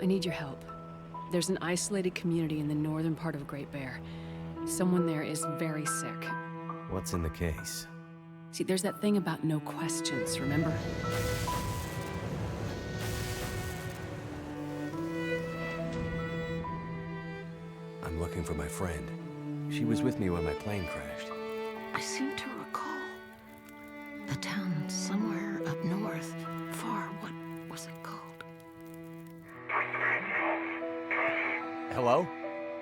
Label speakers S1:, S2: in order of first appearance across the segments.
S1: I need your help. There's an isolated community in the northern part of Great Bear. Someone there is very sick.
S2: What's in the case?
S1: See, there's that thing about no questions, remember?
S2: I'm looking for my friend. She was with me when my plane crashed.
S3: I seem to recall a town somewhere up north, far. What was it called?
S4: Hello?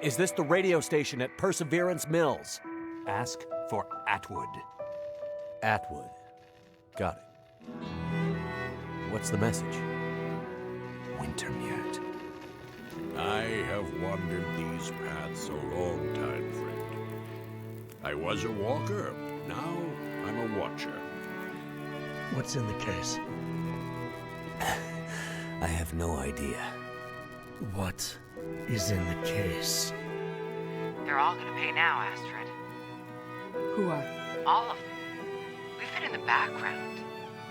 S4: Is this the radio station at Perseverance Mills? Ask for Atwood.
S2: Atwood. Got it. What's the message?
S4: Wintermute.
S5: I have wandered these paths a long time, friend. I was a walker, now I'm a watcher.
S6: What's in the case?
S2: I have no idea.
S6: What is in the case?
S7: They're all gonna pay now, Astrid.
S1: Who are?
S7: All of them. We've been in the background,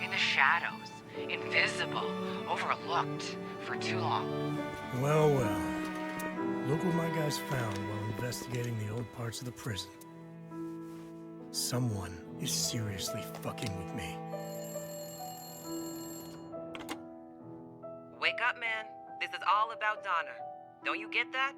S7: in the shadows, invisible, overlooked for too long.
S6: Well, well. Look what my guys found while investigating the old parts of the prison. Someone is seriously fucking with me.
S7: Wake up, man. This is all about Donna. Don't you get that?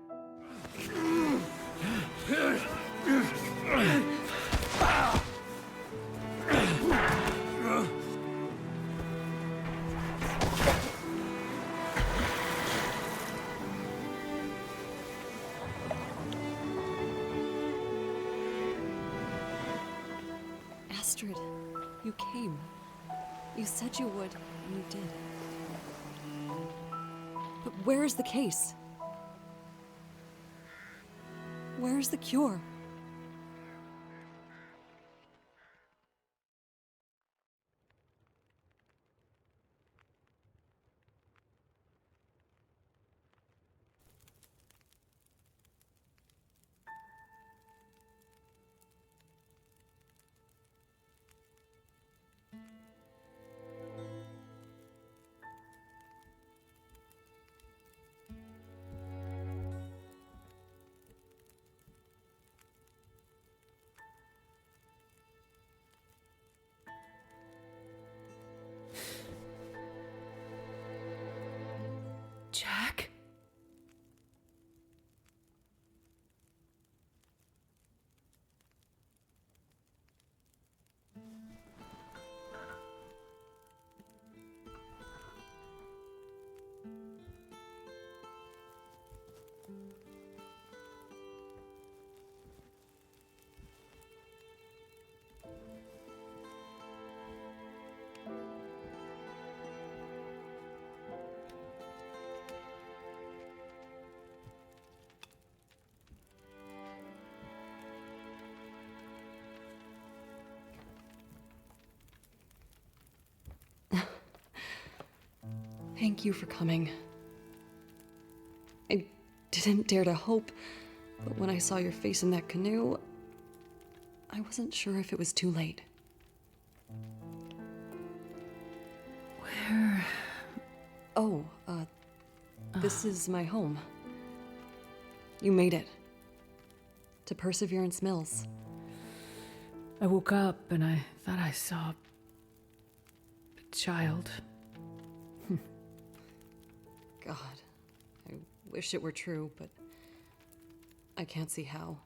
S8: Astrid, you came. You said you would, and you did. But where is the case? Where is the cure?
S1: Jack?
S8: Thank you for coming. I didn't dare to hope, but when I saw your face in that canoe, I wasn't sure if it was too late.
S1: Where?
S8: Oh, this is my home. You made it. To Perseverance Mills.
S1: I woke up and I thought I saw a child.
S8: God, I wish it were true, but I can't see how.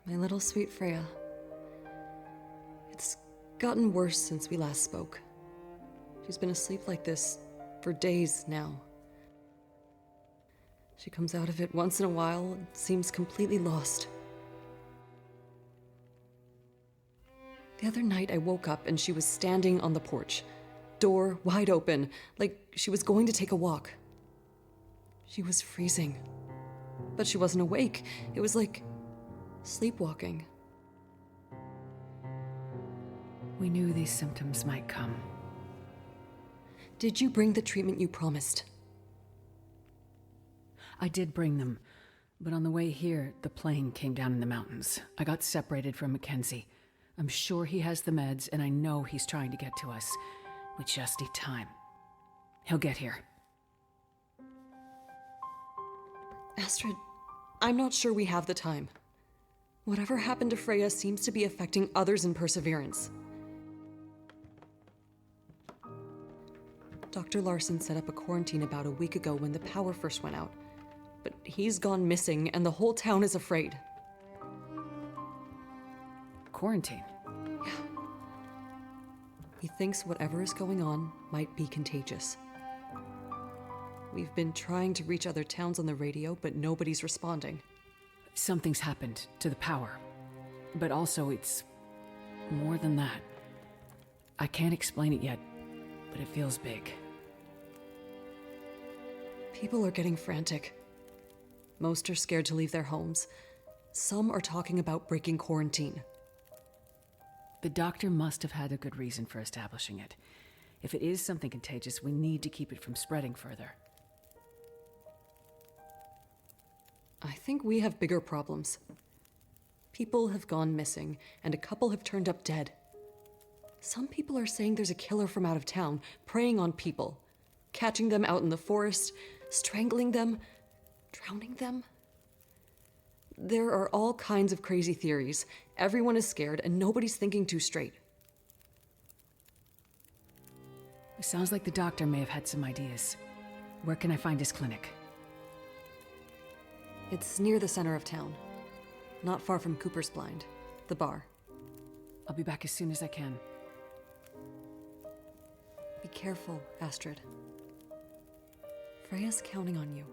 S8: My little sweet Freya. It's gotten worse since we last spoke. She's been asleep like this for days now. She comes out of it once in a while and seems completely lost. The other night I woke up and she was standing on the porch, door wide open, like she was going to take a walk. She was freezing, but she wasn't awake. It was like sleepwalking.
S1: We knew these symptoms might come.
S8: Did you bring the treatment you promised?
S1: I did bring them, but on the way here, the plane came down in the mountains. I got separated from Mackenzie. I'm sure he has the meds, and I know he's trying to get to us. We just need time. He'll get here.
S8: Astrid, I'm not sure we have the time. Whatever happened to Freya seems to be affecting others in Perseverance. Dr. Larson set up a quarantine about a week ago when the power first went out. But he's gone missing, and the whole town is afraid.
S1: Quarantine?
S8: He thinks whatever is going on might be contagious. We've been trying to reach other towns on the radio, but nobody's responding.
S1: Something's happened to the power. But also, it's more than that. I can't explain it yet, but it feels big.
S8: People are getting frantic. Most are scared to leave their homes. Some are talking about breaking quarantine.
S1: The doctor must have had a good reason for establishing it. If it is something contagious, we need to keep it from spreading further.
S8: I think we have bigger problems. People have gone missing, and a couple have turned up dead. Some people are saying there's a killer from out of town, preying on people, catching them out in the forest, strangling them, drowning them. There are all kinds of crazy theories. Everyone is scared, and nobody's thinking too straight.
S1: It sounds like the doctor may have had some ideas. Where can I find his clinic?
S8: It's near the center of town. Not far from Cooper's Blind, the bar.
S1: I'll be back as soon as I can.
S8: Be careful, Astrid. Freya's counting on you.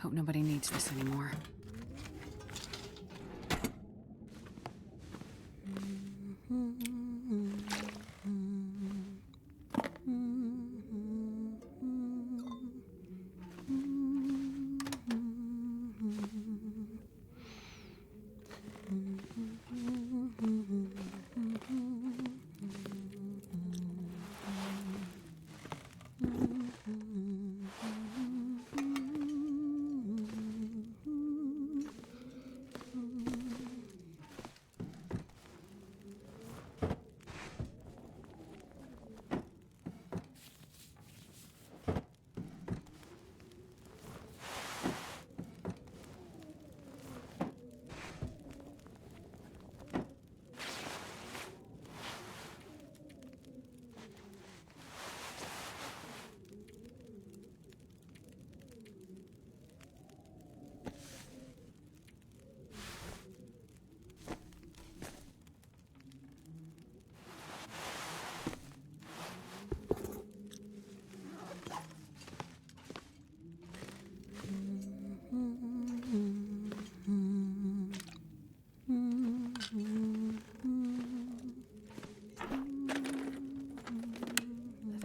S1: Hope nobody needs this anymore. I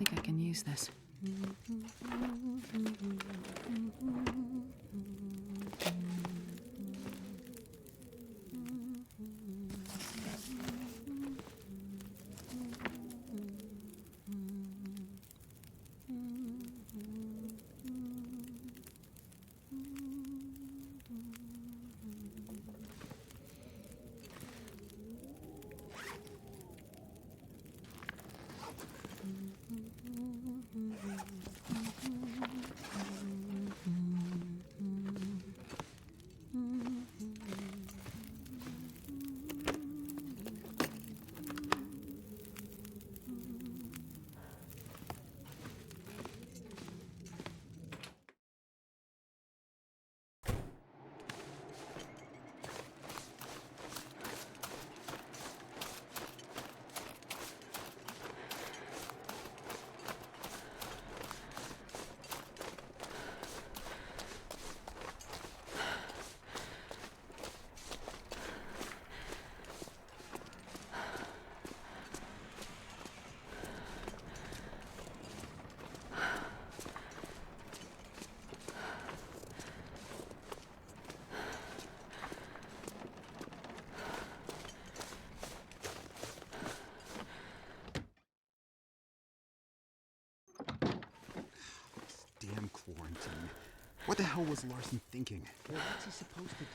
S1: think I can use this.
S9: Damn quarantine. What the hell was Larson thinking? Well, what's he supposed to do?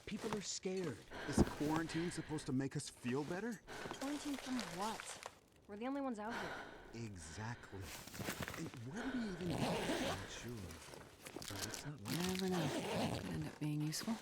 S9: People are scared. Is quarantine supposed to make us feel better?
S10: Quarantine from what? We're the only ones out here.
S9: Exactly. And where do we even go? Not sure. But it's not
S1: Never know. Could end up being useful.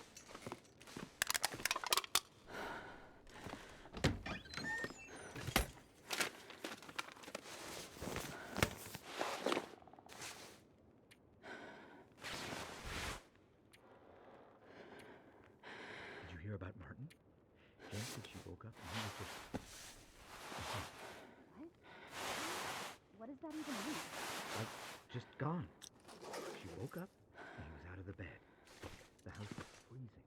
S11: Did you hear about Martin? Jen said she woke up and he was just...
S10: What? What does that even mean?
S11: like, just gone. She woke up and he was out of the bed. The house was freezing.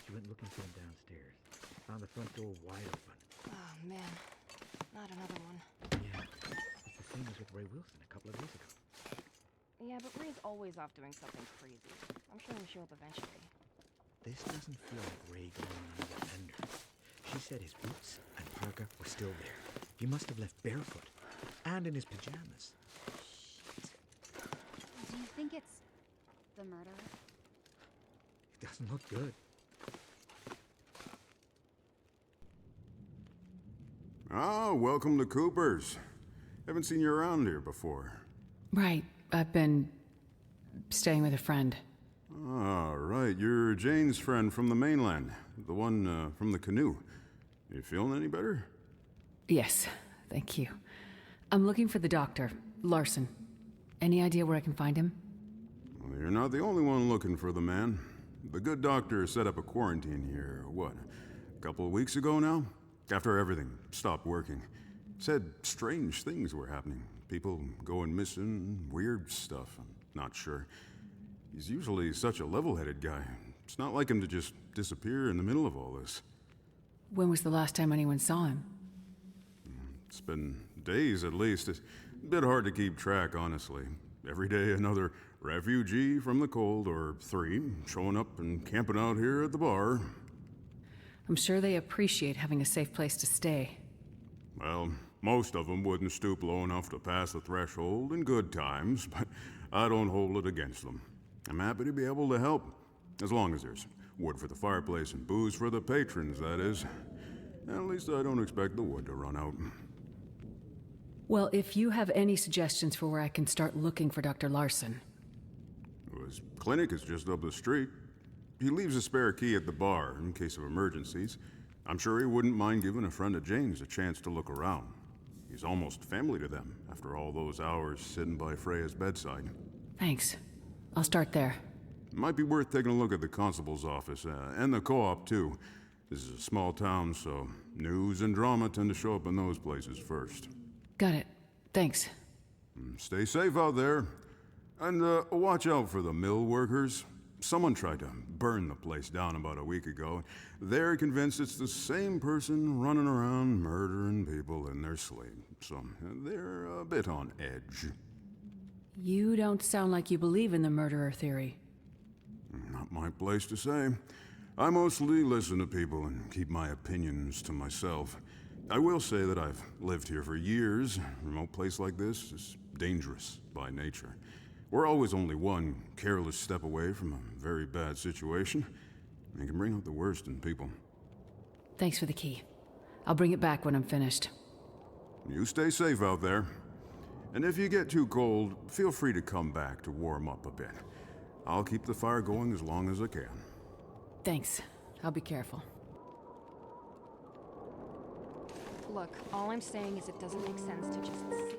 S11: She went looking for him downstairs. Found the front door wide open.
S10: Oh, man. Not another one.
S11: Yeah, it's the same as with Ray Wilson a couple of days ago.
S10: Yeah, but Ray's always off doing something crazy. I'm sure he'll show up eventually.
S11: This doesn't feel like Ray going on the fender. She said his boots and parka were still there. He must have left barefoot and in his pajamas.
S10: Shit. Do you think it's the murderer?
S11: It doesn't look good.
S12: Ah, welcome to Cooper's. Haven't seen you around here before.
S1: Right. I've been staying with a friend.
S12: Ah, right. You're Jane's friend from the mainland. The one from the canoe. You feeling any better?
S1: Yes, thank you. I'm looking for the doctor, Larson. Any idea where I can find him?
S12: Well, you're not the only one looking for the man. The good doctor set up a quarantine here, what, a couple of weeks ago now? After everything stopped working. Said strange things were happening. People going missing, weird stuff. I'm not sure. He's usually such a level-headed guy. It's not like him to just disappear in the middle of all this.
S1: When was the last time anyone saw him?
S12: It's been days at least. It's a bit hard to keep track, honestly. Every day another refugee from the cold, or three, showing up and camping out here at the bar.
S1: I'm sure they appreciate having a safe place to stay.
S12: Well, Most of them wouldn't stoop low enough to pass the threshold in good times, but I don't hold it against them. I'm happy to be able to help, as long as there's wood for the fireplace and booze for the patrons, that is. At least I don't expect the wood to run out.
S1: Well, if you have any suggestions for where I can start looking for Dr. Larson.
S12: His clinic is just up the street. He leaves a spare key at the bar in case of emergencies. I'm sure he wouldn't mind giving a friend of Jane's a chance to look around. He's almost family to them after all those hours sitting by Freya's bedside.
S1: Thanks. I'll start there.
S12: Might be worth taking a look at the constable's office, and the co-op too. This is a small town, so news and drama tend to show up in those places first.
S1: Got it. Thanks.
S12: Stay safe out there. And watch out for the mill workers. Someone tried to burn the place down about a week ago. They're convinced it's the same person running around murdering people in their sleep. So they're a bit on edge.
S1: You don't sound like you believe in the murderer theory.
S12: Not my place to say. I mostly listen to people and keep my opinions to myself. I will say that I've lived here for years. A remote place like this is dangerous by nature. We're always only one careless step away from a very bad situation. It can bring out the worst in people.
S1: Thanks for the key. I'll bring it back when I'm finished.
S12: You stay safe out there. And if you get too cold, feel free to come back to warm up a bit. I'll keep the fire going as long as I can.
S1: Thanks. I'll be careful.
S10: Look, all I'm saying is it doesn't make sense to just sit here.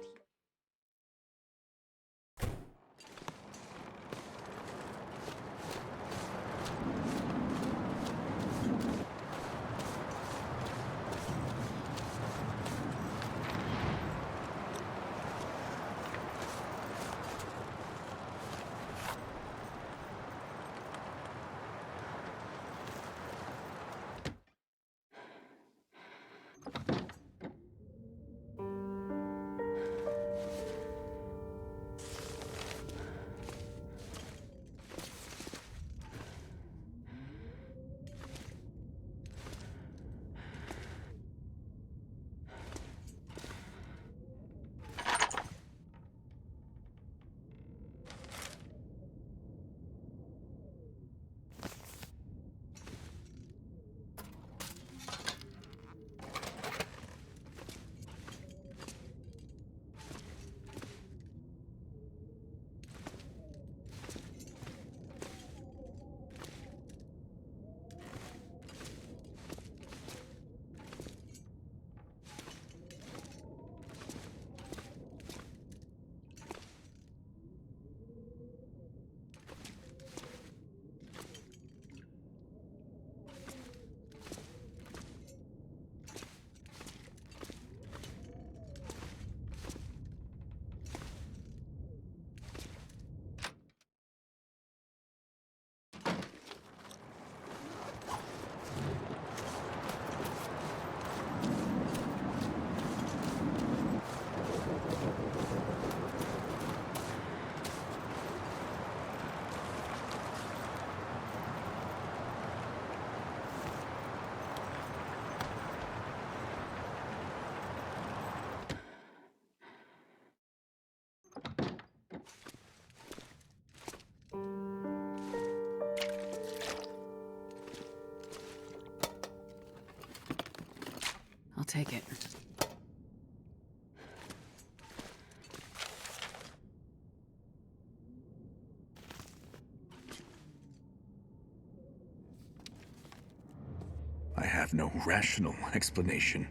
S1: I'll take it.
S13: I have no rational explanation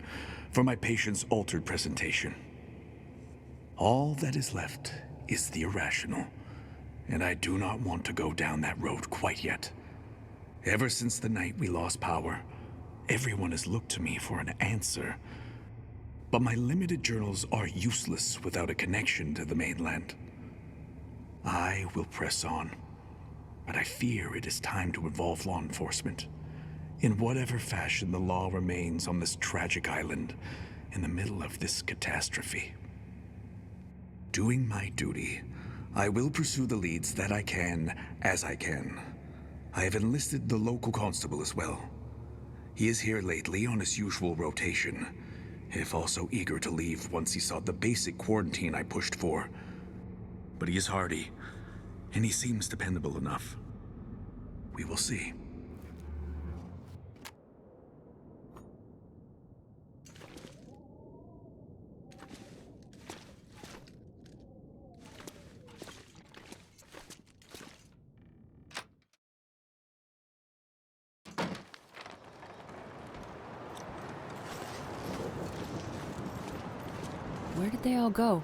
S13: for my patient's altered presentation. All that is left is the irrational, and I do not want to go down that road quite yet. Ever since the night we lost power, everyone has looked to me for an answer. But my limited journals are useless without a connection to the mainland. I will press on, but I fear it is time to involve law enforcement. In whatever fashion the law remains on this tragic island, in the middle of this catastrophe. Doing my duty, I will pursue the leads that I can, as I can. I have enlisted the local constable as well. He is here lately on his usual rotation. if also eager to leave once he saw the basic quarantine I pushed for. But he is hardy, and he seems dependable enough. We will see.
S1: Where did they all go?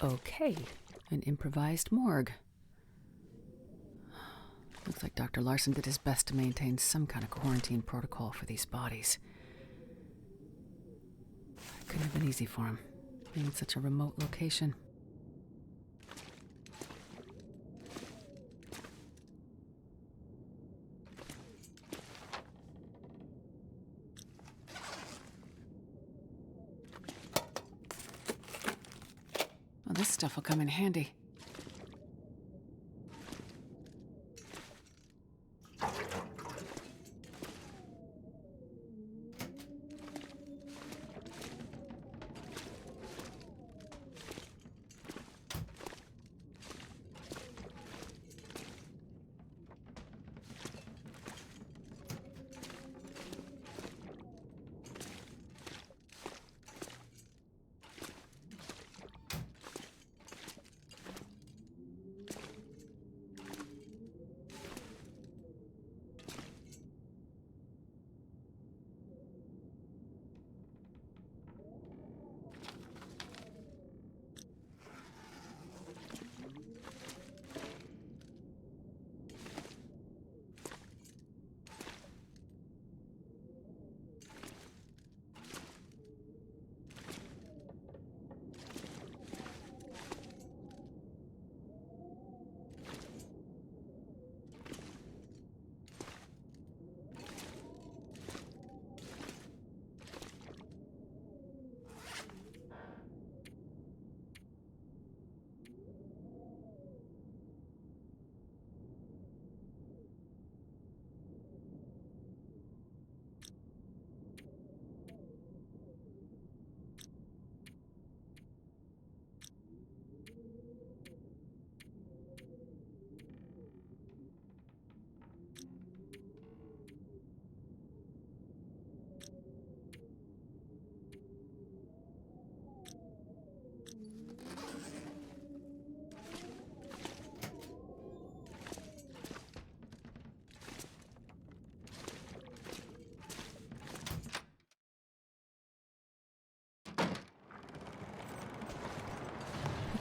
S1: Okay, an improvised morgue. Looks like Dr. Larson did his best to maintain some kind of quarantine protocol for these bodies. It couldn't have been easy for him, being in such a remote location. Well, this stuff will come in handy.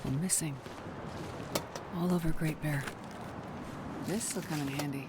S1: People missing. All over Great Bear. This'll come in handy.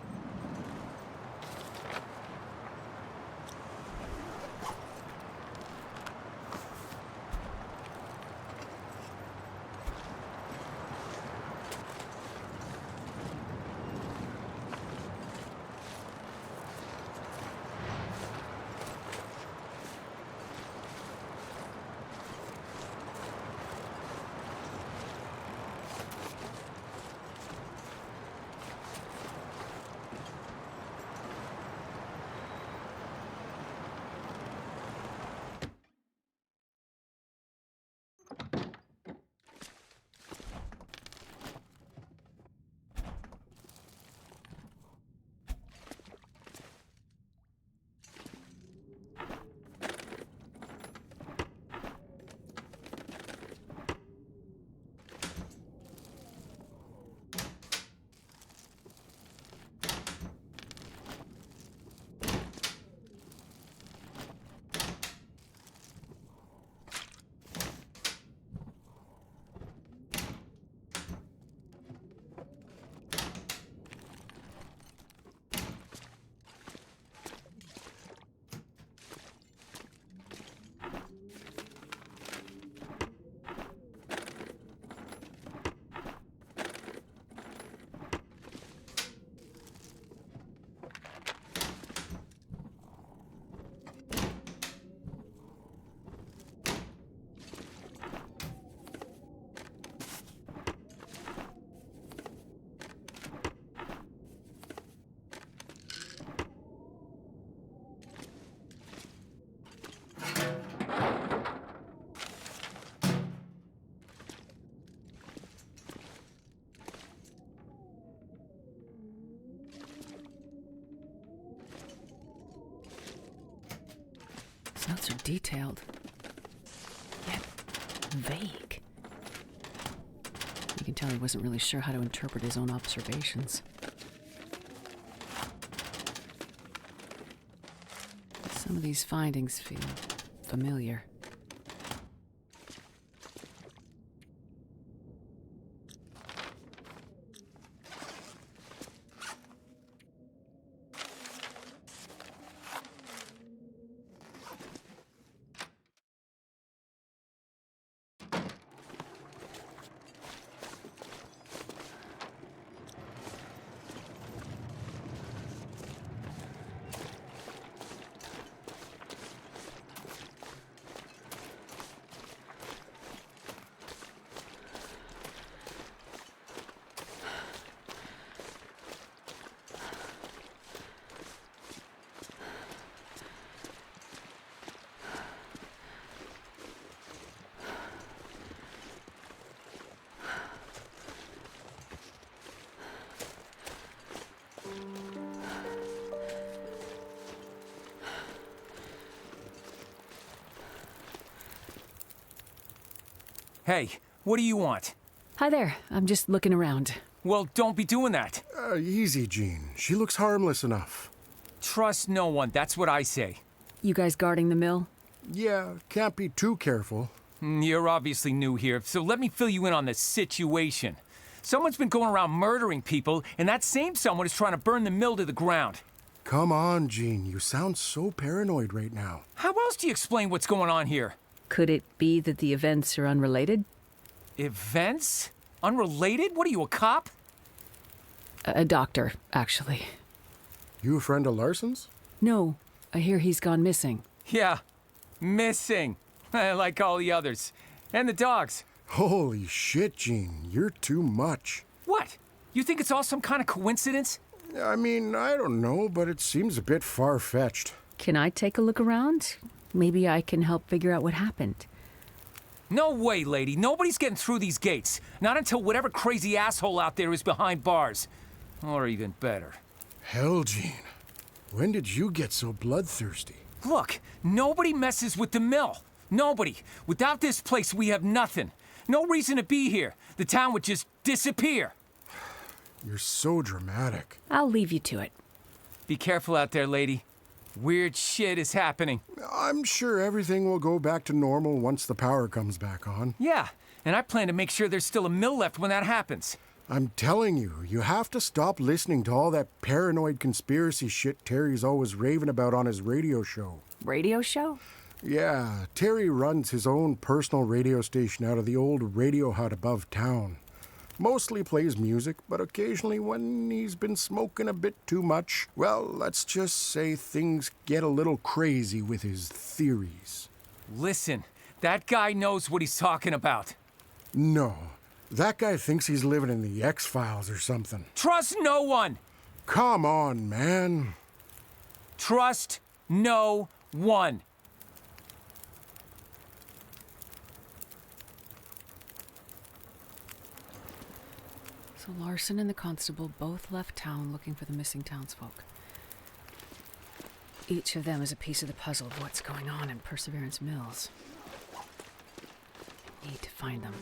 S1: His notes are detailed, yet vague. You can tell he wasn't really sure how to interpret his own observations. Some of these findings feel familiar.
S14: Hey, what do you want?
S1: Hi there. I'm just looking around.
S14: Well, don't be doing that.
S15: Easy, Jean. She looks harmless enough.
S14: Trust no one, that's what I say.
S1: You guys guarding the mill?
S15: Yeah, can't be too careful.
S14: You're obviously new here, so let me fill you in on the situation. Someone's been going around murdering people, and that same someone is trying to burn the mill to the ground.
S15: Come on, Jean. You sound so paranoid right now.
S14: How else do you explain what's going on here?
S1: Could it be that the events are unrelated?
S14: Events? Unrelated? What are you, a cop?
S1: A doctor, actually.
S15: You a friend of Larson's?
S1: No, I hear he's gone missing.
S14: Yeah, missing. Like all the others. And the dogs.
S15: Holy shit, Jean. You're too much.
S14: What? You think it's all some kind of coincidence?
S15: I mean, I don't know, but it seems a bit far-fetched.
S1: Can I take a look around? Maybe I can help figure out what happened.
S14: No way, lady. Nobody's getting through these gates. Not until whatever crazy asshole out there is behind bars. Or even better.
S15: Hell, Jean. When did you get so bloodthirsty?
S14: Look, nobody messes with the mill. Nobody. Without this place, we have nothing. No reason to be here. The town would just disappear.
S15: You're so dramatic.
S1: I'll leave you to it.
S14: Be careful out there, lady. Weird shit is happening.
S15: I'm sure everything will go back to normal once the power comes back on.
S14: Yeah, and I plan to make sure there's still a mill left when that happens.
S15: I'm telling you, you have to stop listening to all that paranoid conspiracy shit Terry's always raving about on his radio show.
S1: Radio show?
S15: Yeah, Terry runs his own personal radio station out of the old radio hut above town. Mostly plays music, but occasionally when he's been smoking a bit too much, well, let's just say things get a little crazy with his theories.
S14: Listen, that guy knows what he's talking about.
S15: No, that guy thinks he's living in the X-Files or something.
S14: Trust no one!
S15: Come on, man.
S14: Trust no one.
S1: So Larson and the constable both left town looking for the missing townsfolk. Each of them is a piece of the puzzle of what's going on in Perseverance Mills. Need to find them.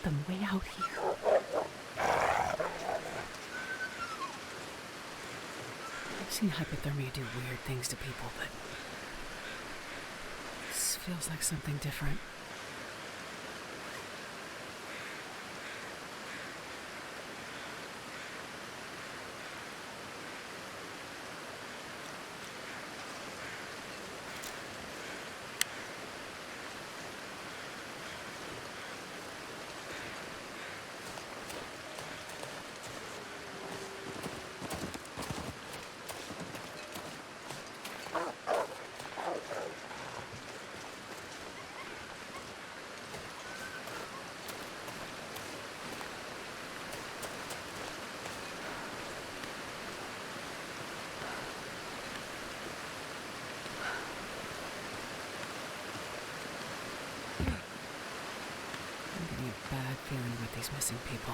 S1: them way out here. I've seen hypothermia do weird things to people, but this feels like something different. Bad feeling with these missing people.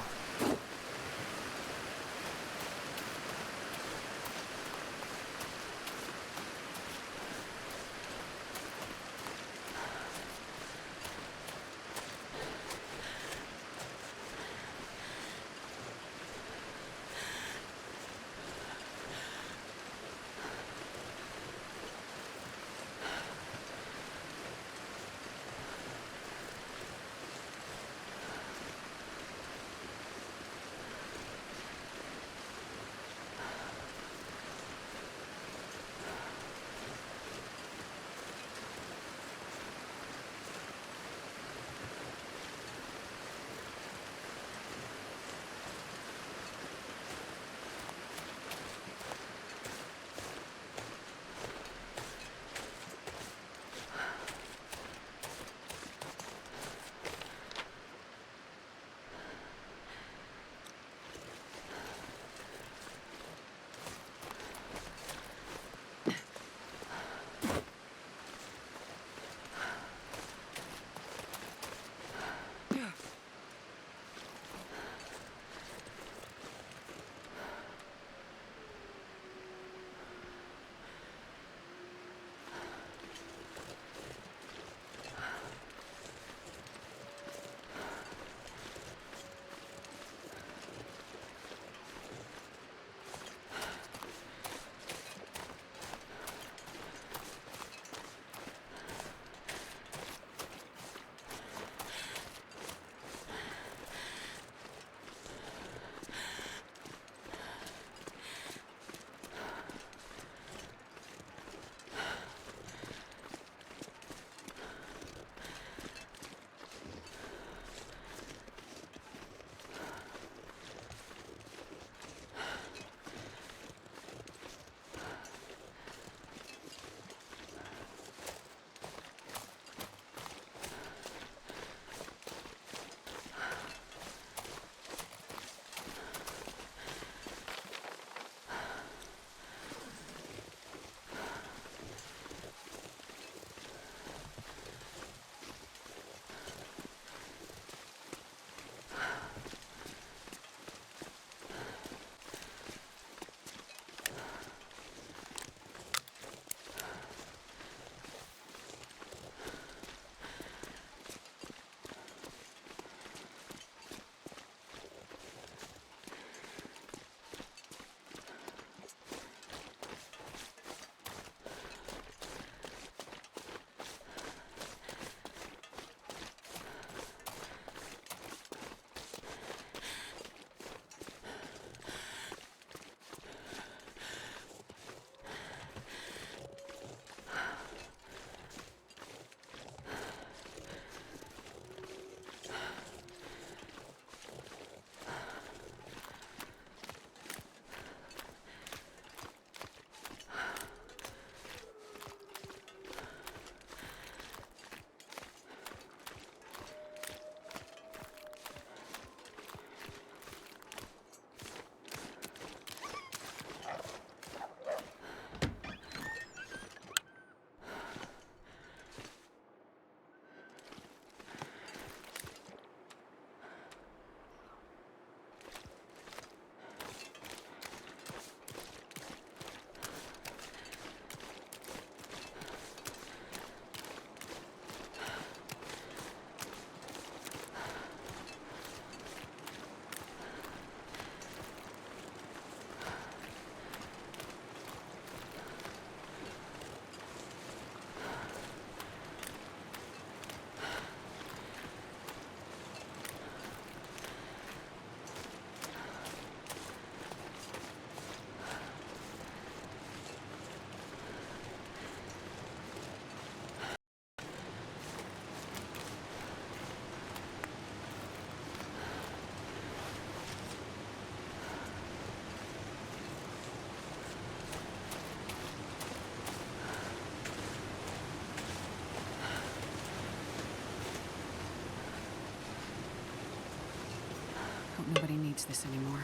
S1: Hope nobody needs this anymore.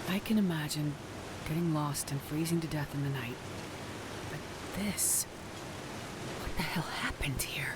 S1: I can imagine getting lost and freezing to death in the night. But this... what the hell happened here?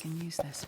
S1: can use this.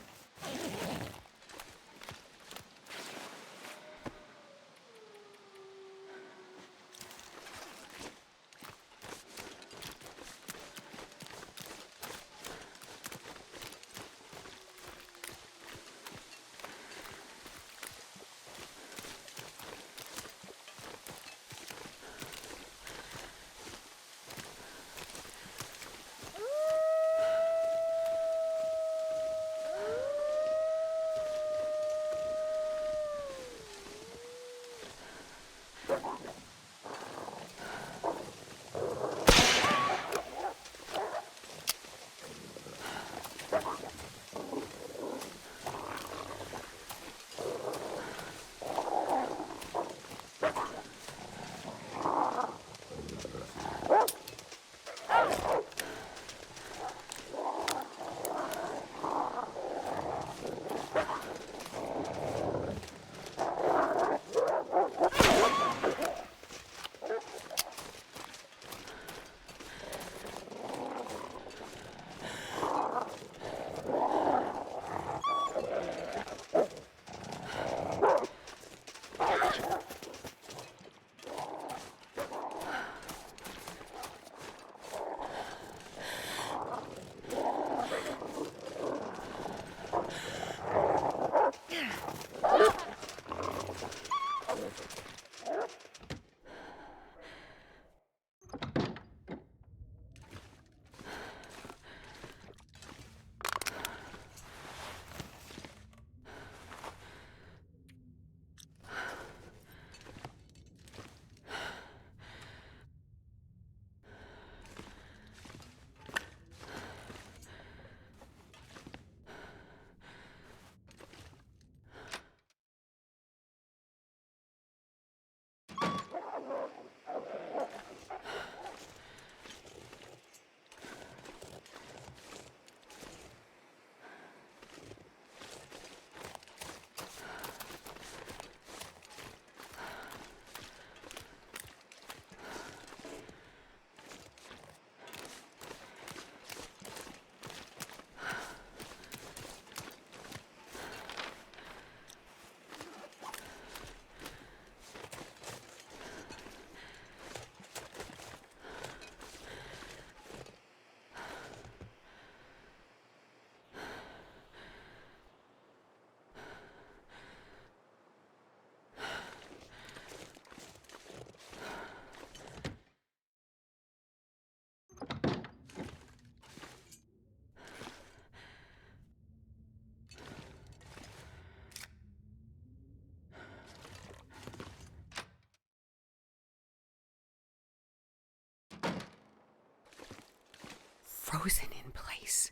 S1: Frozen in place.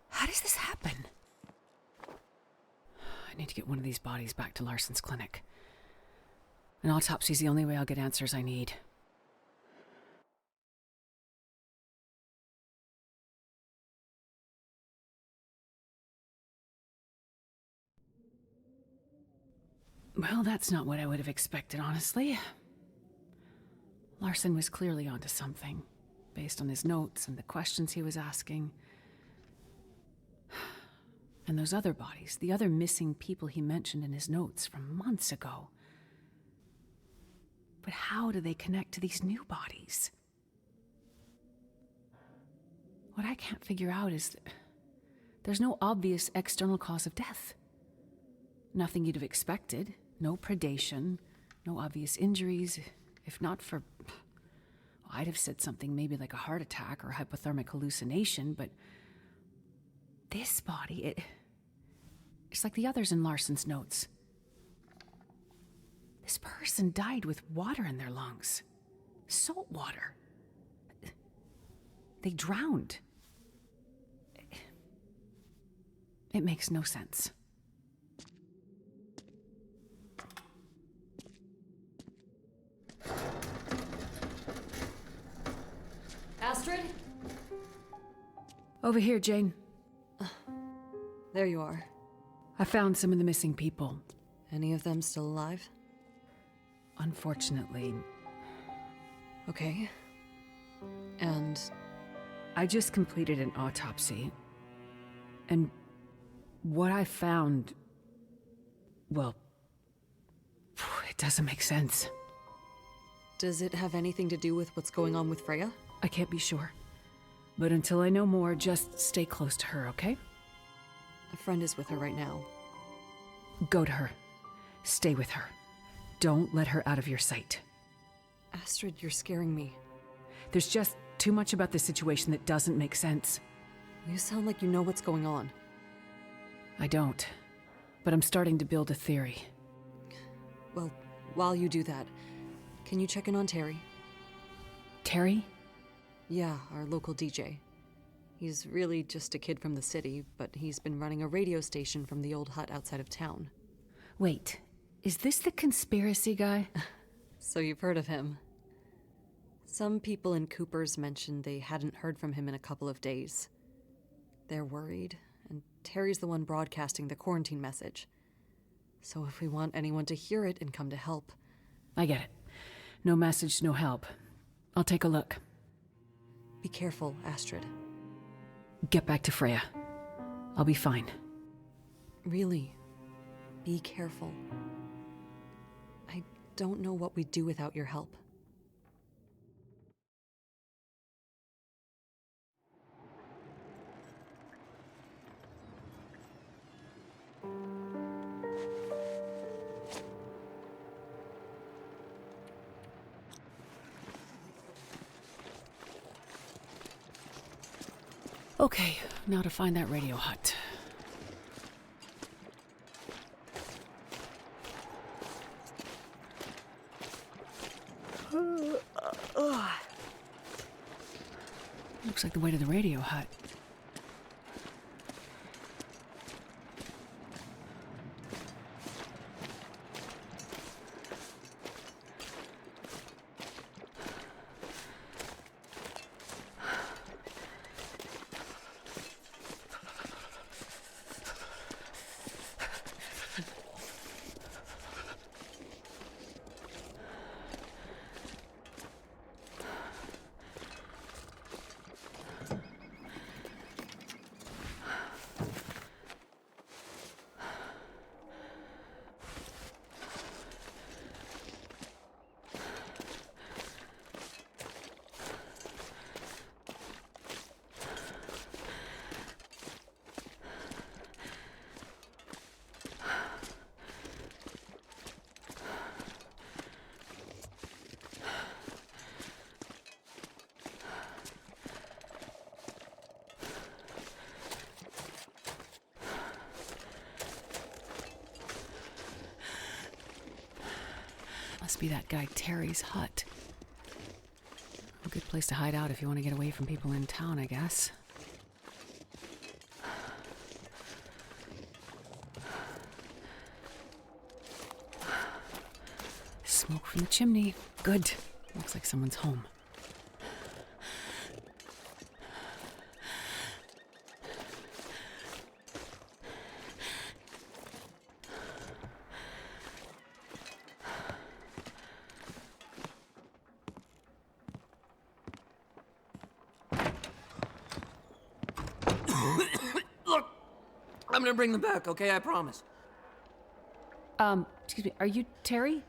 S1: How does this happen? I need to get one of these bodies back to Larson's clinic. An autopsy's the only way I'll get answers I need. Well, that's not what I would have expected, honestly. Larson was clearly onto something, based on his notes and the questions he was asking. And those other bodies, the other missing people he mentioned in his notes from months ago. But how do they connect to these new bodies? What I can't figure out is that there's no obvious external cause of death. Nothing you'd have expected. No predation, no obvious injuries. If not for... I'd have said something maybe like a heart attack or hypothermic hallucination, but this body, it's like the others in Larson's notes. This person died with water in their lungs. Salt water. They drowned. It makes no sense.
S8: Astrid?
S1: Over here, Jane.
S8: There you are.
S1: I found some of the missing people.
S8: Any of them still alive?
S1: Unfortunately.
S8: Okay. And
S1: I just completed an autopsy. And what I found... well, it doesn't make sense.
S8: Does it have anything to do with what's going on with Freya?
S1: I can't be sure. But until I know more, just stay close to her, okay?
S8: A friend is with her right now.
S1: Go to her. Stay with her. Don't let her out of your sight.
S8: Astrid, you're scaring me.
S1: There's just too much about this situation that doesn't make sense.
S8: You sound like you know what's going on.
S1: I don't. But I'm starting to build a theory.
S8: Well, while you do that, can you check in on Terry?
S1: Terry?
S8: Yeah, our local DJ. He's really just a kid from the city, but he's been running a radio station from the old hut outside of town.
S1: Wait, is this the conspiracy guy?
S8: So you've heard of him. Some people in Cooper's mentioned they hadn't heard from him in a couple of days. They're worried, and Terry's the one broadcasting the quarantine message. So if we want anyone to hear it and come to help...
S1: I get it. No message, no help. I'll take a look.
S8: Be careful, Astrid.
S1: Get back to Freya. I'll be fine.
S8: Really, be careful. I don't know what we'd do without your help.
S1: Okay, now to find that radio hut. Looks like the way to the radio hut. Must be that guy Terry's hut. A good place to hide out if you want to get away from people in town, I guess. Smoke from the chimney. Good. Looks like someone's home.
S16: Look, I'm gonna bring them back, okay? I promise.
S1: Excuse me, are you Terry?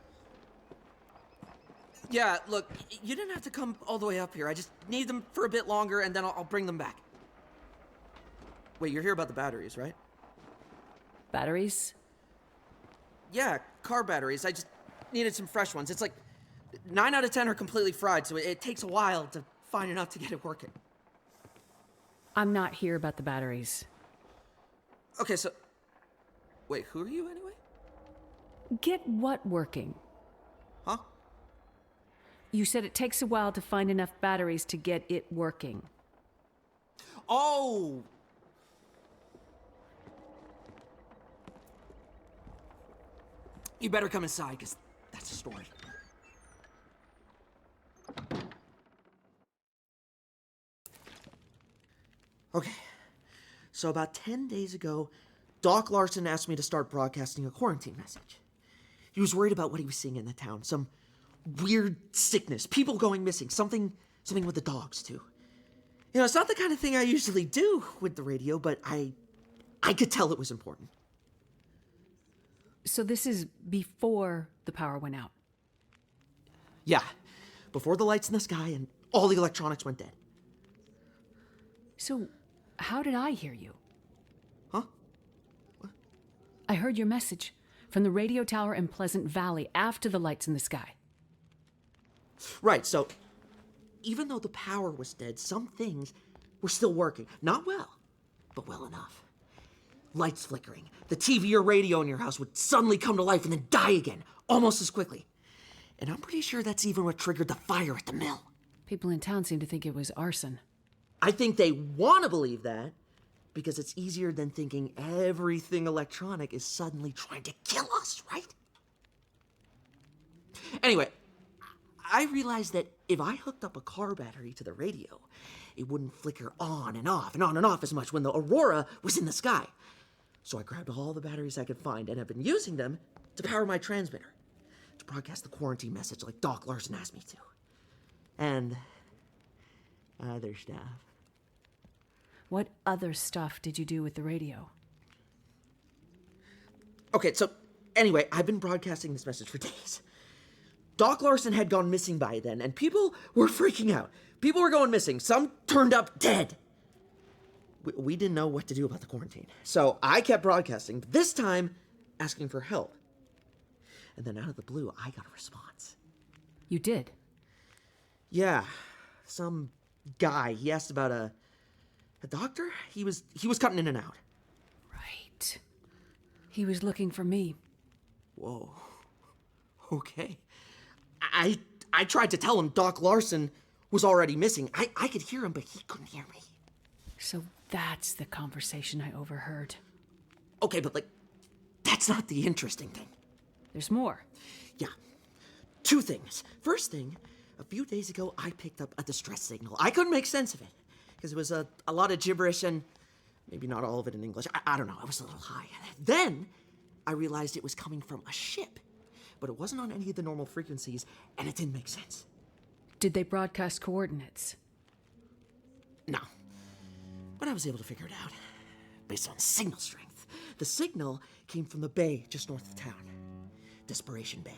S16: Yeah, look, you didn't have to come all the way up here. I just need them for a bit longer, and then I'll bring them back. Wait, you're here about the batteries, right?
S1: Batteries?
S16: Yeah, car batteries. I just needed some fresh ones. It's like 9 out of 10 are completely fried, so it takes a while to find enough to get it working.
S1: I'm not here about the batteries.
S16: Okay, so... Wait, who are you anyway?
S1: Get what working?
S16: Huh?
S1: You said it takes a while to find enough batteries to get it working.
S16: Oh! You better come inside, because that's the story. Okay, so about 10 days ago, Doc Larson asked me to start broadcasting a quarantine message. He was worried about what he was seeing in the town, some weird sickness, people going missing, something with the dogs too. You know, it's not the kind of thing I usually do with the radio, but I could tell it was important.
S1: So this is before the power went out?
S16: Yeah, before the lights in the sky and all the electronics went dead.
S1: So, how did I hear you?
S16: Huh? What?
S1: I heard your message from the radio tower in Pleasant Valley after the lights in the sky.
S16: Right, so even though the power was dead, some things were still working. Not well, but well enough. Lights flickering. The TV or radio in your house would suddenly come to life and then die again, almost as quickly. And I'm pretty sure that's even what triggered the fire at the mill.
S1: People in town seem to think it was arson.
S16: I think they want to believe that because it's easier than thinking everything electronic is suddenly trying to kill us, right? Anyway, I realized that if I hooked up a car battery to the radio, it wouldn't flicker on and off and on and off as much when the aurora was in the sky. So I grabbed all the batteries I could find and have been using them to power my transmitter, to broadcast the quarantine message like Doc Larson asked me to. And other stuff.
S1: What other stuff did you do with the radio?
S16: Okay, so anyway, I've been broadcasting this message for days. Doc Larson had gone missing by then, and people were freaking out. People were going missing. Some turned up dead. We didn't know what to do about the quarantine. So I kept broadcasting, but this time asking for help. And then out of the blue, I got a response.
S1: You did?
S16: Yeah. Some guy. He asked about a doctor? He was cutting in and out.
S1: Right. He was looking for me.
S16: Whoa. Okay. I tried to tell him Doc Larson was already missing. I could hear him, but he couldn't hear me.
S1: So that's the conversation I overheard.
S16: Okay, but that's not the interesting thing.
S1: There's more.
S16: Yeah. 2 things. First thing, a few days ago, I picked up a distress signal. I couldn't make sense of it, because it was a lot of gibberish and maybe not all of it in English. I don't know, I was a little high. Then, I realized it was coming from a ship, but it wasn't on any of the normal frequencies, and it didn't make sense.
S1: Did they broadcast coordinates?
S16: No. But I was able to figure it out, based on signal strength. The signal came from the bay just north of town. Desperation Bay.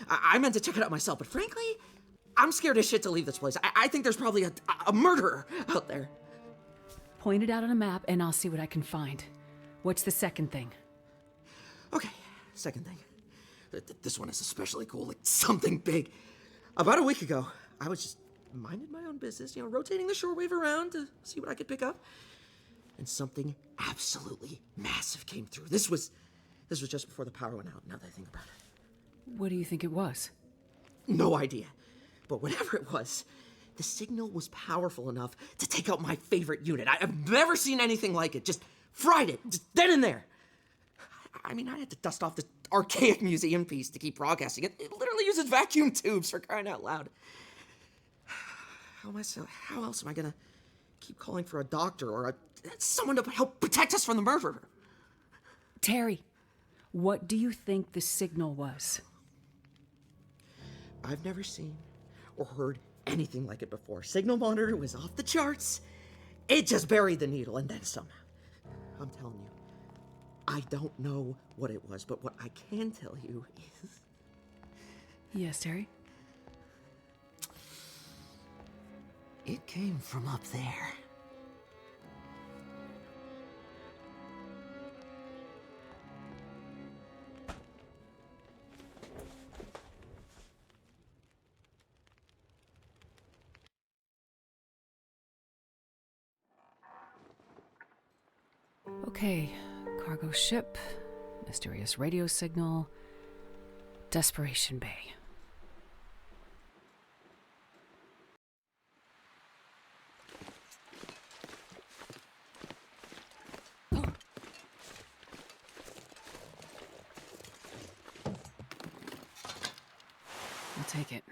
S16: I meant to check it out myself, but frankly, I'm scared as shit to leave this place. I think there's probably a murderer out there.
S1: Point it out on a map and I'll see what I can find. What's the second thing?
S16: Okay, second thing. This one is especially cool, like something big. About a week ago, I was just minding my own business, rotating the shortwave around to see what I could pick up. And something absolutely massive came through. This was just before the power went out, now that I think about it.
S1: What do you think it was?
S16: No idea. But whatever it was, the signal was powerful enough to take out my favorite unit. I've never seen anything like it. Just fried it, just then and there. I mean, I had to dust off this archaic museum piece to keep broadcasting it. It literally uses vacuum tubes, for crying out loud. How else am I gonna keep calling for a doctor or someone to help protect us from the murderer?
S1: Terry, what do you think the signal was?
S16: I've never seen or heard anything like it before. Signal monitor was off the charts. It just buried the needle and then some. I'm telling you, I don't know what it was, but what I can tell you is...
S1: Yes, Terry?
S16: It came from up there.
S1: Okay, cargo ship, mysterious radio signal, Desperation Bay. I'll take it.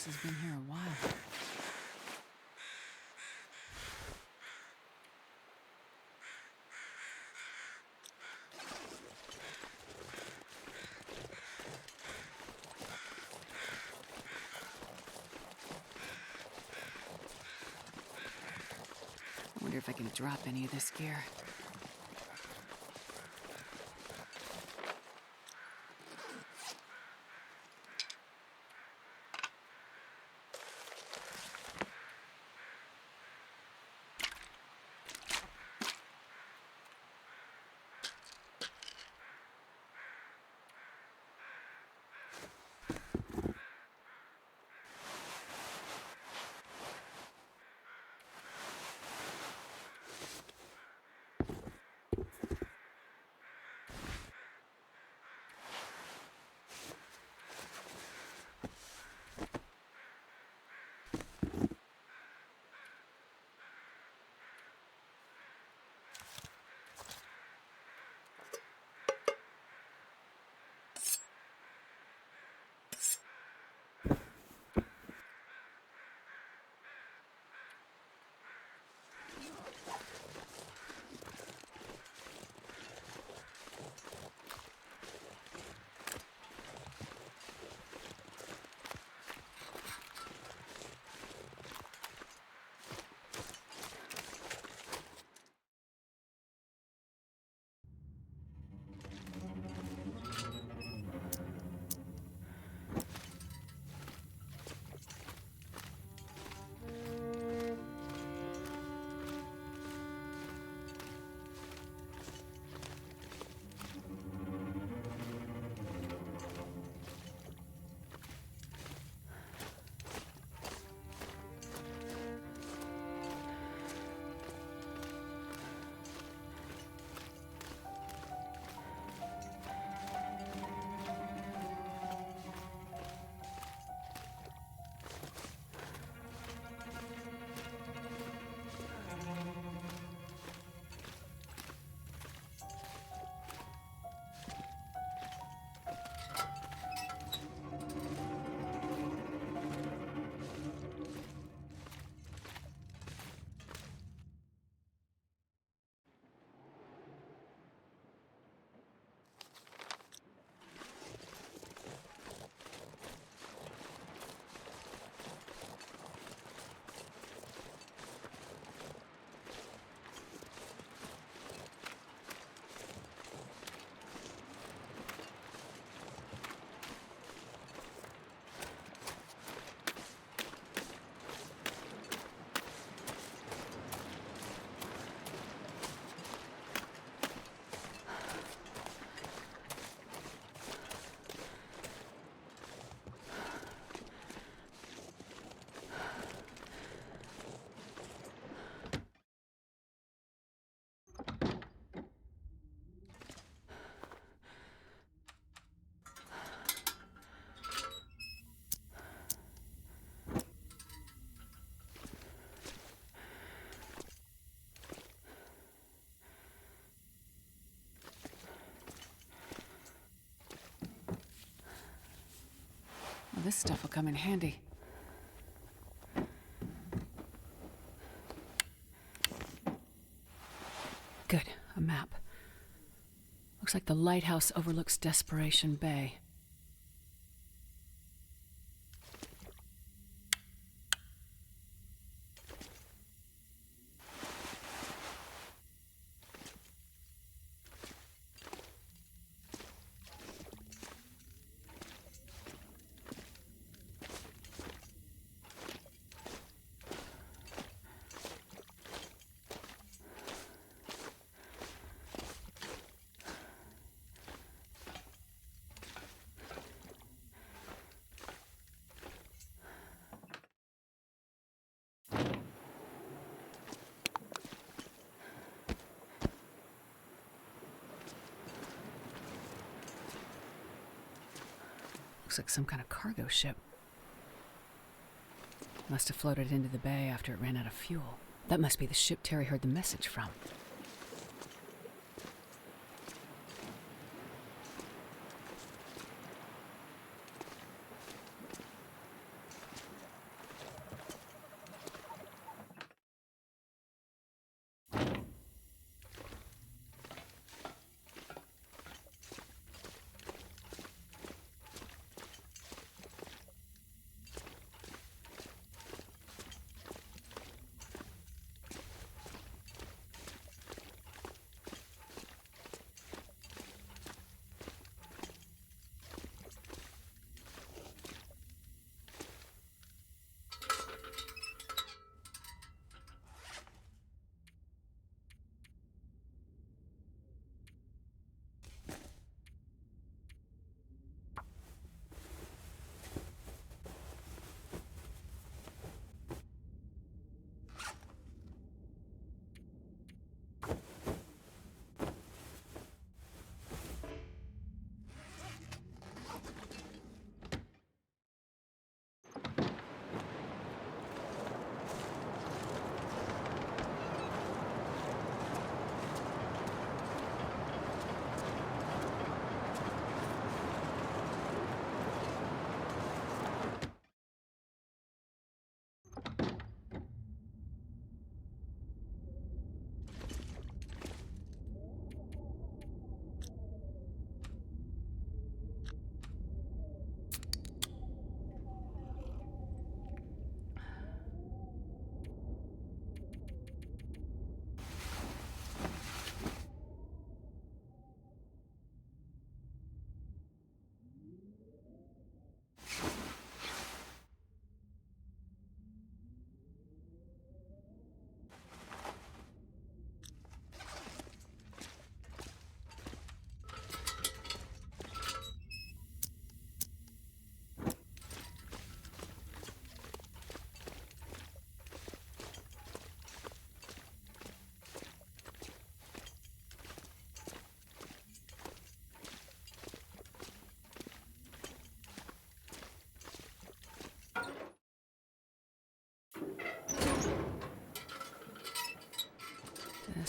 S1: place has been here a while. I wonder if I can drop any of this gear. Well, this stuff will come in handy. Good, a map. Looks like the lighthouse overlooks Desperation Bay. Looks like some kind of cargo ship. Must have floated into the bay after it ran out of fuel. That must be the ship Terry heard the message from.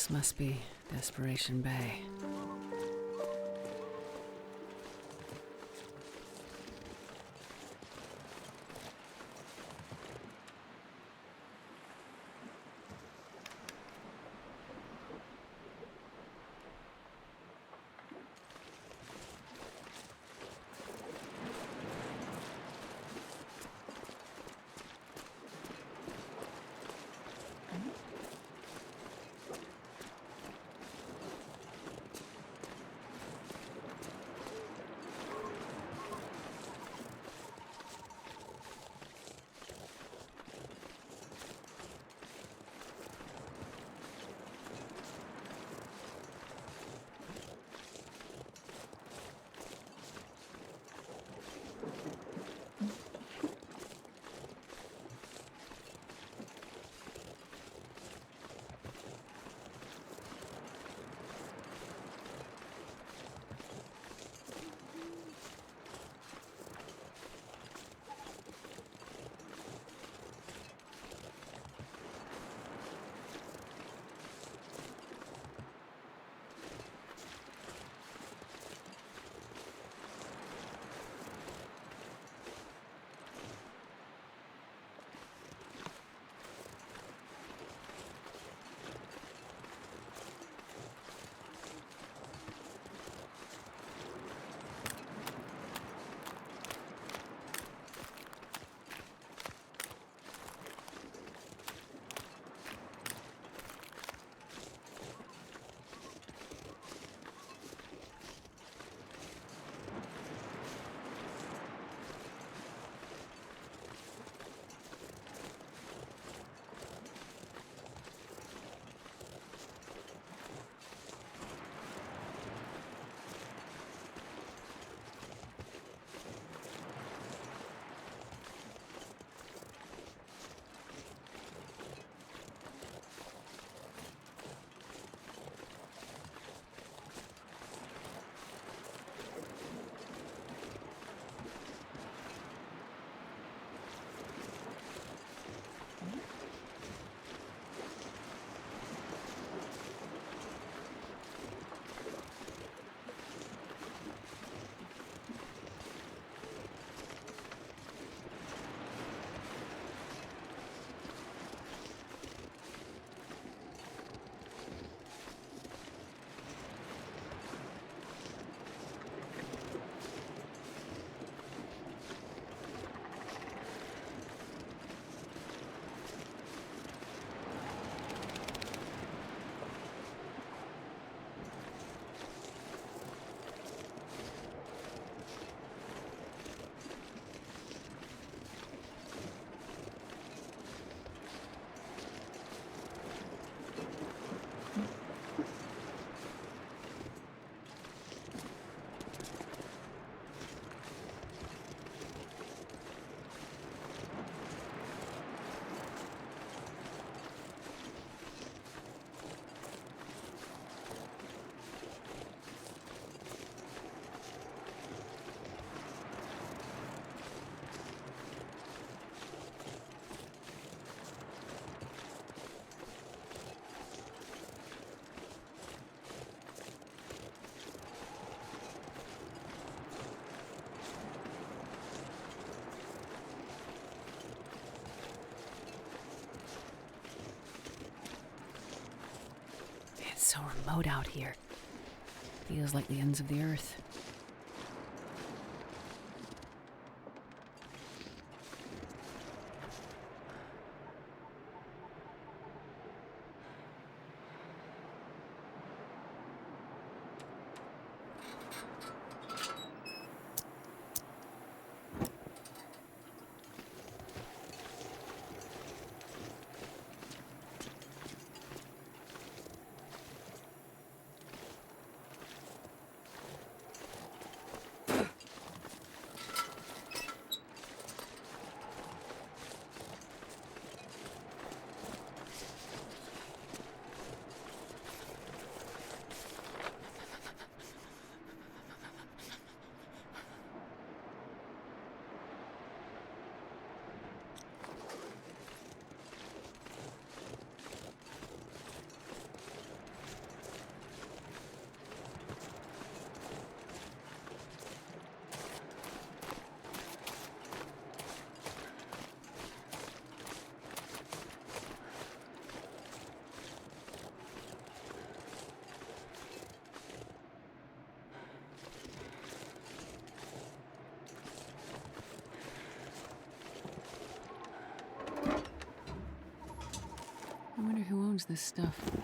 S1: This must be Desperation Bay. It's so remote out here. Feels like the ends of the earth. knows this stuff?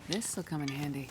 S1: This'll come in handy.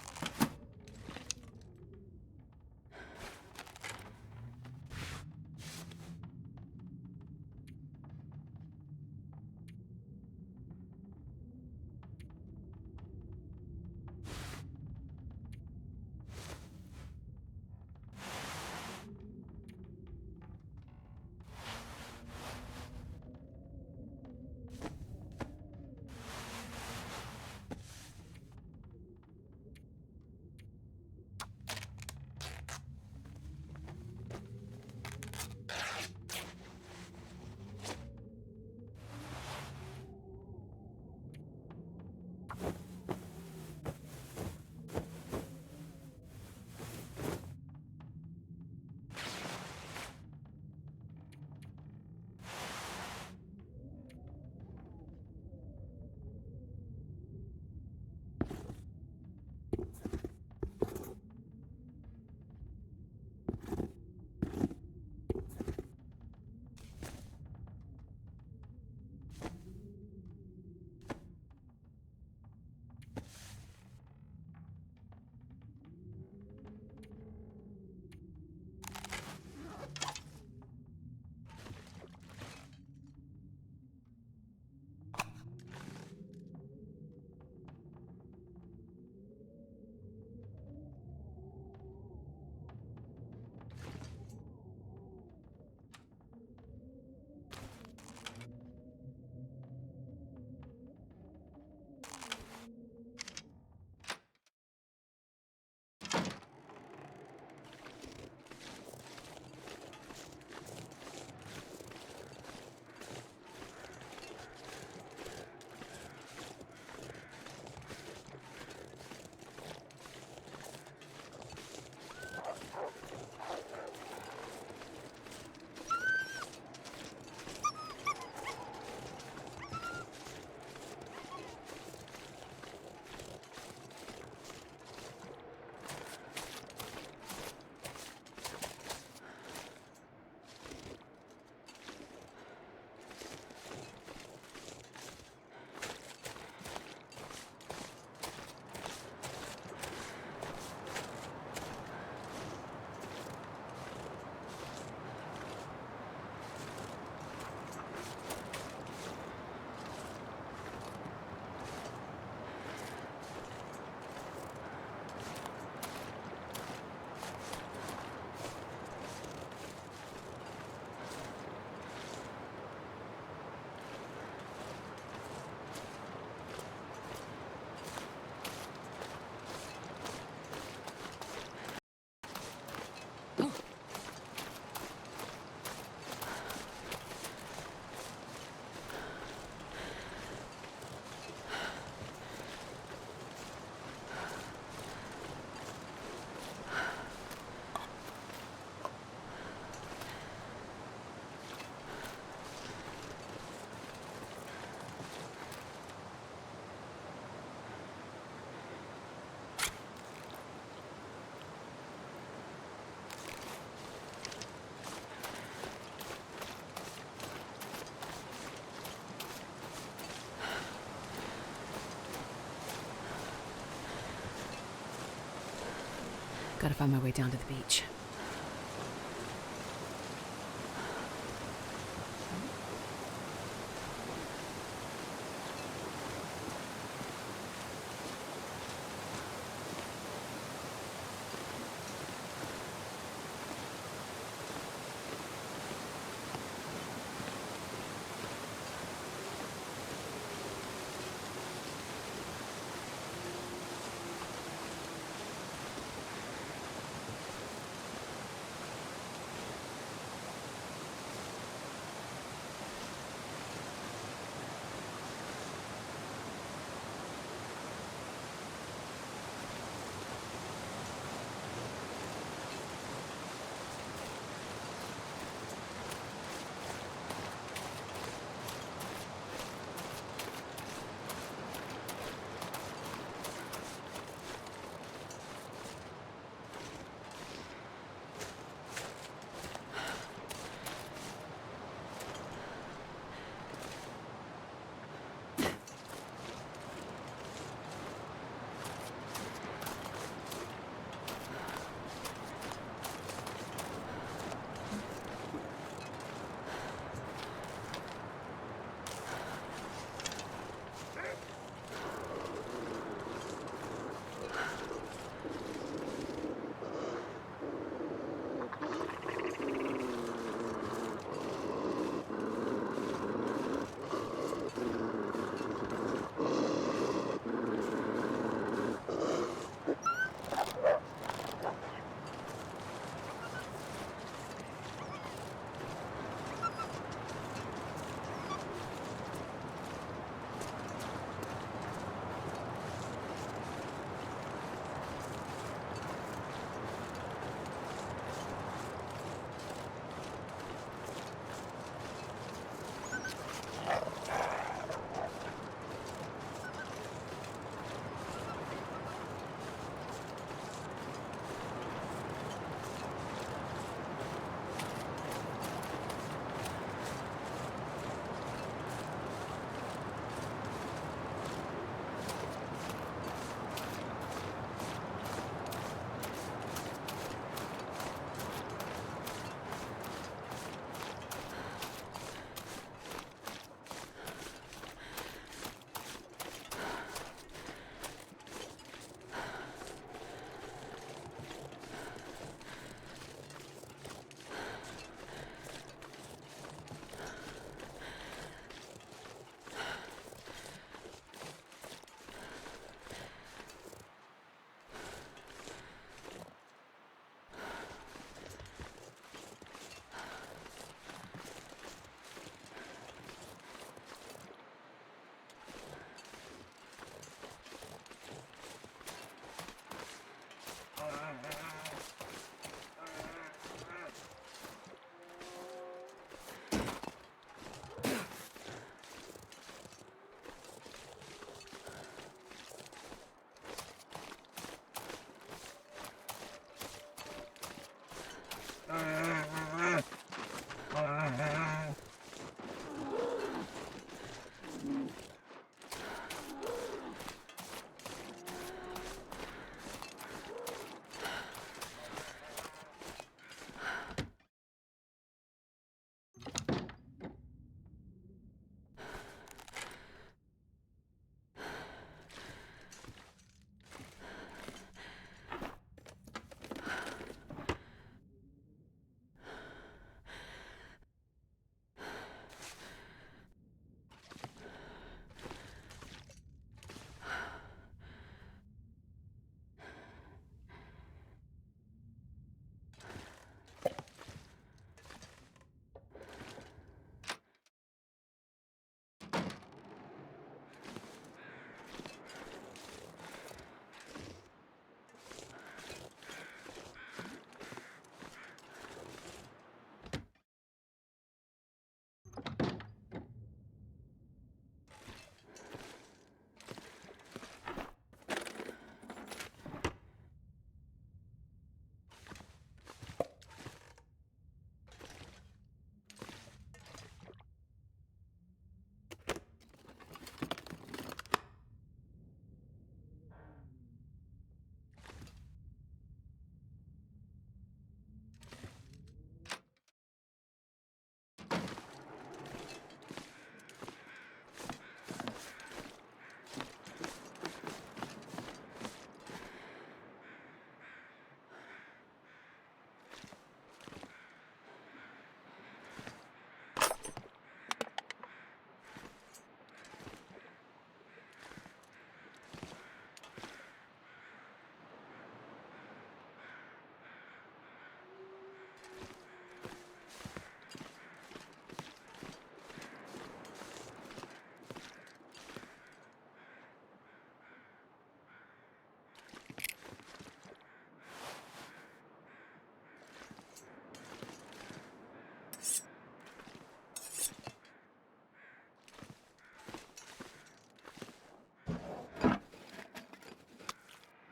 S1: Gotta find my way down to the beach.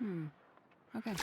S1: Okay.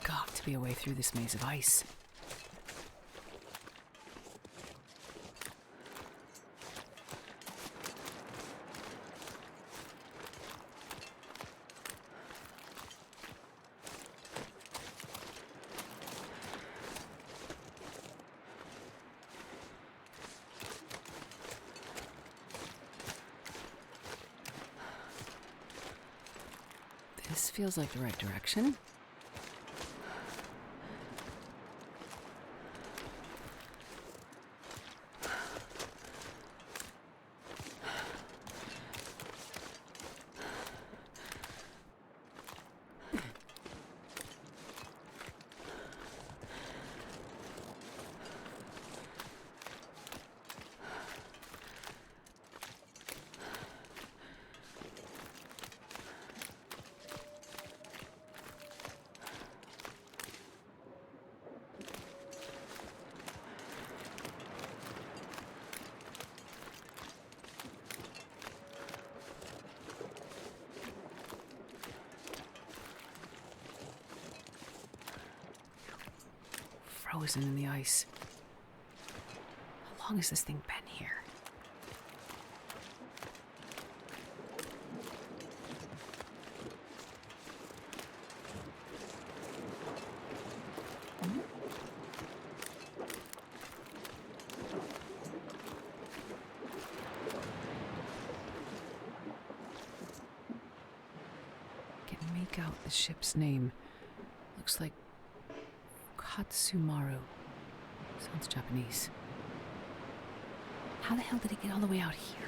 S1: Got to be a way through this maze of ice. This feels like the right direction. Frozen in the ice. How long has this thing been here? Can make out the ship's name. Looks like Katsumaru. Sounds Japanese. How the hell did it get all the way out here?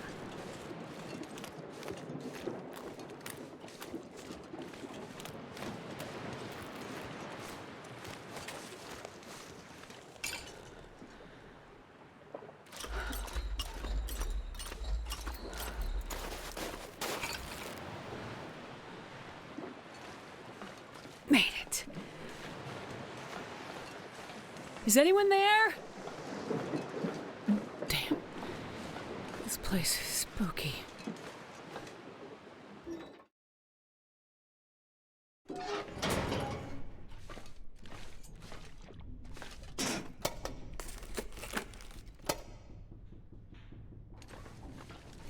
S1: Made it. Is anyone there? Damn. This place is spooky.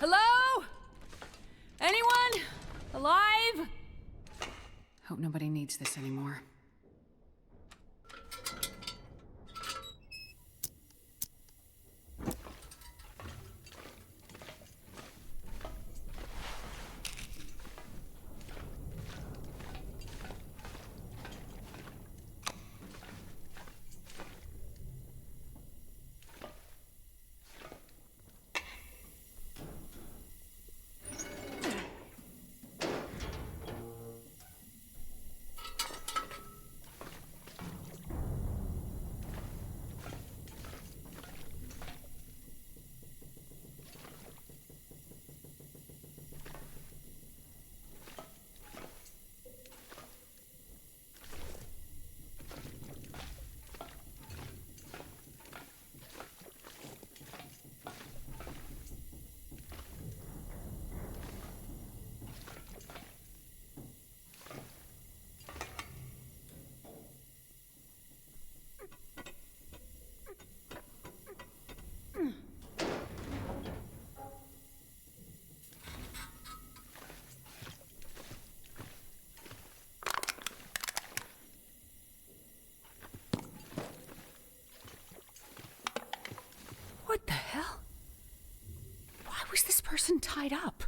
S1: Hello? Anyone? Alive? Hope nobody needs this anymore. tied up?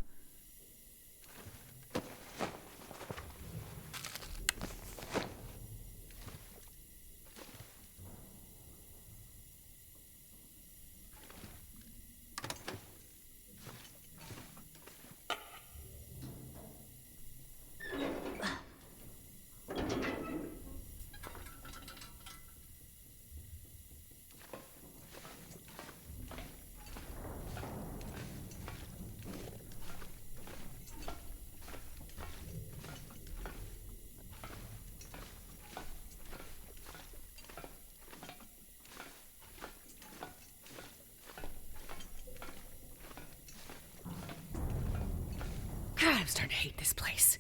S1: God, I'm starting to hate this place.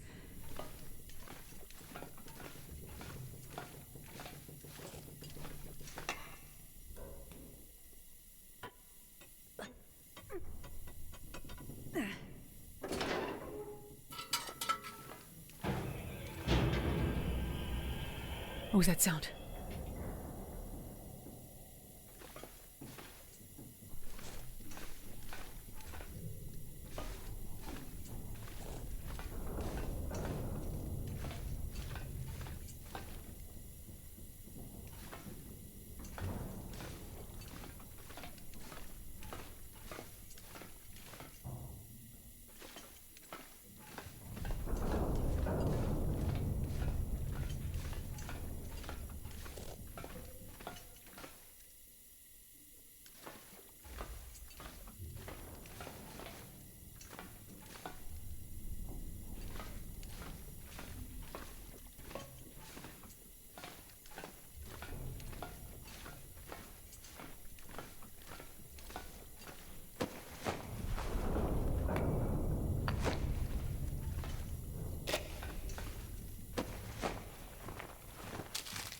S1: What was that sound?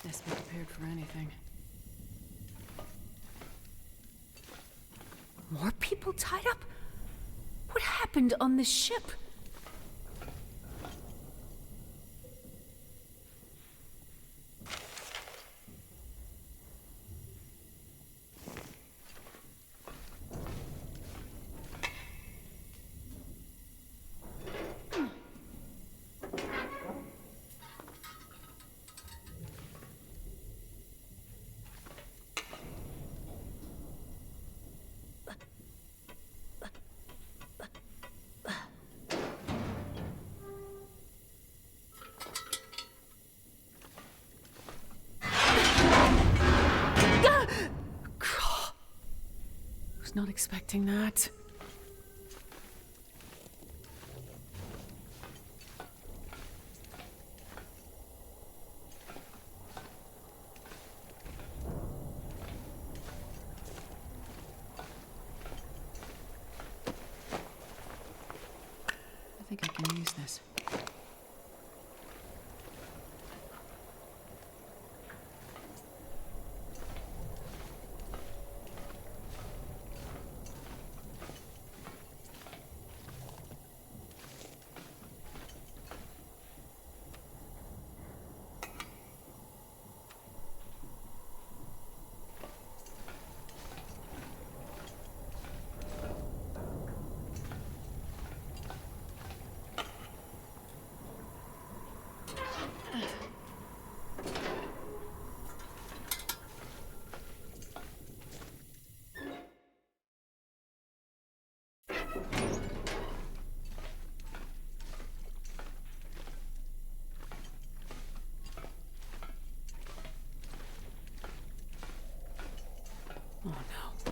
S1: Best be prepared for anything. More people tied up? What happened on this ship? Not expecting that. I think I can use this. Oh no.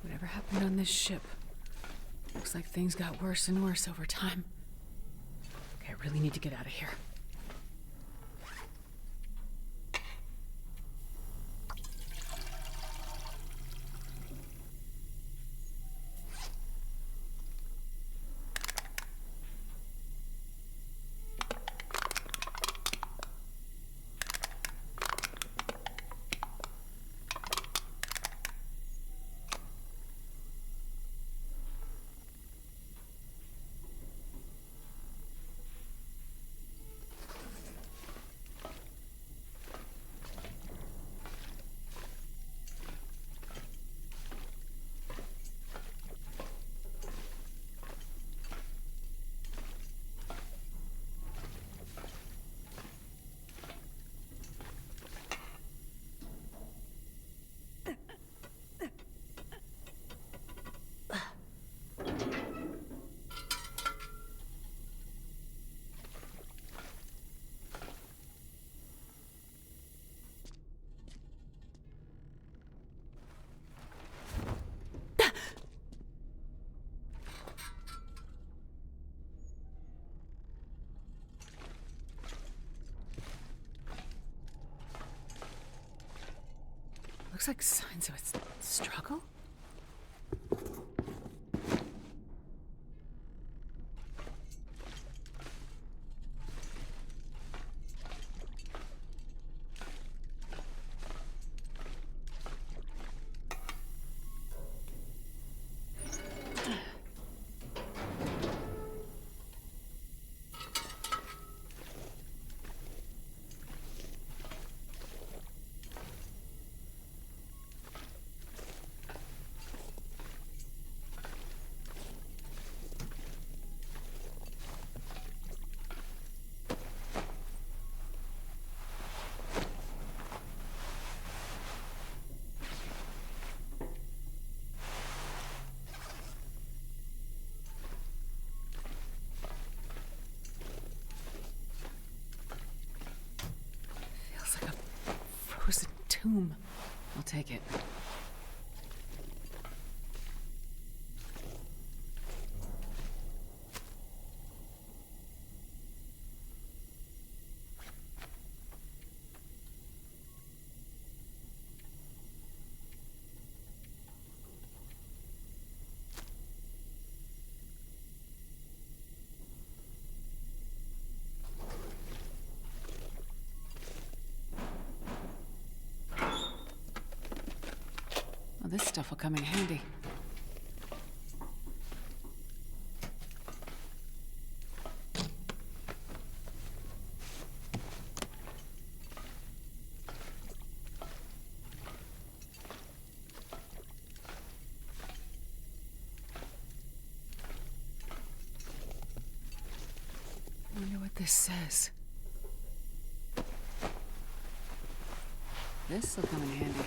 S1: Whatever happened on this ship? Looks like things got worse and worse over time. Okay, I really need to get out of here. Looks like signs of a struggle. Frozen tomb. I'll take it. Well, this stuff will come in handy. I wonder what this says. This will come in handy.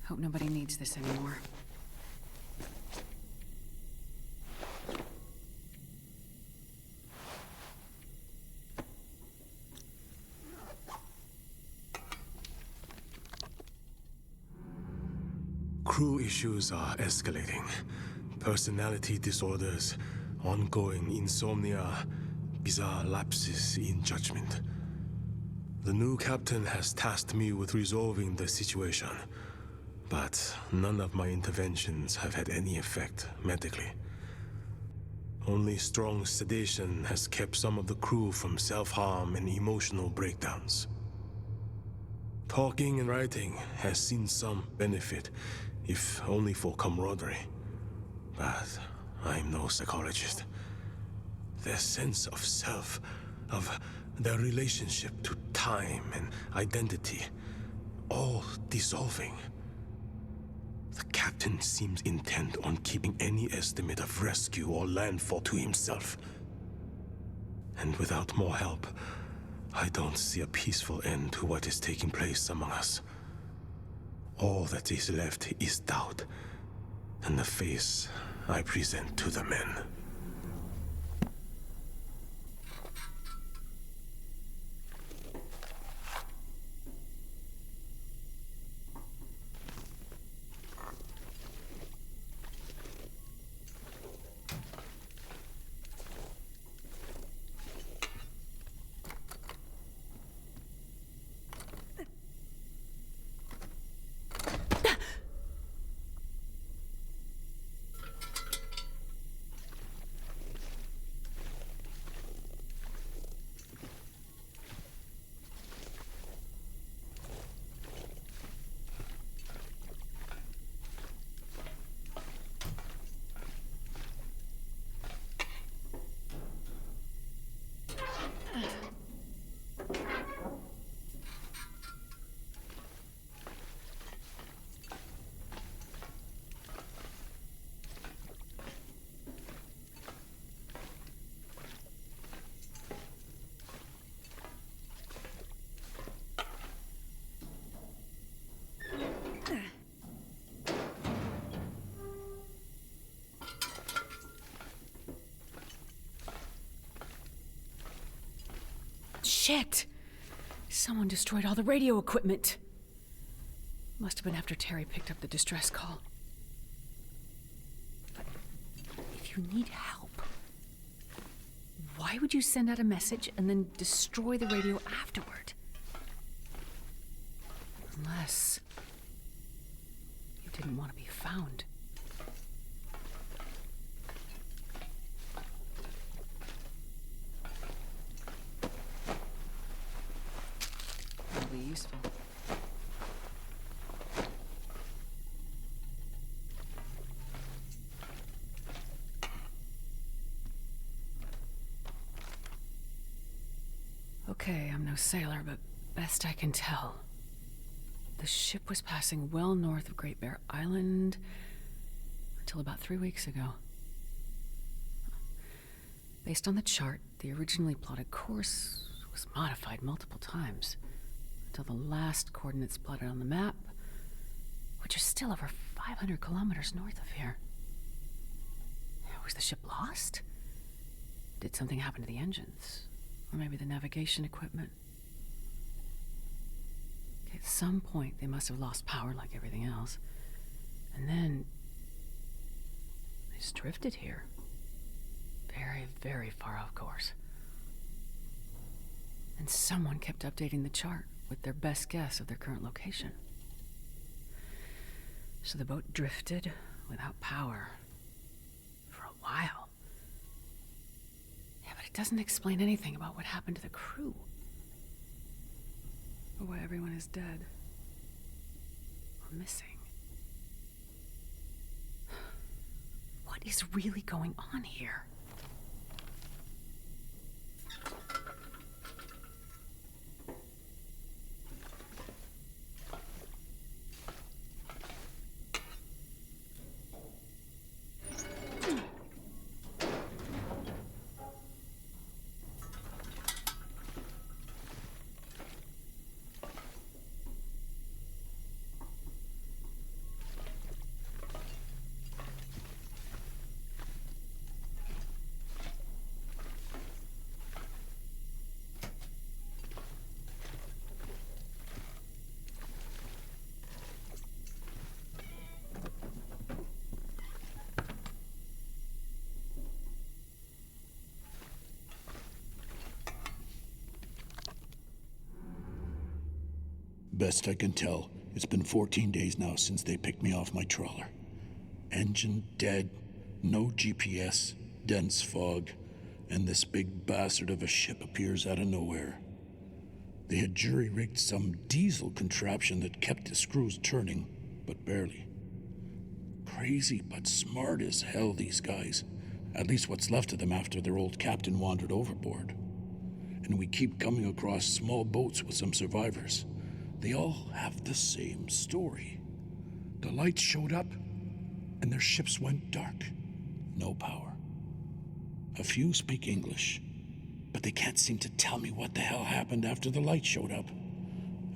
S1: Hope nobody needs this anymore.
S17: Crew issues are escalating. Personality disorders, ongoing insomnia, bizarre lapses in judgment. The new captain has tasked me with resolving the situation, but none of my interventions have had any effect medically. Only strong sedation has kept some of the crew from self-harm and emotional breakdowns. Talking and writing has seen some benefit, if only for camaraderie. But I'm no psychologist. Their sense of self, of their relationship to time and identity, all dissolving. The captain seems intent on keeping any estimate of rescue or landfall to himself. And without more help, I don't see a peaceful end to what is taking place among us. All that is left is doubt, and the face I present to the men.
S1: Shit! Someone destroyed all the radio equipment. Must have been after Terry picked up the distress call. But if you need help, why would you send out a message and then destroy the radio afterward? Unless you didn't want to be found. That'll be useful. Okay, I'm no sailor, but best I can tell, the ship was passing well north of Great Bear Island until about 3 weeks ago. Based on the chart, the originally plotted course was modified multiple times until the last coordinates plotted on the map, which are still over 500 kilometers north of here. Was the ship lost? Did something happen to the engines? Or maybe the navigation equipment? Okay, at some point, they must have lost power like everything else. And then they just drifted here. Very, very far off course. And someone kept updating the chart with their best guess of their current location. So the boat drifted without power for a while. Yeah, but it doesn't explain anything about what happened to the crew. Or why everyone is dead. Or missing. What is really going on here?
S13: Best I can tell, it's been 14 days now since they picked me off my trawler. Engine dead, no GPS, dense fog, and this big bastard of a ship appears out of nowhere. They had jury-rigged some diesel contraption that kept the screws turning, but barely. Crazy but smart as hell, these guys. At least what's left of them after their old captain wandered overboard. And we keep coming across small boats with some survivors. They all have the same story. The lights showed up, and their ships went dark. No power. A few speak English, but they can't seem to tell me what the hell happened after the light showed up.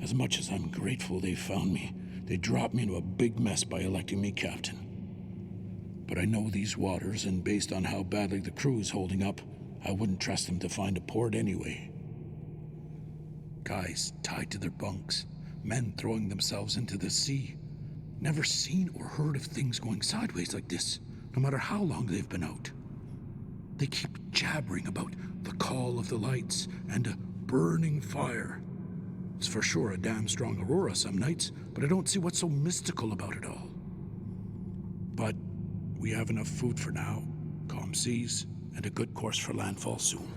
S13: As much as I'm grateful they found me, they dropped me into a big mess by electing me captain. but I know these waters, and based on how badly the crew's holding up, I wouldn't trust them to find a port anyway. Guys tied to their bunks, men throwing themselves into the sea. Never seen or heard of things going sideways like this, no matter how long they've been out. They keep jabbering about the call of the lights and a burning fire. It's for sure a damn strong aurora some nights, but I don't see what's so mystical about it all. But we have enough food for now, calm seas, and a good course for landfall soon.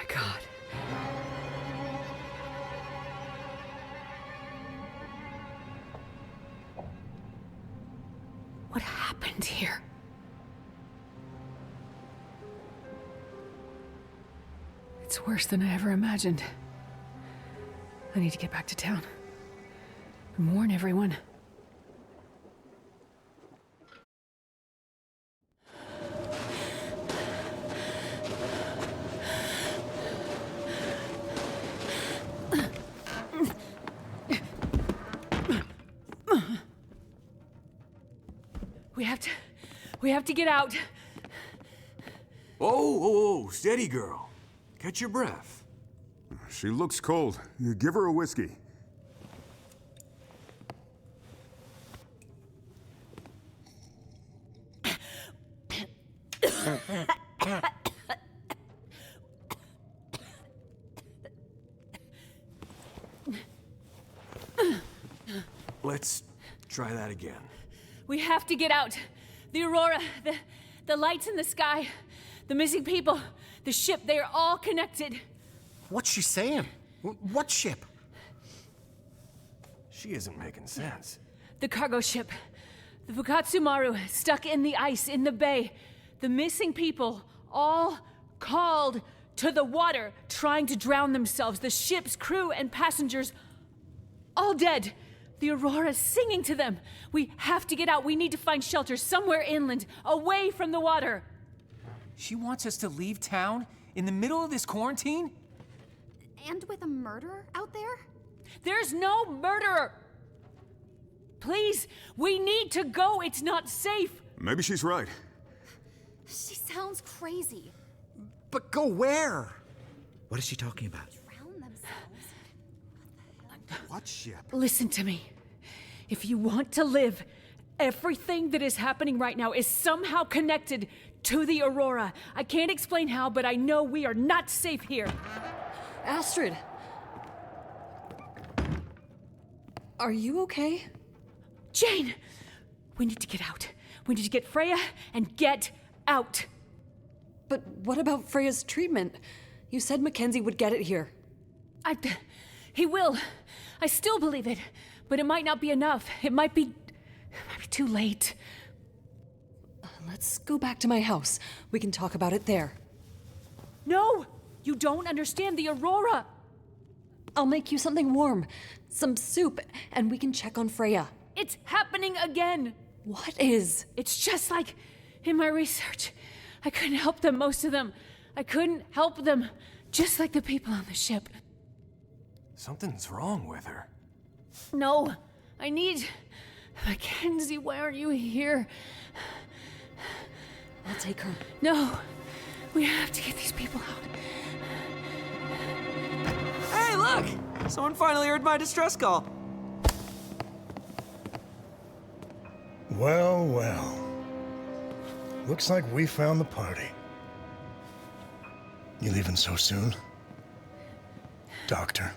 S1: God. What happened here? It's worse than I ever imagined. I need to get back to town and warn everyone. We have to get out.
S2: Oh, steady, girl. Catch your breath.
S12: She looks cold. You give her a whiskey.
S2: Let's try that again.
S1: We have to get out. The aurora, the lights in the sky, the missing people, the ship, they are all connected.
S6: What's she saying? What ship?
S2: She isn't making sense.
S1: The cargo ship, the Fukatsumaru, stuck in the ice in the bay. The missing people, all called to the water, trying to drown themselves. The ship's crew and passengers, all dead. The aurora singing to them. We have to get out. We need to find shelter somewhere inland, away from the water.
S14: She wants us to leave town in the middle of this quarantine?
S18: And with a murderer out there?
S1: There's no murderer! Please, we need to go. It's not safe.
S12: Maybe she's right.
S18: She sounds crazy.
S6: But go where? What is she talking about?
S18: Drown themselves.
S9: What ship?
S1: Listen to me. If you want to live, everything that is happening right now is somehow connected to the aurora. I can't explain how, but I know we are not safe here.
S8: Astrid! Are you okay?
S1: Jane! We need to get out. We need to get Freya and get out.
S8: But what about Freya's treatment? You said Mackenzie would get it here.
S1: He will. I still believe it, but it might not be enough. It might be too late.
S8: Let's go back to my house. We can talk about it there.
S1: No! You don't understand the aurora!
S8: I'll make you something warm. Some soup, and we can check on Freya.
S1: It's happening again!
S8: What is?
S1: It's just like in my research. I couldn't help them, most of them. I couldn't help them, just like the people on the ship.
S2: Something's wrong with her.
S1: No, I need... Mackenzie, why aren't you here?
S8: I'll take her.
S1: No, we have to get these people out.
S19: Hey, look! Someone finally heard my distress call.
S6: Well, well. Looks like we found the party. You leaving so soon? Doctor.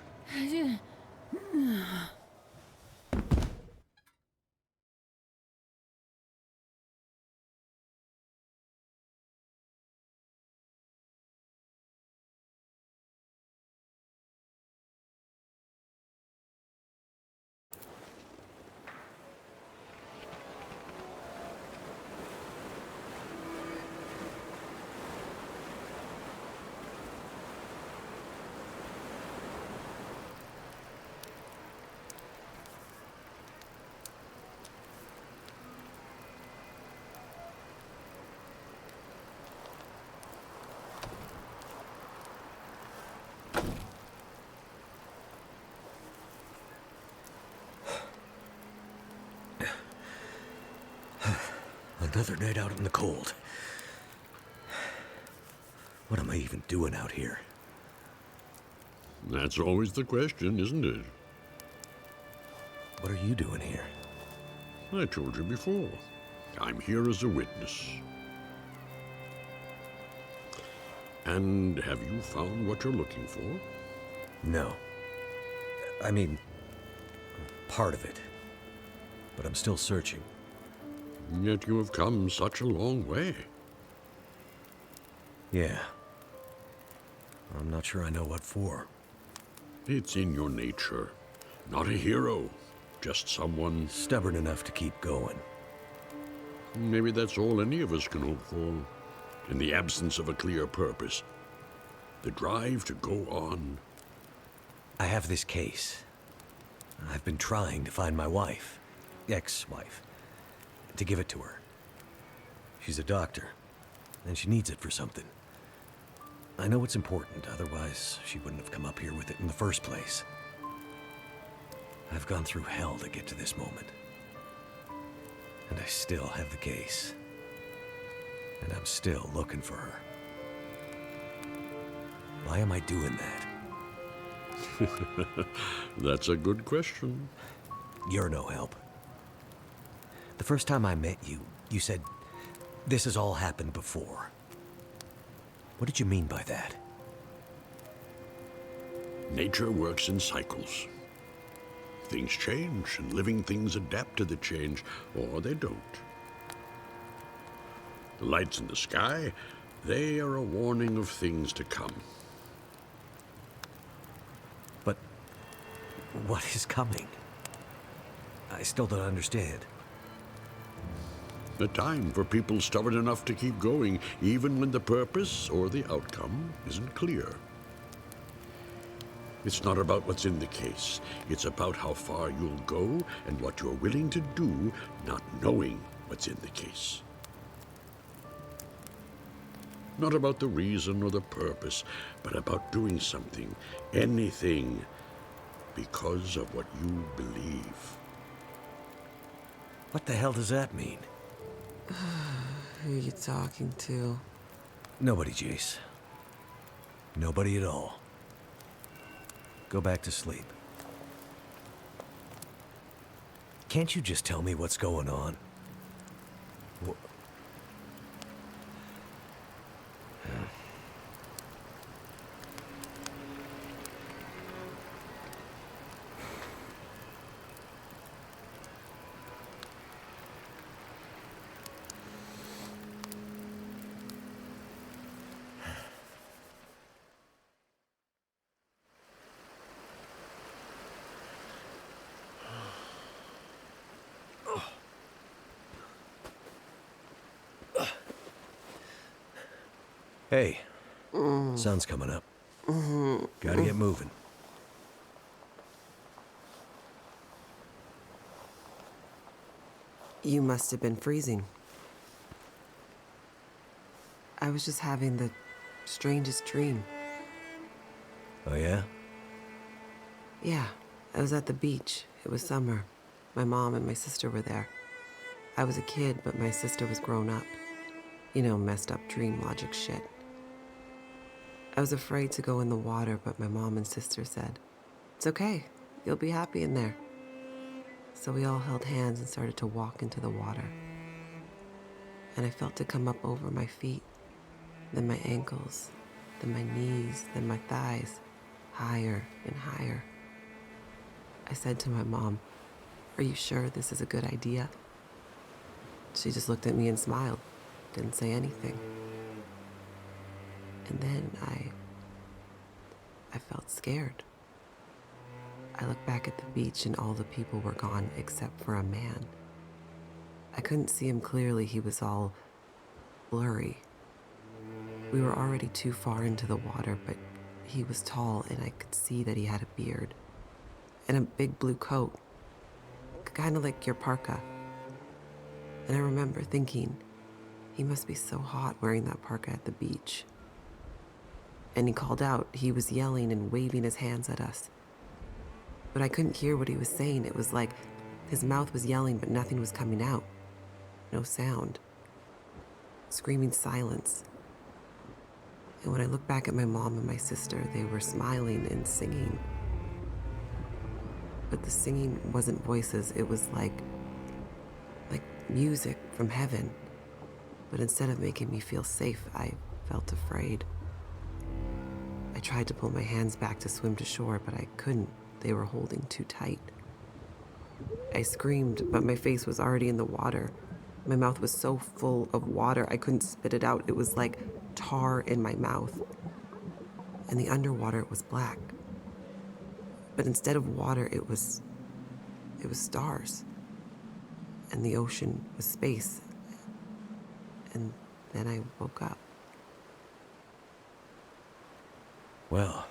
S2: Another night out in the cold. What am I even doing out here?
S5: That's always the question, isn't it?
S2: What are you doing here?
S5: I told you before. I'm here as a witness. And have you found what you're looking for?
S2: No. I mean, part of it. But I'm still searching.
S5: Yet you have come such a long way.
S2: Yeah. I'm not sure I know what for.
S5: It's in your nature. Not a hero, just someone
S2: stubborn enough to keep going.
S5: Maybe that's all any of us can hope for. In the absence of a clear purpose. The drive to go on.
S2: I have this case. I've been trying to find my wife. Ex-wife. To give it to her. She's a doctor, and she needs it for something. I know it's important, otherwise she wouldn't have come up here with it in the first place. I've gone through hell to get to this moment. And I still have the case. And I'm still looking for her. Why am I doing that?
S5: That's a good question.
S2: You're no help. The first time I met you, you said, this has all happened before. What did you mean by that?
S5: Nature works in cycles. Things change, and living things adapt to the change, or they don't. The lights in the sky, they are a warning of things to come.
S2: But what is coming? I still don't understand.
S5: A time for people stubborn enough to keep going, even when the purpose or the outcome isn't clear. It's not about what's in the case. It's about how far you'll go and what you're willing to do, not knowing what's in the case. Not about the reason or the purpose, but about doing something, anything, because of what you believe.
S2: What the hell does that mean?
S19: Who are you talking to?
S2: Nobody, Jace. Nobody at all. Go back to sleep. Can't you just tell me what's going on? Hey, sun's coming up. Gotta get moving.
S19: You must have been freezing. I was just having the strangest dream.
S2: Oh, yeah?
S19: Yeah, I was at the beach. It was summer. My mom and my sister were there. I was a kid, but my sister was grown up. You know, messed up dream logic shit. I was afraid to go in the water, but my mom and sister said, "It's okay. You'll be happy in there." So we all held hands and started to walk into the water. And I felt it come up over my feet, then my ankles, then my knees, then my thighs, higher and higher. I said to my mom, "Are you sure this is a good idea?" She just looked at me and smiled, didn't say anything. And then I felt scared. I looked back at the beach and all the people were gone except for a man. I couldn't see him clearly, he was all blurry. We were already too far into the water, but he was tall and I could see that he had a beard and a big blue coat, kind of like your parka. And I remember thinking, he must be so hot wearing that parka at the beach. And he called out. He was yelling and waving his hands at us. But I couldn't hear what he was saying. It was like his mouth was yelling, but nothing was coming out. No sound. Screaming silence. And when I looked back at my mom and my sister, they were smiling and singing. But the singing wasn't voices. It was like music from heaven. But instead of making me feel safe, I felt afraid. I tried to pull my hands back to swim to shore, but I couldn't. They were holding too tight. I screamed, but my face was already in the water. My mouth was so full of water, I couldn't spit it out. It was like tar in my mouth. And the underwater was black. But instead of water, it was stars. And the ocean was space. And then I woke up.
S2: Well,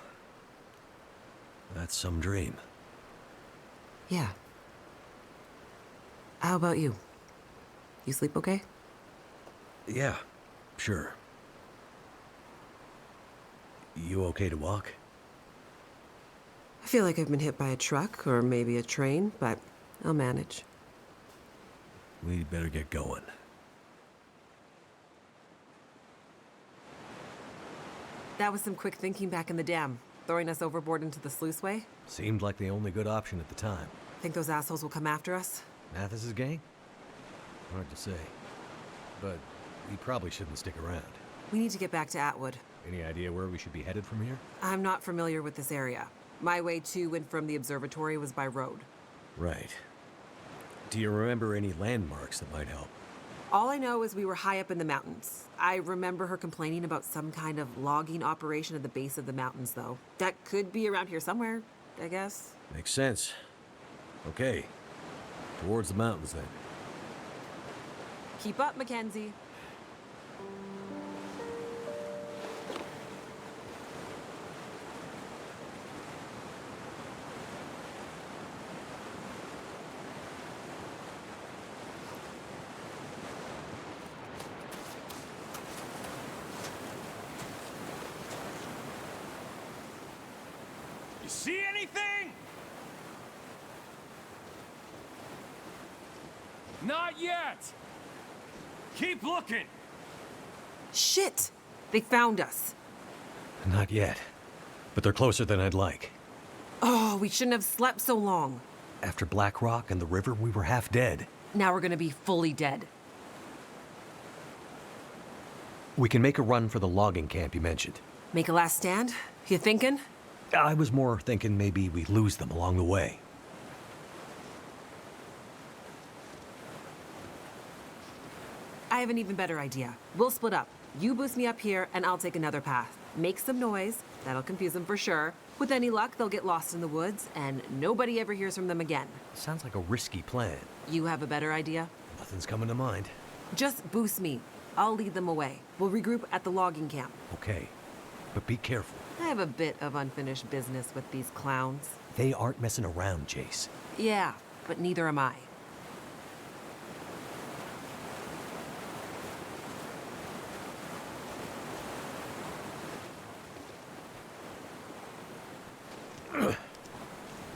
S2: that's some dream.
S19: Yeah. How about you? You sleep okay?
S2: Yeah, sure. You okay to walk?
S19: I feel like I've been hit by a truck or maybe a train, but I'll manage.
S2: We'd better get going.
S19: That was some quick thinking back in the dam, throwing us overboard into the sluiceway.
S2: Seemed like the only good option at the time.
S19: Think those assholes will come after us?
S2: Mathis's gang? Hard to say. But we probably shouldn't stick around.
S19: We need to get back to Atwood.
S2: Any idea where we should be headed from here?
S19: I'm not familiar with this area. My way to and from the observatory was by road.
S2: Right. Do you remember any landmarks that might help?
S19: All I know is we were high up in the mountains. I remember her complaining about some kind of logging operation at the base of the mountains, though. That could be around here somewhere, I guess.
S2: Makes sense. Okay. Towards the mountains, then.
S19: Keep up, Mackenzie.
S14: See anything? Not yet. Keep looking.
S19: Shit! They found us.
S2: Not yet. But they're closer than I'd like.
S19: Oh, we shouldn't have slept so long.
S2: After Black Rock and the river, we were half dead.
S19: Now we're gonna be fully dead.
S2: We can make a run for the logging camp you mentioned.
S19: Make a last stand? You thinking?
S2: I was more thinking maybe we lose them along the way.
S19: I have an even better idea. We'll split up. You boost me up here, and I'll take another path. Make some noise. That'll confuse them for sure. With any luck, they'll get lost in the woods, and nobody ever hears from them again.
S2: Sounds like a risky plan.
S19: You have a better idea?
S2: Nothing's coming to mind.
S19: Just boost me. I'll lead them away. We'll regroup at the logging camp.
S2: Okay, but be careful.
S19: I have a bit of unfinished business with these clowns.
S2: They aren't messing around, Jace.
S19: Yeah, but neither am I.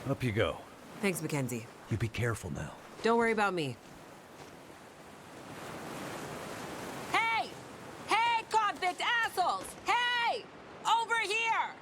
S2: Up you go.
S19: Thanks, Mackenzie.
S2: You be careful now.
S19: Don't worry about me.
S3: Hey! Hey, convict assholes! Hey! Over here!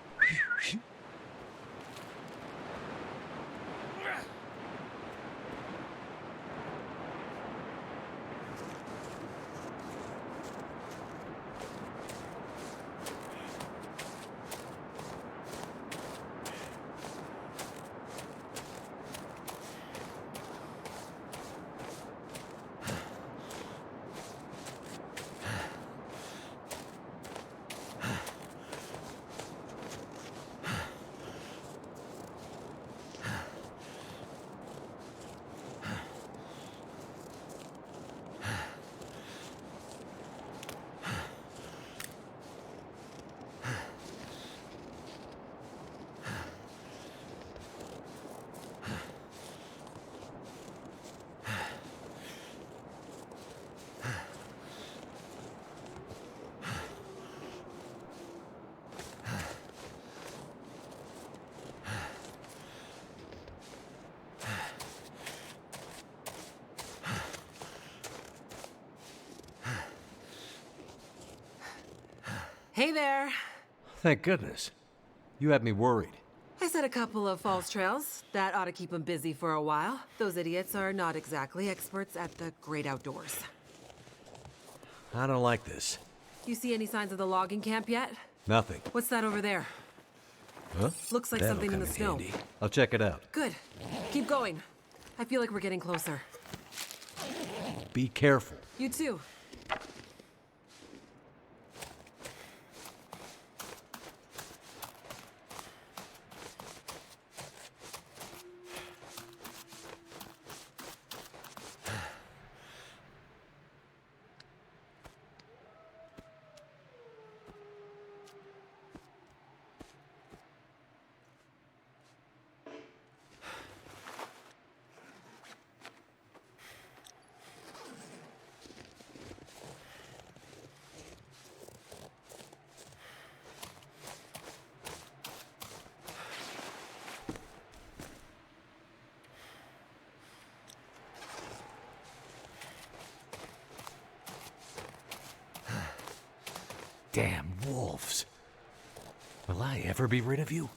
S19: Hey there.
S2: Thank goodness. You had me worried.
S19: I set a couple of false trails. That ought to keep them busy for a while. Those idiots are not exactly experts at the great outdoors.
S2: I don't like this.
S19: You see any signs of the logging camp yet?
S2: Nothing.
S19: What's that over there?
S2: Huh?
S19: Looks like
S2: That'll
S19: something in
S2: come
S19: the snow.
S2: handy. I'll check it out.
S19: Good. Keep going. I feel like we're getting closer.
S2: Be careful.
S19: You too.
S2: Damn wolves. Will I ever be rid of you?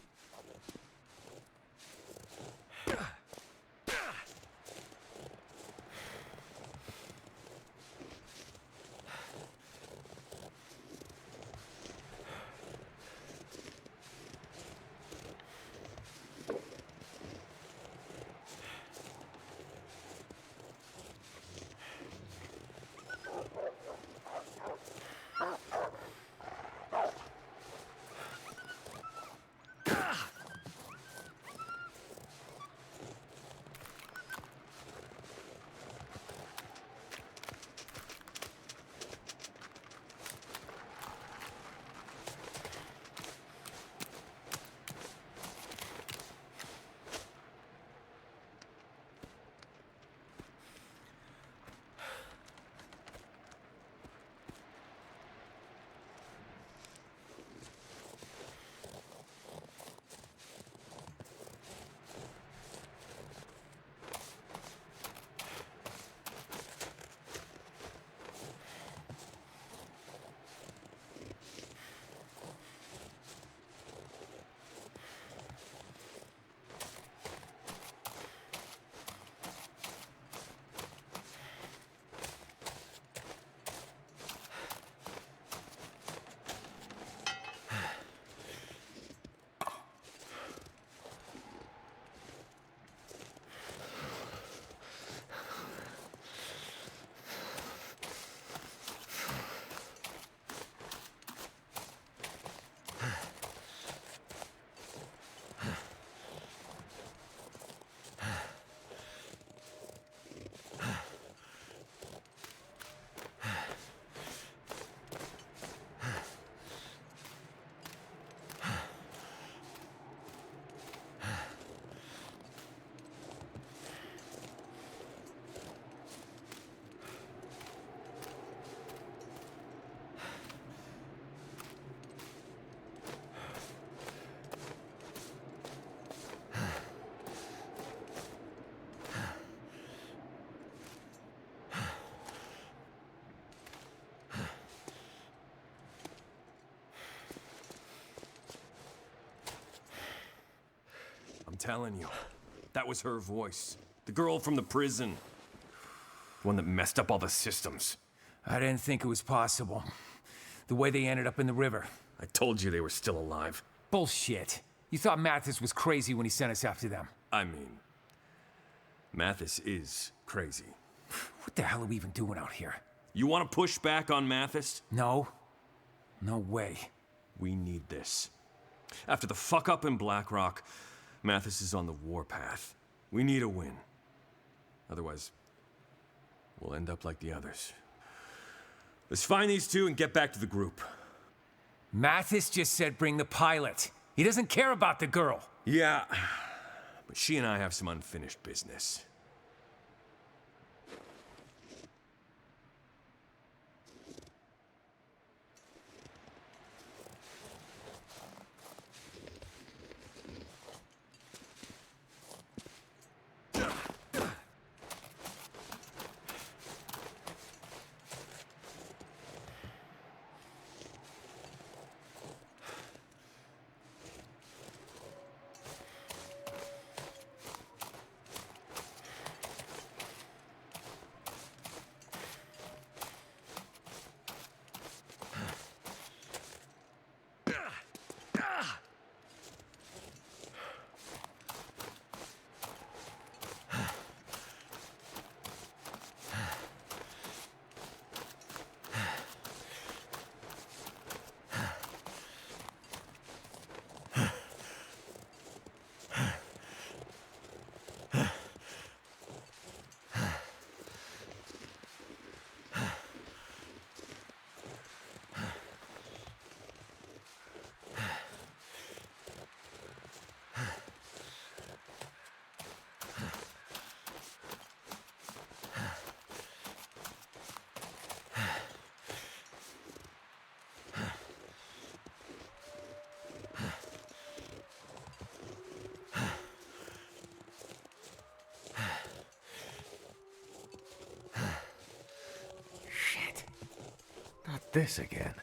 S17: I'm telling you, that was her voice. The girl from the prison. The one that messed up all the systems.
S14: I didn't think it was possible. The way they ended up in the river.
S17: I told you they were still alive.
S14: Bullshit. You thought Mathis was crazy when he sent us after them.
S17: I mean, Mathis is crazy.
S14: What the hell are we even doing out here?
S17: You want to push back on Mathis?
S14: No. No way.
S17: We need this. After the fuck up in Black Rock, Mathis is on the warpath. We need a win. Otherwise, we'll end up like the others. Let's find these two and get back to the group.
S14: Mathis just said bring the pilot. He doesn't care about the girl.
S17: Yeah, but she and I have some unfinished business.
S2: this again?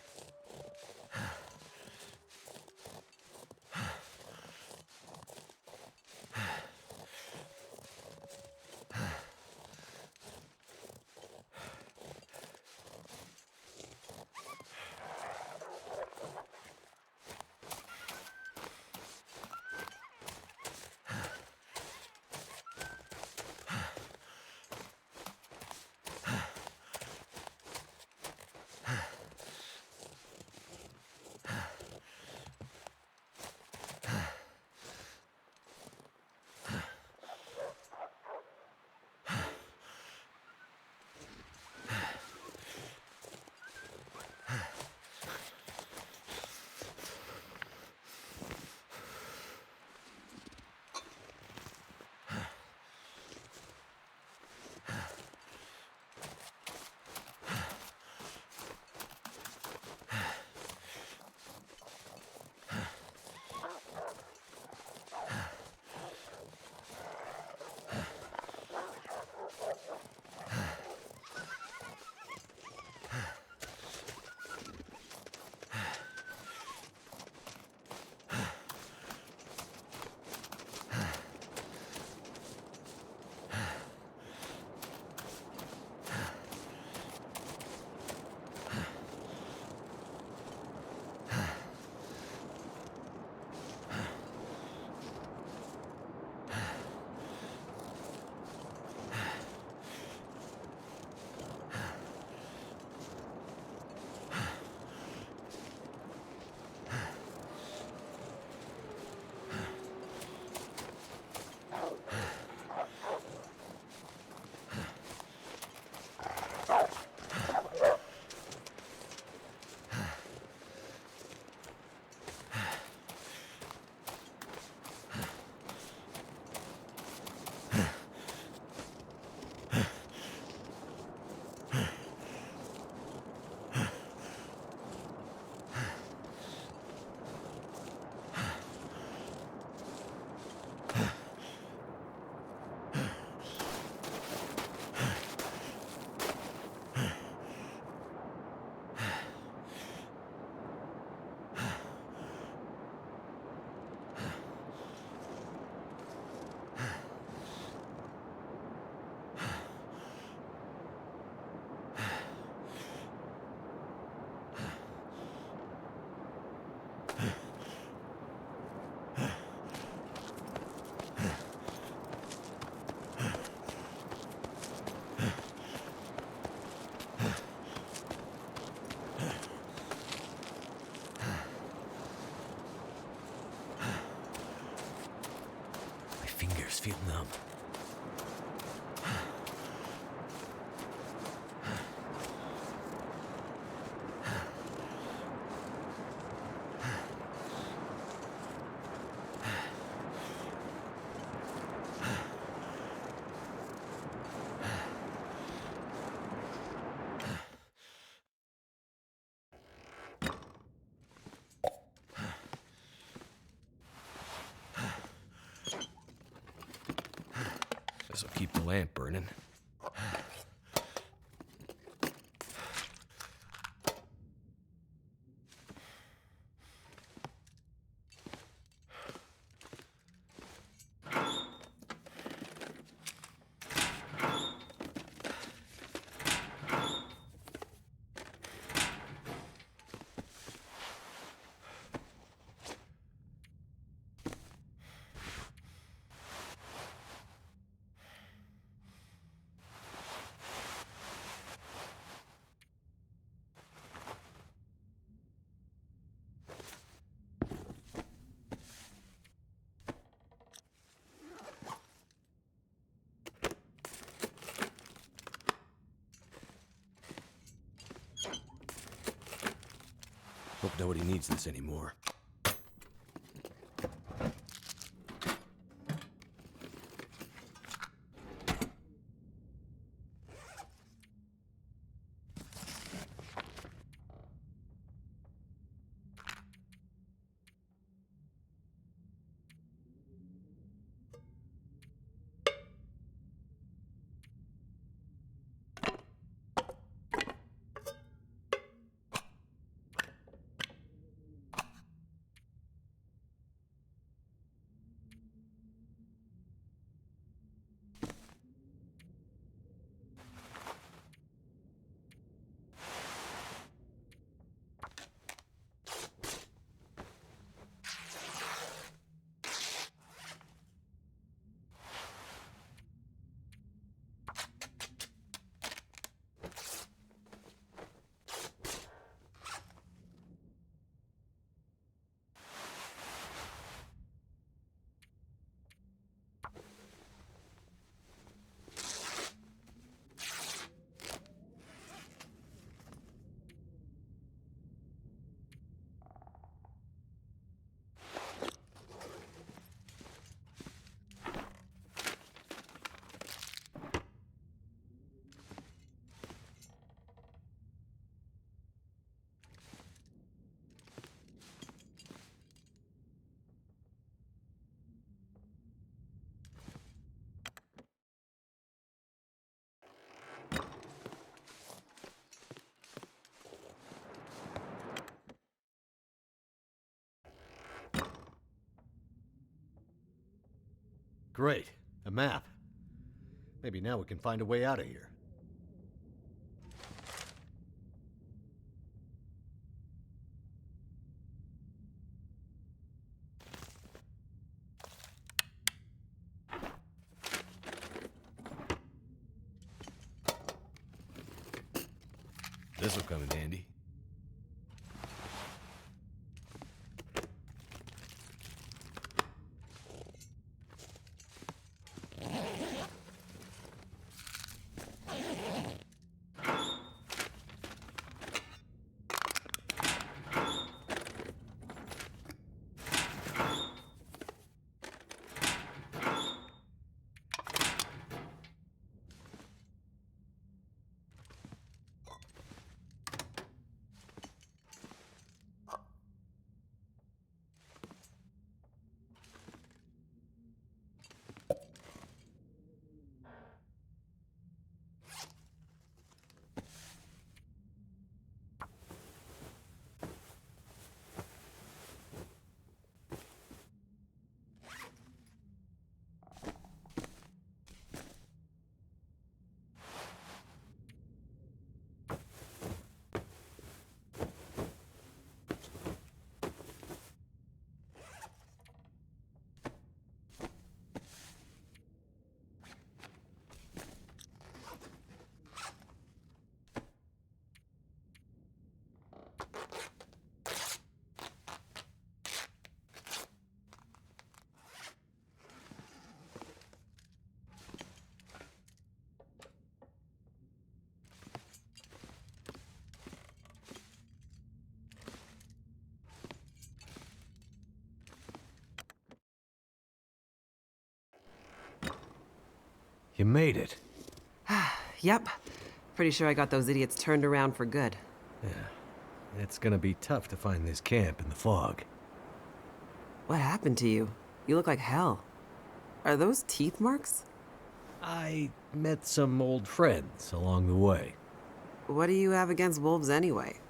S2: Fingers feel numb. This'll keep the lamp burning. Hope nobody needs this anymore. Great. A map. Maybe now we can find a way out of here. This'll come in handy. You made it.
S19: Yep. Pretty sure I got those idiots turned around for good.
S2: Yeah. It's gonna be tough to find this camp in the fog.
S19: What happened to you? You look like hell. Are those teeth marks?
S2: I met some old friends along the way.
S19: What do you have against wolves anyway?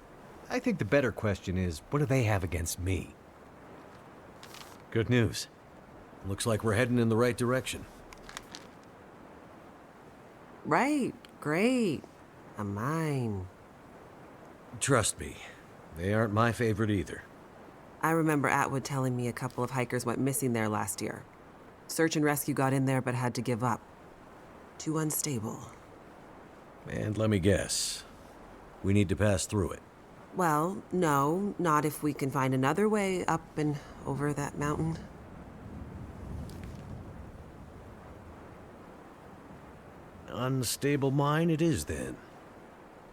S2: I think the better question is, what do they have against me? Good news. Looks like we're heading in the right direction.
S19: Right. Great. A mine.
S2: Trust me, they aren't my favorite either.
S19: I remember Atwood telling me a couple of hikers went missing there last year. Search and rescue got in there but had to give up. Too unstable.
S2: And let me guess, we need to pass through it.
S19: Well, no, not if we can find another way up and over that mountain.
S2: Unstable mine it is then.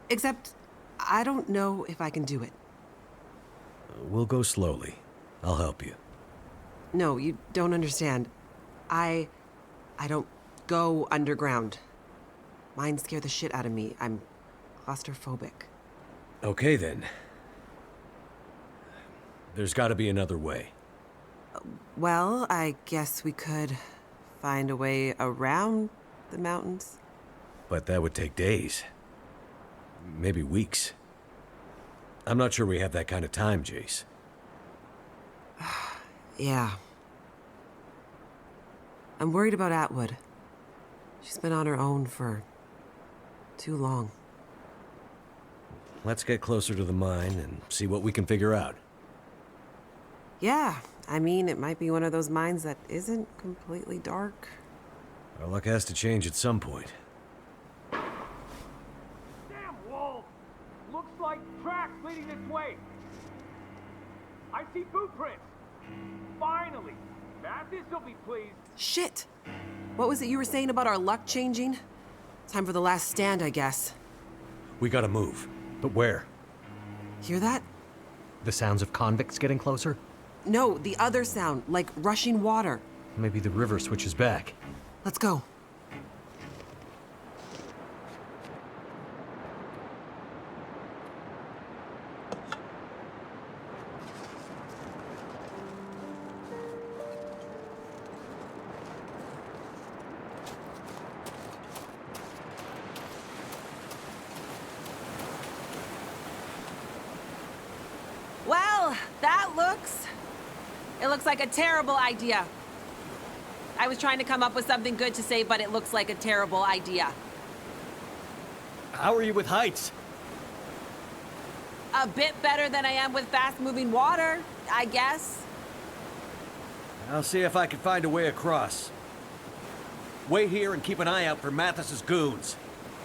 S19: Except, I don't know if I can do it.
S2: We'll go slowly. I'll help you.
S19: No, you don't understand. I don't go underground. Mines scare the shit out of me. I'm claustrophobic.
S2: Okay then. There's gotta be another way.
S19: Well, I guess we could find a way around the mountains.
S2: But that would take days. Maybe weeks. I'm not sure we have that kind of time, Jace.
S19: Yeah. I'm worried about Atwood. She's been on her own for too long.
S2: Let's get closer to the mine and see what we can figure out.
S19: Yeah, I mean, it might be one of those mines that isn't completely dark.
S2: Our luck has to change at some point.
S14: Damn wall! Looks like tracks leading this way. I see boot prints. Finally! Baptist will be pleased.
S19: Shit! What was it you were saying about our luck changing? Time for the last stand, I guess.
S2: We gotta move. But where?
S19: Hear that?
S2: The sounds of convicts getting closer?
S19: No, the other sound, like rushing water.
S2: Maybe the river switches back.
S19: Let's go. Well, that looks... It looks like a terrible idea.
S20: I was trying to come up with something good to say, but it looks like a terrible idea.
S4: How are you with heights?
S20: A bit better than I am with fast-moving water, I guess.
S2: I'll see if I can find a way across. Wait here and keep an eye out for Mathis's goons.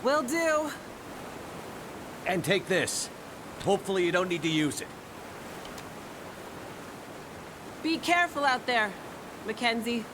S20: Will do.
S2: And take this. Hopefully you don't need to use it.
S20: Be careful out there, Mackenzie.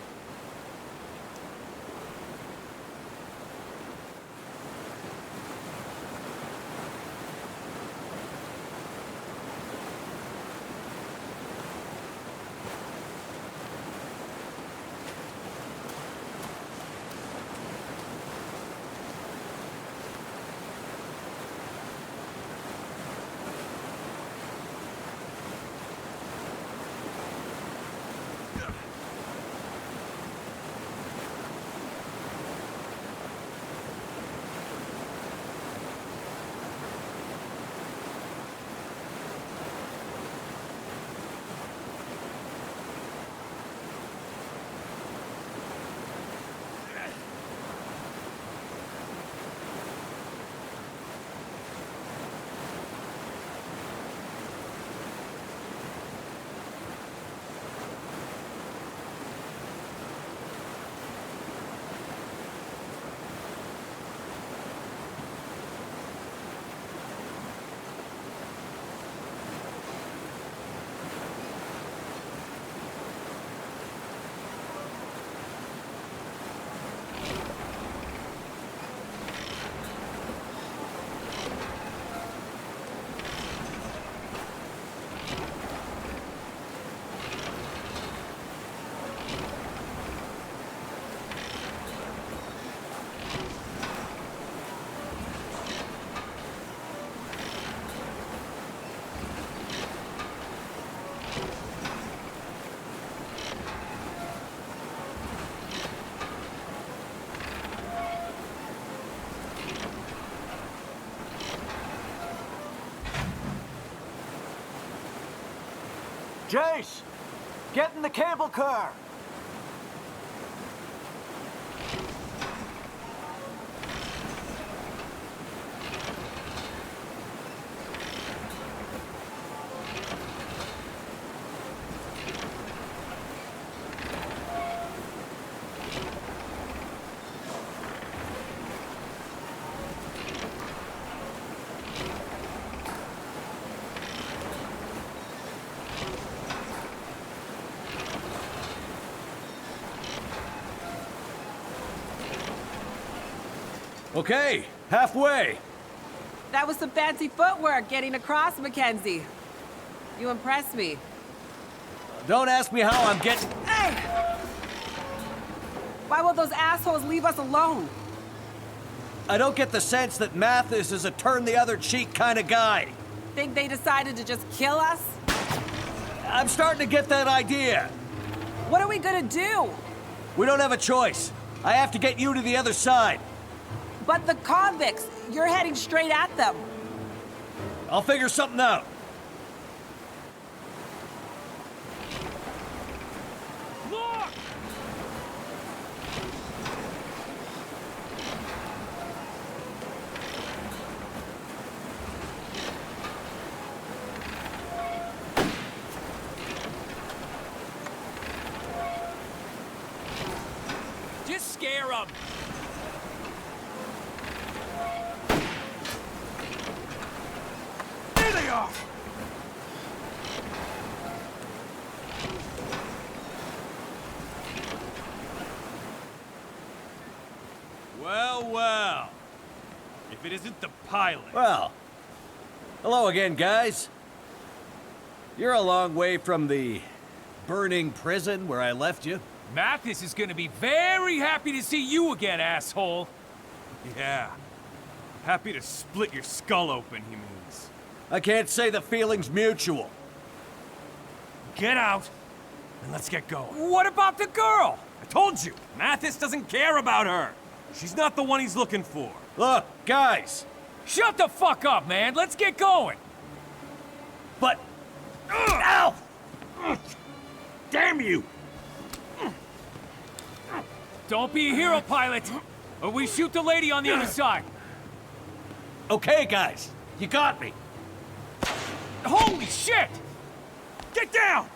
S4: Jace! Get in the cable car!
S2: Okay, halfway.
S20: That was some fancy footwork getting across, Mackenzie. You impressed me.
S2: Don't ask me how I'm getting...
S20: Hey! Why will those assholes leave us alone?
S2: I don't get the sense that Mathis is a turn-the-other-cheek kind of guy.
S20: Think they decided to just kill us?
S2: I'm starting to get that idea.
S20: What are we gonna do?
S2: We don't have a choice. I have to get you to the other side.
S20: But the convicts, you're heading straight at them.
S2: I'll figure something out.
S14: Look! Just scare them. There they are!
S21: Well, well. If it isn't the pilot.
S2: Well, hello again, guys. You're a long way from the burning prison where I left you.
S14: Mathis is gonna be very happy to see you again, asshole.
S21: Yeah. Happy to split your skull open, he means.
S2: I can't say the feeling's mutual.
S21: Get out, and let's get going.
S14: What about the girl?
S21: I told you, Mathis doesn't care about her. She's not the one he's looking for.
S2: Look, guys.
S14: Shut the fuck up, man. Let's get going.
S2: But... Ow!
S21: Damn you! Don't be a hero, pilot! Or we shoot the lady on the other side!
S4: Okay, guys. You got me.
S21: Holy shit! Get down!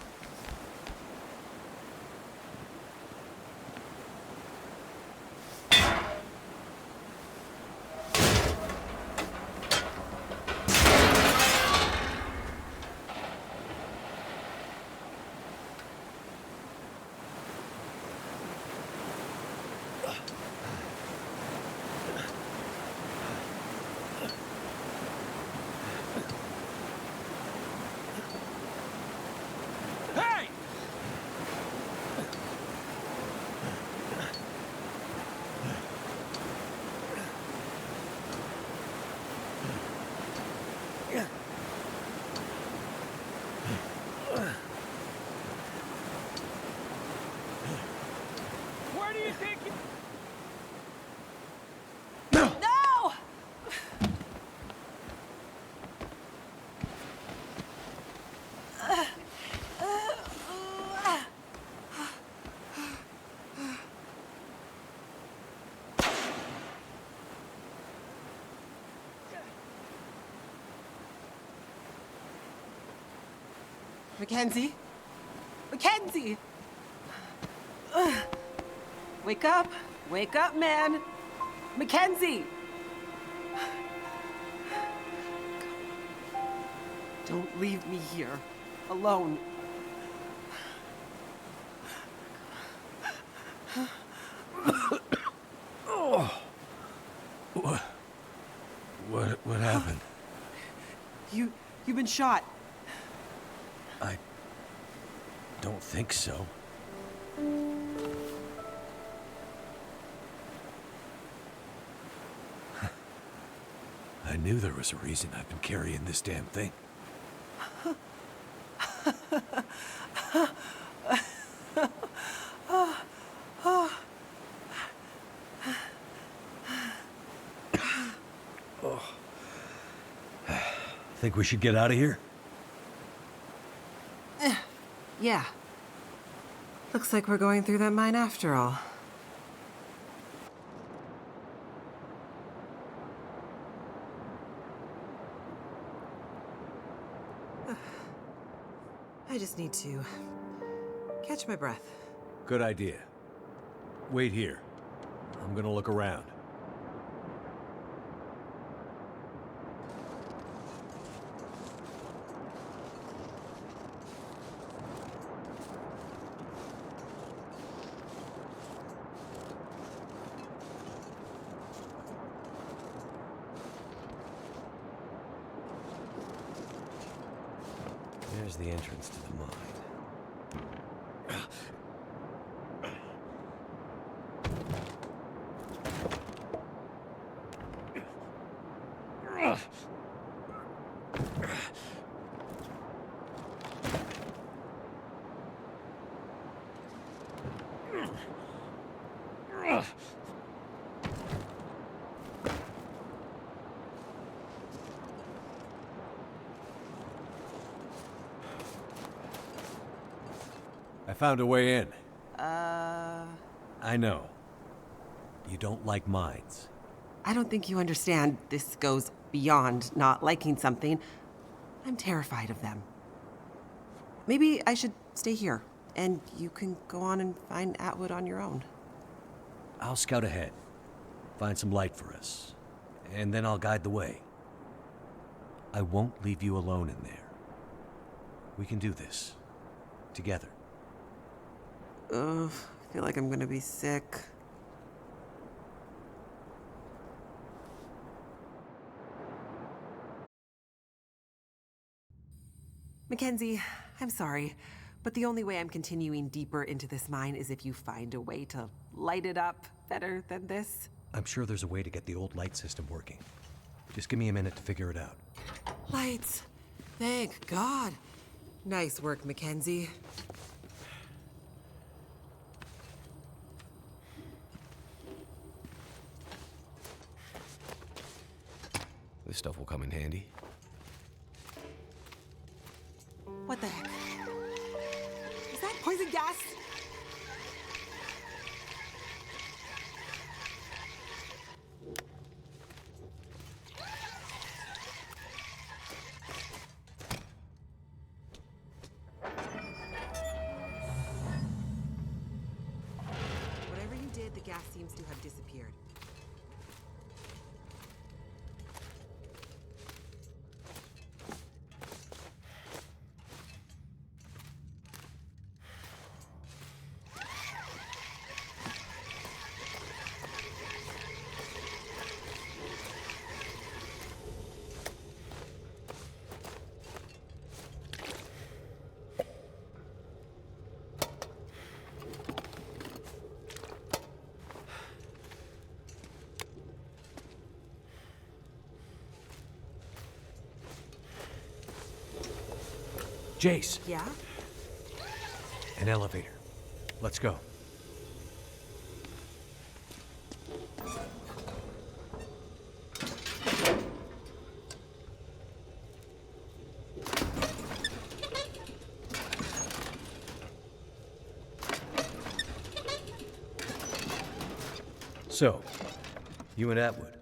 S21: Where do you think you...
S20: No! Mackenzie? Mackenzie! Wake up! Wake up, man! Mackenzie! Don't leave me here, alone.
S2: Oh. What happened?
S20: You've been shot.
S2: I don't think so. I knew there was a reason I've been carrying this damn thing. Think we should get out of here?
S19: Yeah. Looks like we're going through that mine after all. I just need to catch my breath.
S2: Good idea. Wait here. I'm gonna look around. There's the entrance to the mine. I found a way in. I know. You don't like mines.
S19: I don't think you understand. This goes beyond not liking something. I'm terrified of them. Maybe I should stay here, and you can go on and find Atwood on your own.
S2: I'll scout ahead. Find some light for us. And then I'll guide the way. I won't leave you alone in there. We can do this. Together.
S19: Ugh, I feel like I'm gonna be sick. Mackenzie, I'm sorry, but the only way I'm continuing deeper into this mine is if you find a way to light it up better than this.
S2: I'm sure there's a way to get the old light system working. Just give me a minute to figure it out.
S19: Lights. Thank God. Nice work, Mackenzie.
S2: This stuff will come in handy.
S20: What the heck? Is that poison gas?
S19: gas seems to have disappeared.
S4: Jace.
S19: Yeah?
S2: An elevator. Let's go. So, you and Atwood.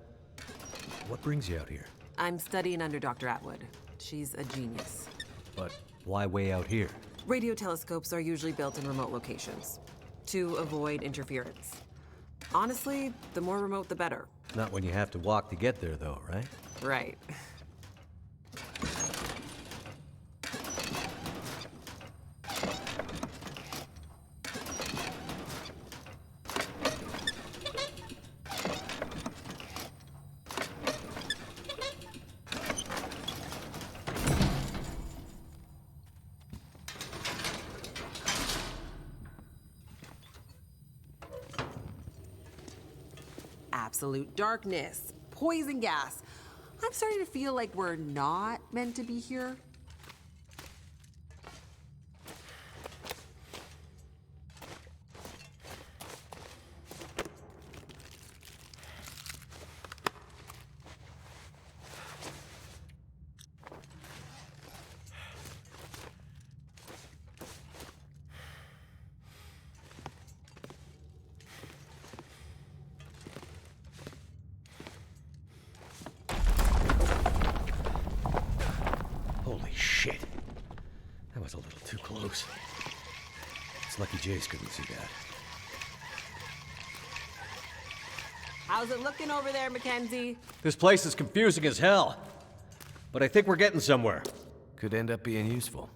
S2: What brings you out here?
S19: I'm studying under Dr. Atwood. She's a genius.
S2: But why way out here?
S19: Radio telescopes are usually built in remote locations to avoid interference. Honestly, the more remote, the better.
S2: Not when you have to walk to get there, though, right?
S19: Right. Absolute darkness, poison gas. I'm starting to feel like we're not meant to be here.
S2: Holy shit. That was a little too close. It's lucky Jace couldn't see that.
S20: How's it looking over there, Mackenzie?
S2: This place is confusing as hell. But I think we're getting somewhere. Could end up being useful.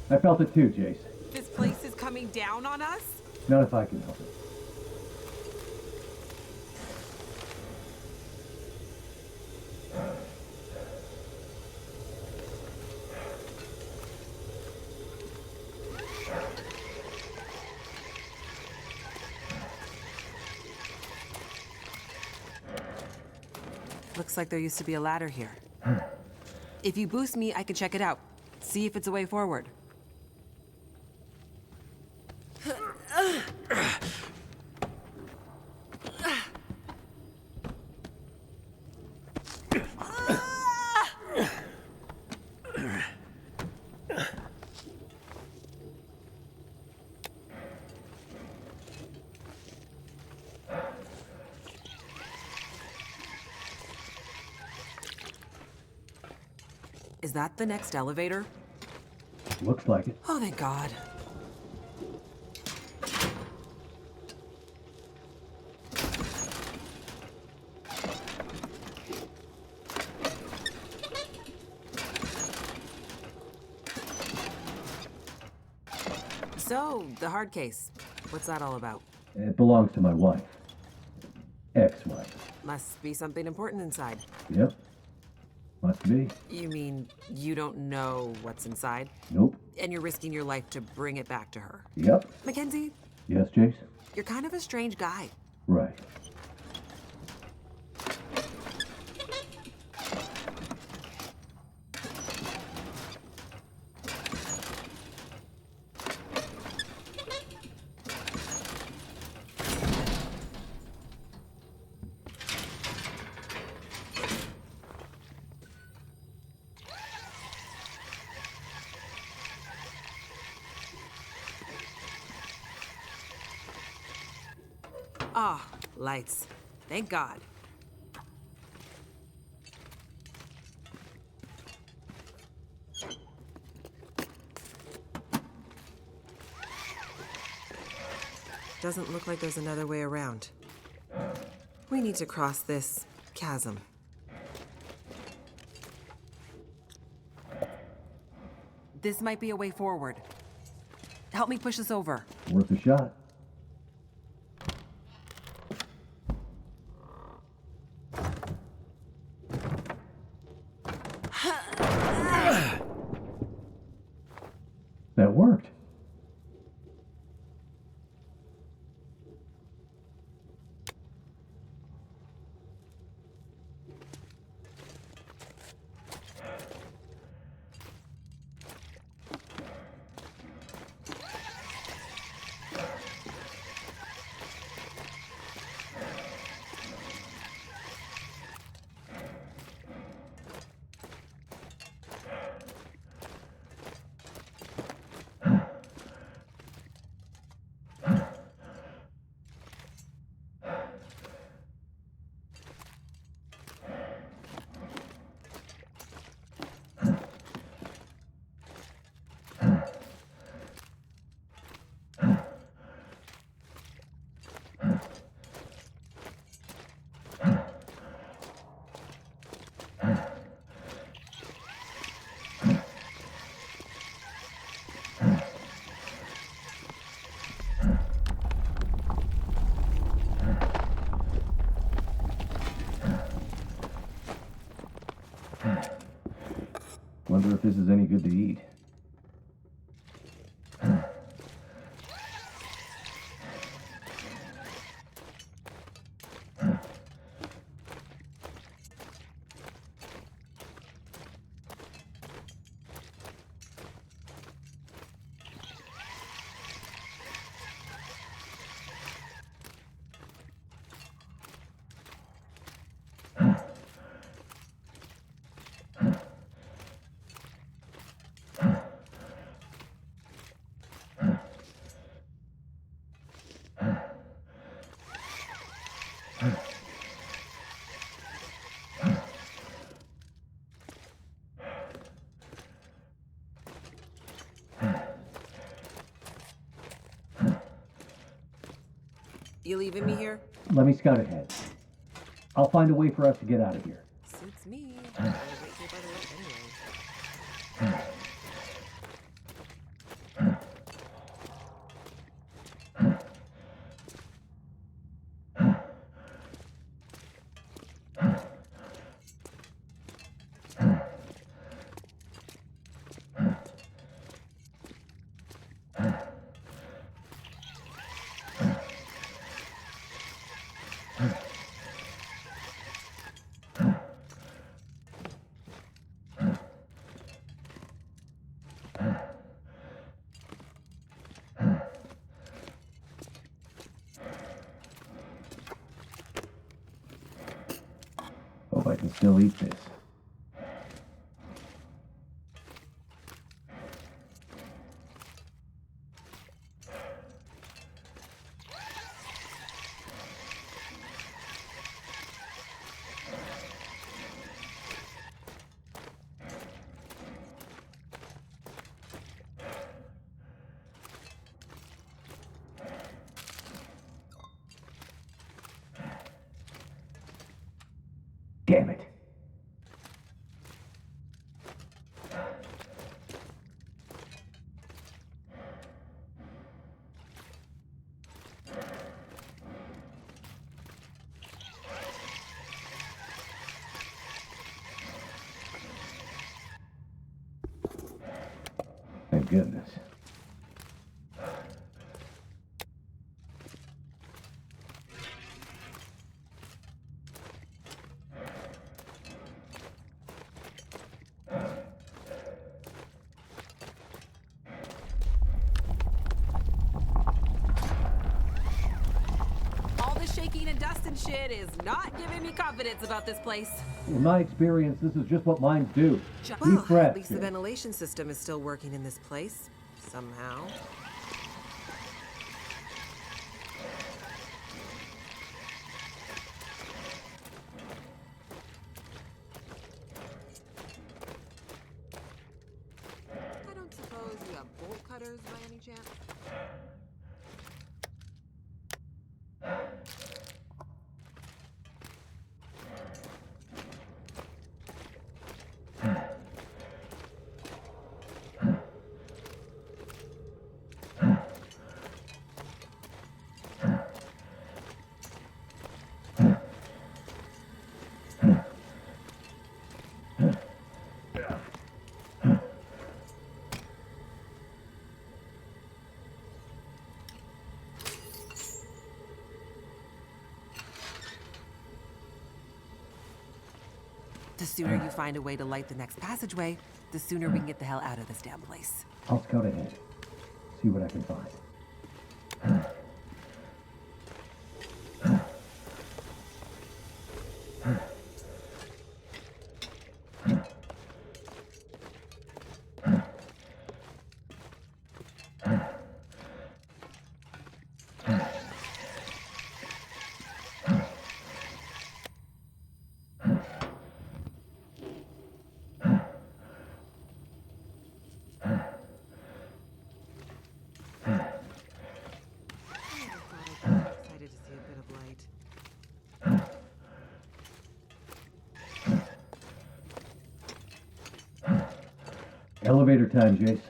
S2: I felt it too, Jace.
S20: This place is coming down on us?
S2: Not if I can help it.
S20: Looks like there used to be a ladder here. If you boost me, I can check it out. See if it's a way forward. Is that the next elevator?
S2: Looks like it.
S20: Oh, thank God. So, the hard case. What's that all about?
S2: It belongs to my wife. Ex-wife.
S20: Must be something important inside.
S2: Yep. Must be.
S20: You mean you don't know what's inside?
S2: Nope.
S20: And you're risking your life to bring it back to her?
S2: Yep.
S20: Mackenzie,
S2: Yes, Jace?
S20: you're kind of a strange guy.
S2: Right.
S20: Ah, lights. Thank God. Doesn't look like there's another way around. We need to cross this chasm. This might be a way forward. Help me push this over.
S2: Worth a shot. That worked. Wonder if this is any good to eat.
S20: You leaving me here?
S2: Let me scout ahead. I'll find a way for us to get out of here.
S20: Suits me. I'll wait here by the light anyway.
S11: can still eat this. Damn it. Thank goodness.
S20: All the shaking and dust and shit is not giving me confidence about this place.
S11: In my experience, this is just what mines do.
S20: Well,
S11: Deep breath.
S20: at least the ventilation system is still working in this place. Somehow. I don't suppose you have bolt cutters by any chance? The sooner you find a way to light the next passageway, the sooner we can get the hell out of this damn place.
S11: I'll scout ahead. See what I can find.
S20: Excited to see a bit of light.
S11: Elevator time, Jace.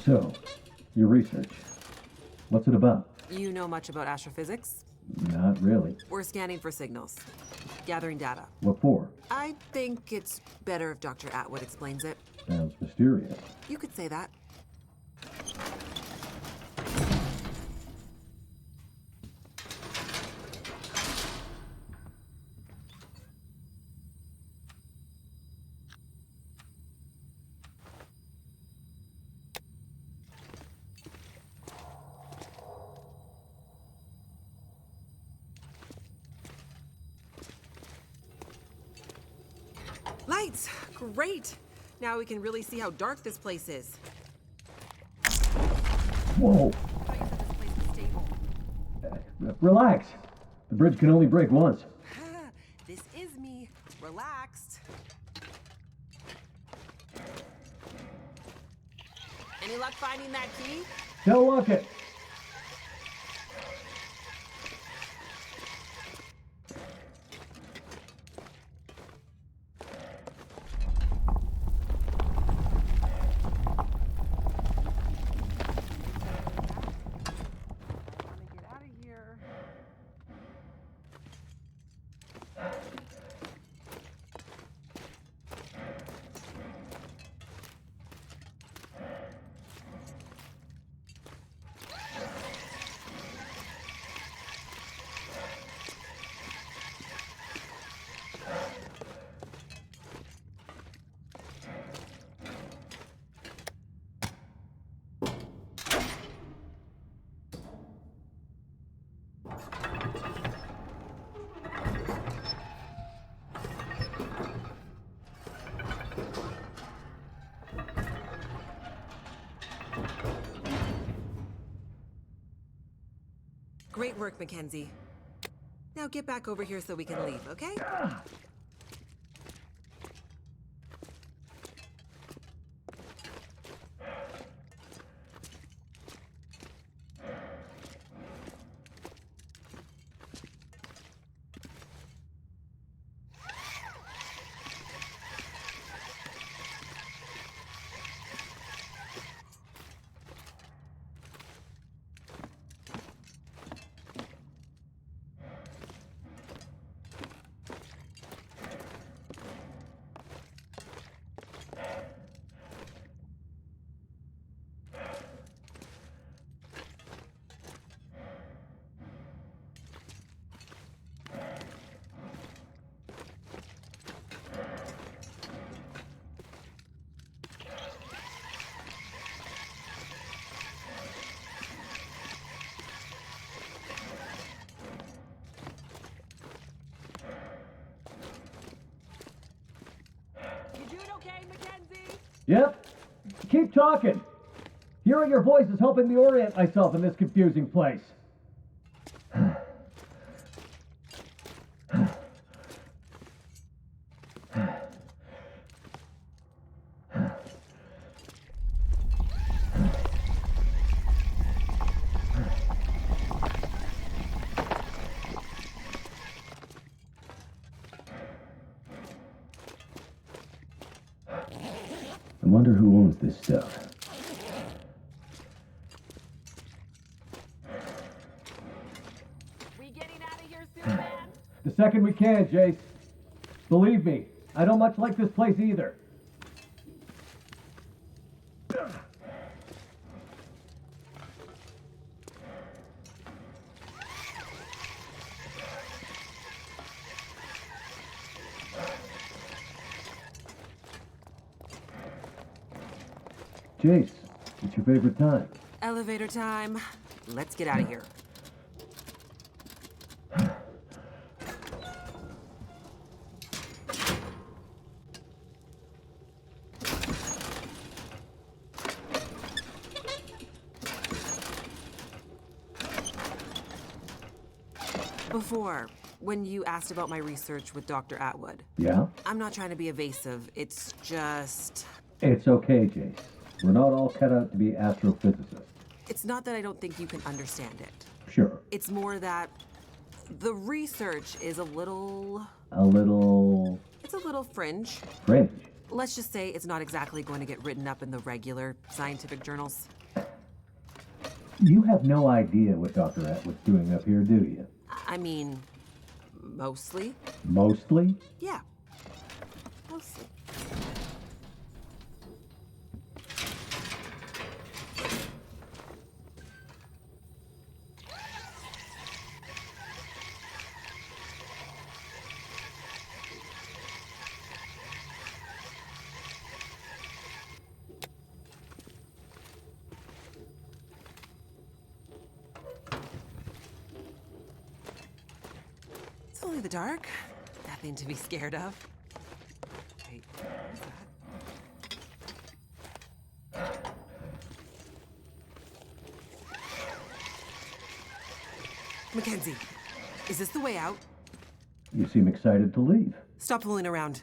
S11: So, your research. What's it about?
S20: You know much about astrophysics?
S11: Not really.
S20: We're scanning for signals, gathering data.
S11: What for?
S20: I think it's better if Dr. Atwood explains it.
S11: Sounds mysterious.
S20: You could say that. Lights! Great! Now we can really see how dark this place is.
S11: Whoa. Relax. The bridge can only break once.
S20: This is me. Relaxed. Any luck finding that key?
S11: Don't look it.
S10: Get out of here.
S20: Great work, Mackenzie. Now get back over here so we can leave, okay?
S7: Yep. Keep talking. Hearing your voice is helping me orient myself in this confusing place. I wonder who owns this stuff.
S20: We getting out of here soon, man?
S7: The second we can, Jace. Believe me, I don't much like this place either. Jace, it's your favorite time.
S20: Elevator time. Let's get out of here. Before, when you asked about my research with Dr. Atwood.
S7: Yeah?
S20: I'm not trying to be evasive. It's just...
S7: It's okay, Jace. We're not all cut out to be astrophysicists.
S20: It's not that I don't think you can understand it.
S7: Sure.
S20: It's more that the research is a little... It's a little fringe.
S7: Fringe?
S20: Let's just say it's not exactly going to get written up in the regular scientific journals.
S7: You have no idea what Dr. Atwood's doing up here, do you?
S20: I mean, mostly.
S7: Mostly?
S20: Yeah. Mostly. It's only the dark. Nothing to be scared of. Wait, what is that? Mackenzie, is this the way out?
S7: You seem excited to leave.
S20: Stop fooling around.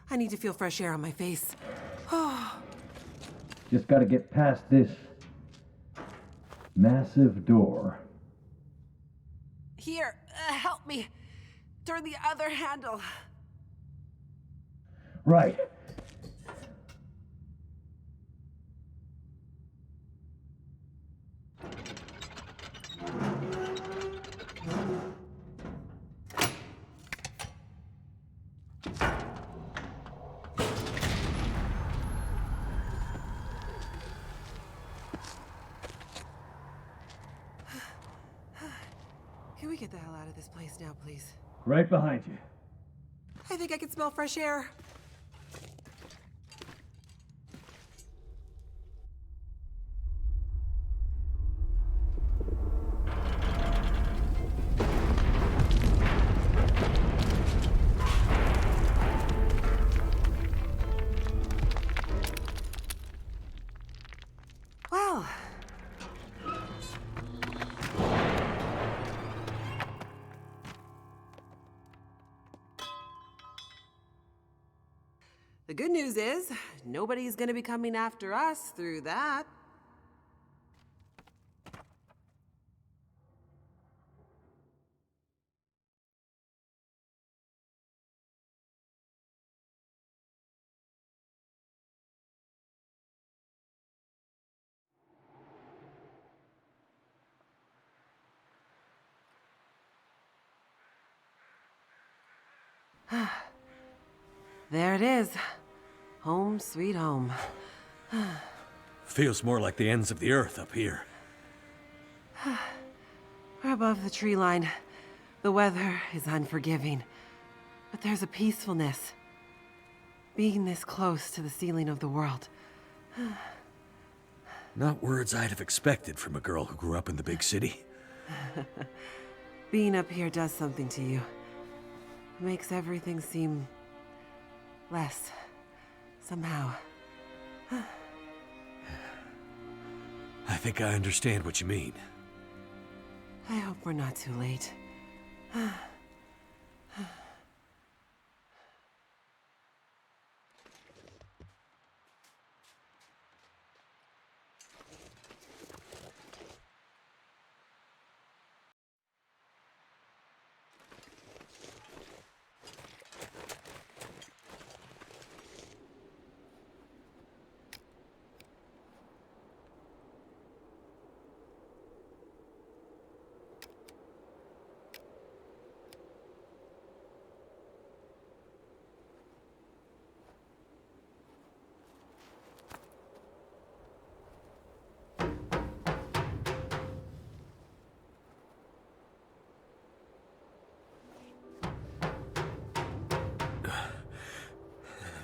S20: I need to feel fresh air on my face.
S7: Just gotta get past this massive door.
S20: Here, help me. Turn the other handle.
S7: Right.
S20: Can we get the hell out of this place now, please?
S7: Right behind you.
S20: I think I can smell fresh air. Well, The good news is, nobody's gonna be coming after us through that. There it is. Home sweet home.
S2: Feels more like the ends of the earth up here.
S20: We're above the tree line. The weather is unforgiving, but there's a peacefulness. Being this close to the ceiling of the world.
S2: Not words I'd have expected from a girl who grew up in the big city.
S20: Being up here does something to you. It makes everything seem less, somehow.
S2: I think I understand what you mean.
S20: I hope we're not too late.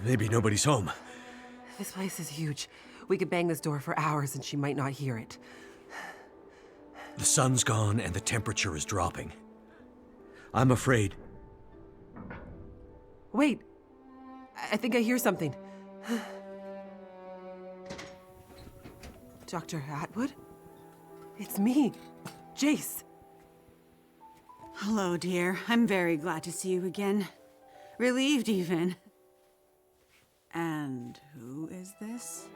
S2: Maybe nobody's home.
S20: This place is huge. We could bang this door for hours and she might not hear it.
S2: The sun's gone and the temperature is dropping. I'm afraid.
S20: Wait. I think I hear something. Dr. Atwood? It's me, Jace.
S15: Hello, dear. I'm very glad to see you again. Relieved, even. And who is this?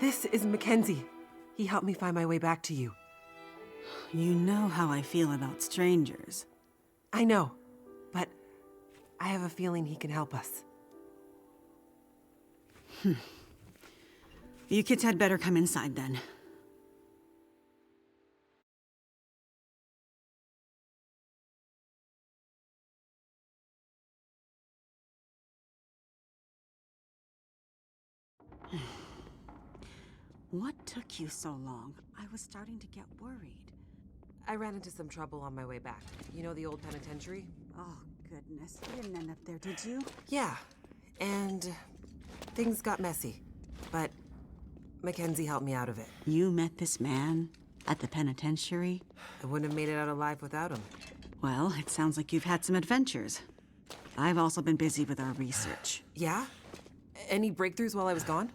S20: This is Mackenzie. He helped me find my way back to you.
S15: You know how I feel about strangers.
S20: I know, but I have a feeling he can help us.
S15: You kids had better come inside then. What took you so long? I was starting to get worried.
S20: I ran into some trouble on my way back. You know the old penitentiary?
S15: Oh, goodness. You didn't end up there, did you?
S20: Yeah, and things got messy. But Mackenzie helped me out of it.
S15: You met this man at the penitentiary?
S20: I wouldn't have made it out alive without him.
S15: Well, it sounds like you've had some adventures. I've also been busy with our research.
S20: Yeah? Any breakthroughs while I was gone?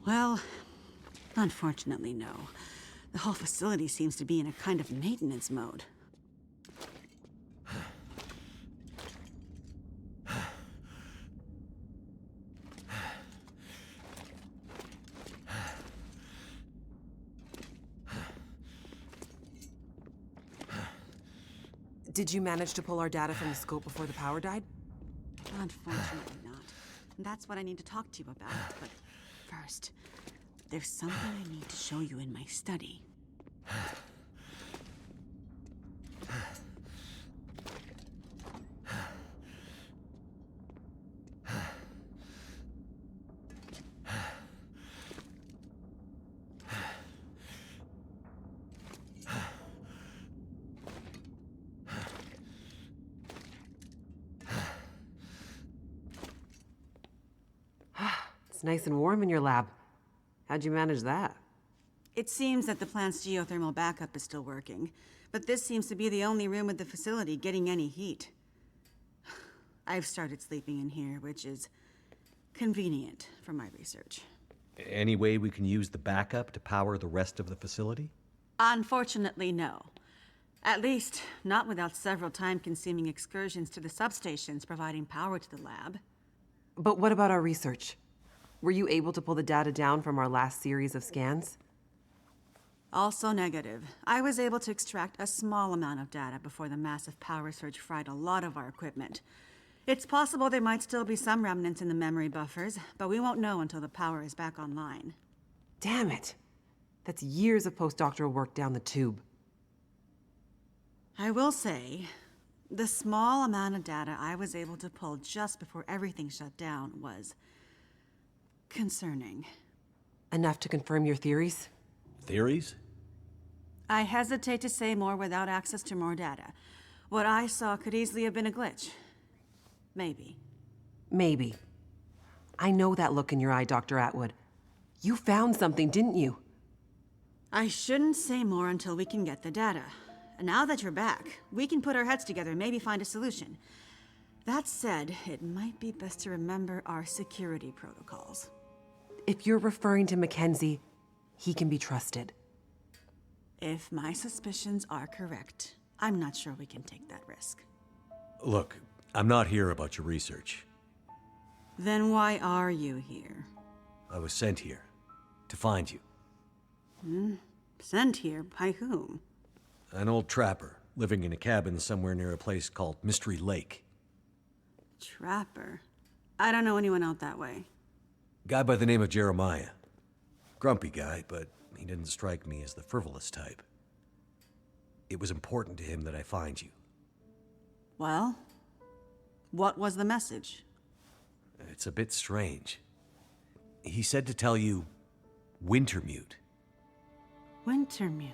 S15: Well, unfortunately, no. The whole facility seems to be in a kind of maintenance mode.
S20: Did you manage to pull our data from the scope before the power died?
S15: Unfortunately not. That's what I need to talk to you about, but first, there's something I need to show you in my study.
S20: It's nice and warm in your lab. How'd you manage that?
S15: It seems that the plant's geothermal backup is still working, but this seems to be the only room in the facility getting any heat. I've started sleeping in here, which is convenient for my research.
S4: Any way we can use the backup to power the rest of the facility?
S15: Unfortunately, no. At least, not without several time-consuming excursions to the substations providing power to the lab.
S20: But what about our research? Were you able to pull the data down from our last series of scans?
S15: Also negative. I was able to extract a small amount of data before the massive power surge fried a lot of our equipment. It's possible there might still be some remnants in the memory buffers, but we won't know until the power is back online.
S20: Damn it. That's years of postdoctoral work down the tube.
S15: I will say, the small amount of data I was able to pull just before everything shut down was concerning.
S20: Enough to confirm your theories?
S2: Theories?
S15: I hesitate to say more without access to more data. What I saw could easily have been a glitch. Maybe.
S20: Maybe. I know that look in your eye, Dr. Atwood. You found something, didn't you?
S15: I shouldn't say more until we can get the data. And now that you're back, we can put our heads together and maybe find a solution. That said, it might be best to remember our security protocols.
S20: If you're referring to Mackenzie, he can be trusted.
S15: If my suspicions are correct, I'm not sure we can take that risk.
S2: Look, I'm not here about your research.
S15: Then why are you here?
S2: I was sent here to find you.
S15: Sent here by whom?
S2: An old trapper living in a cabin somewhere near a place called Mystery Lake.
S15: Trapper? I don't know anyone out that way.
S2: Guy by the name of Jeremiah. Grumpy guy, but he didn't strike me as the frivolous type. It was important to him that I find you.
S15: Well, what was the message?
S2: It's a bit strange. He said to tell you Wintermute.
S15: Wintermute.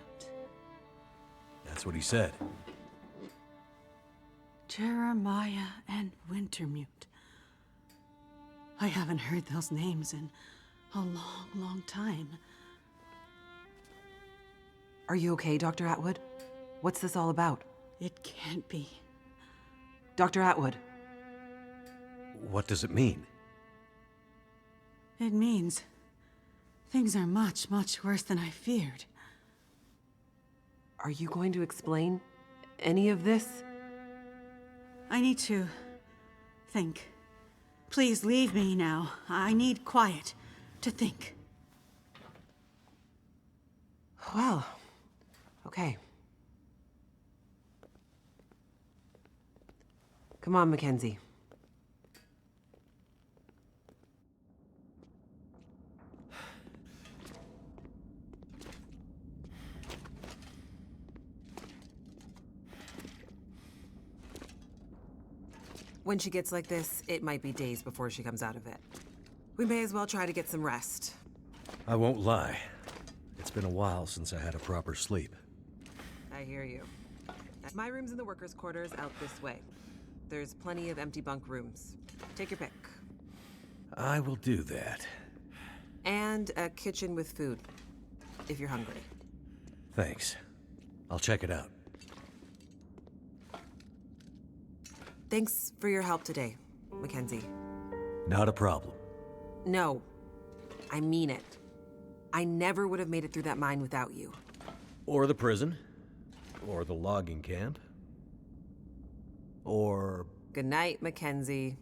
S2: That's what he said.
S15: Jeremiah and Wintermute. I haven't heard those names in a long, long time.
S20: Are you okay, Dr. Atwood? What's this all about?
S15: It can't be.
S20: Dr. Atwood.
S2: What does it mean?
S15: It means things are much, much worse than I feared.
S20: Are you going to explain any of this?
S15: I need to think. Please leave me now. I need quiet to think.
S20: Well, okay. Come on, Mackenzie. When she gets like this, it might be days before she comes out of it. We may as well try to get some rest.
S2: I won't lie. It's been a while since I had a proper sleep.
S20: I hear you. My room's in the workers' quarters out this way. There's plenty of empty bunk rooms. Take your pick.
S2: I will do that.
S20: And a kitchen with food, if you're hungry.
S2: Thanks. I'll check it out.
S20: Thanks for your help today, Mackenzie.
S2: Not a problem.
S20: No, I mean it. I never would have made it through that mine without you.
S2: Or the prison. Or the logging camp. Or...
S20: Good night, Mackenzie.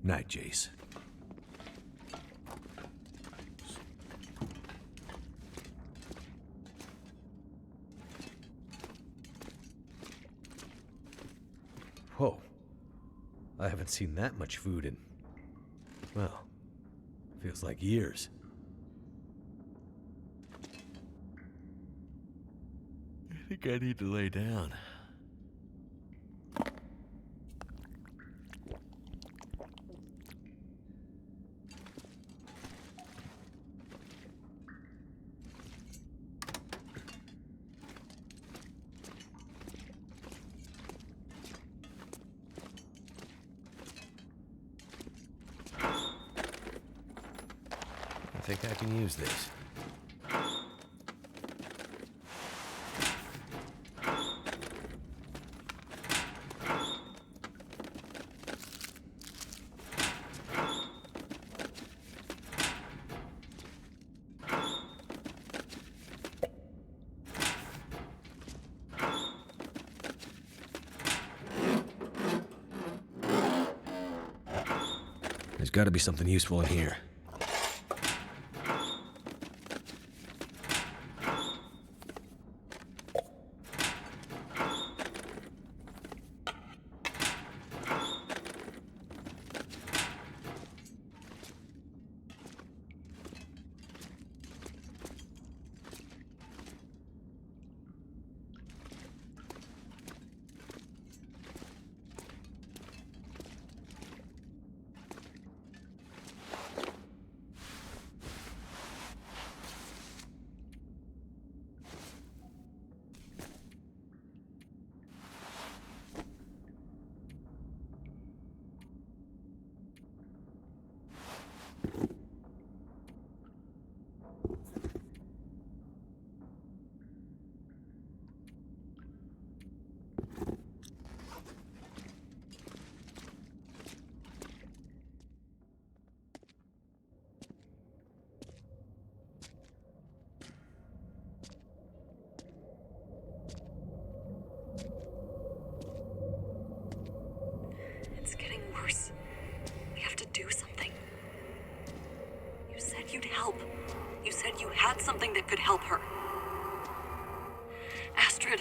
S2: Night, Jace. Whoa. I haven't seen that much food in... well, feels like years. I think I need to lay down. I think I can use this. There's gotta be something useful in here.
S8: It's getting worse. We have to do something. You said you'd help. You said you had something that could help her. Astrid,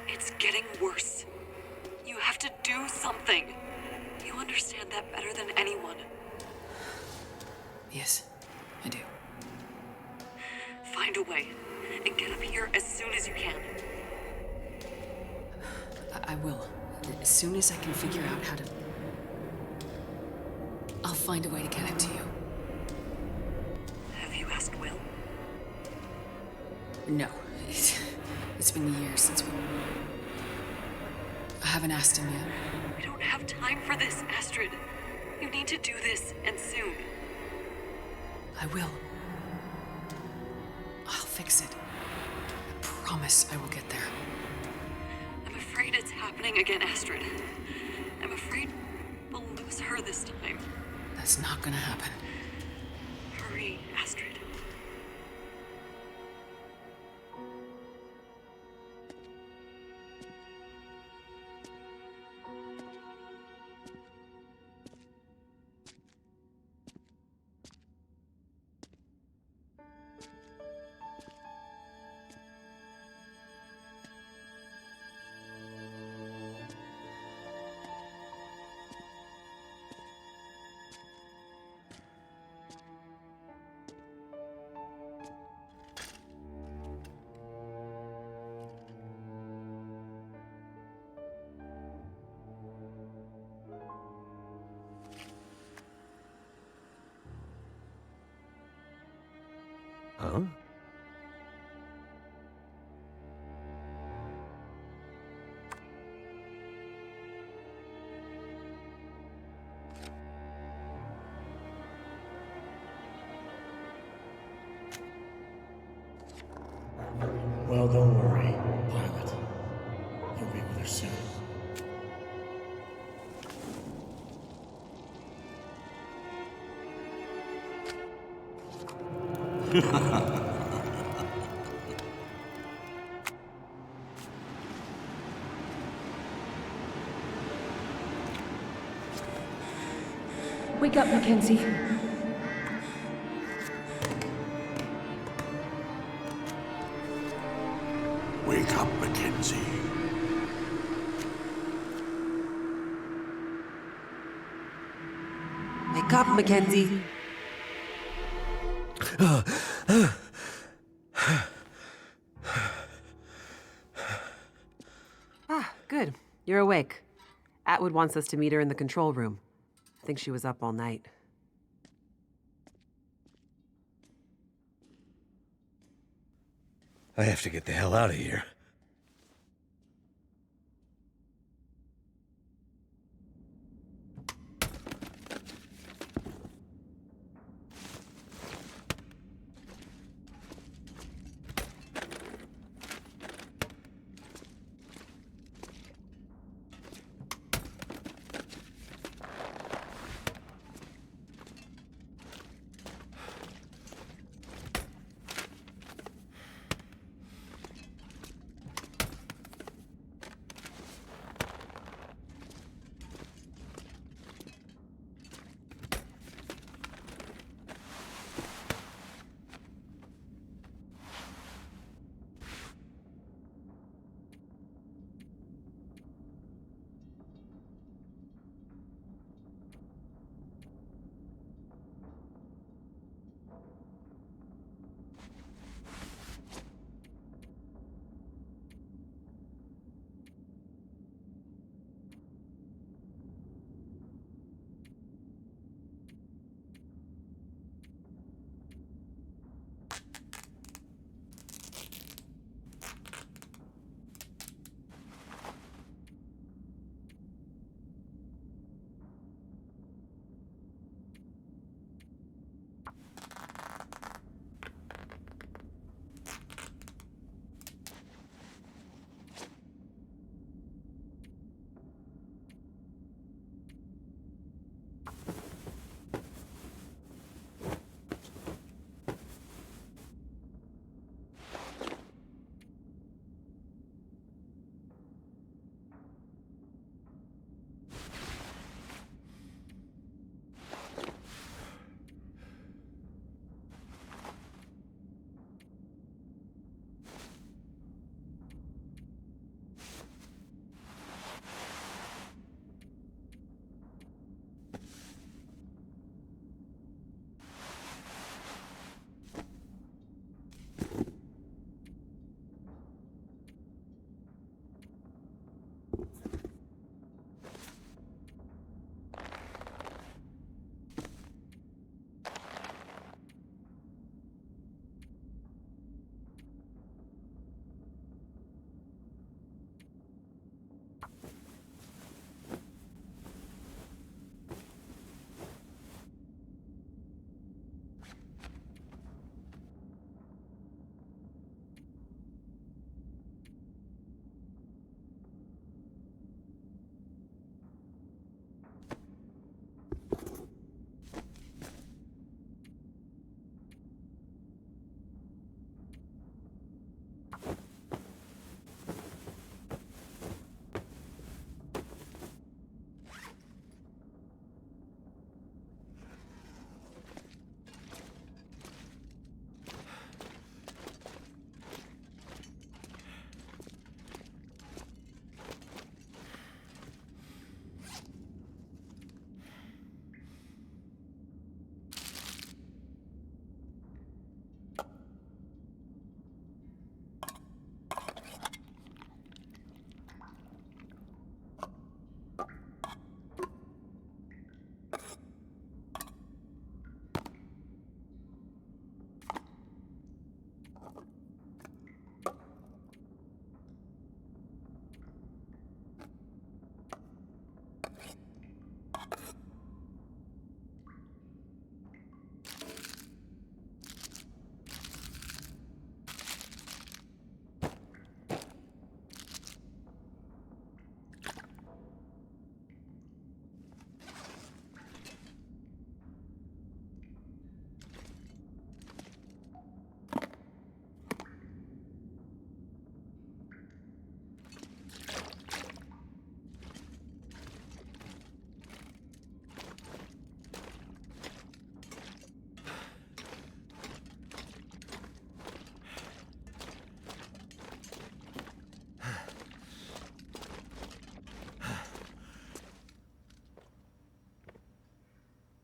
S8: it's getting worse. You have to do something. You understand that better than anyone.
S1: Yes, I do.
S8: Find a way and get up here as soon as you can.
S1: I will. As soon as I can figure out how to... I'll find a way to get it to you.
S8: Have you asked Will?
S1: No. It's been years since we... I haven't asked him yet.
S8: We don't have time for this, Astrid. You need to do this, and soon.
S1: I will. I'll fix it. I promise I will get there.
S8: I'm afraid it's happening again, Astrid. I'm afraid we'll lose her this time.
S1: That's not gonna happen.
S8: Hurry, Astrid.
S2: Huh?
S6: Well, don't worry, Pilot. You'll be with her soon.
S1: Wake up, Mackenzie.
S5: Wake up, Mackenzie.
S20: Wake up, Mackenzie. Good. You're awake. Atwood wants us to meet her in the control room. I think she was up all night.
S2: I have to get the hell out of here.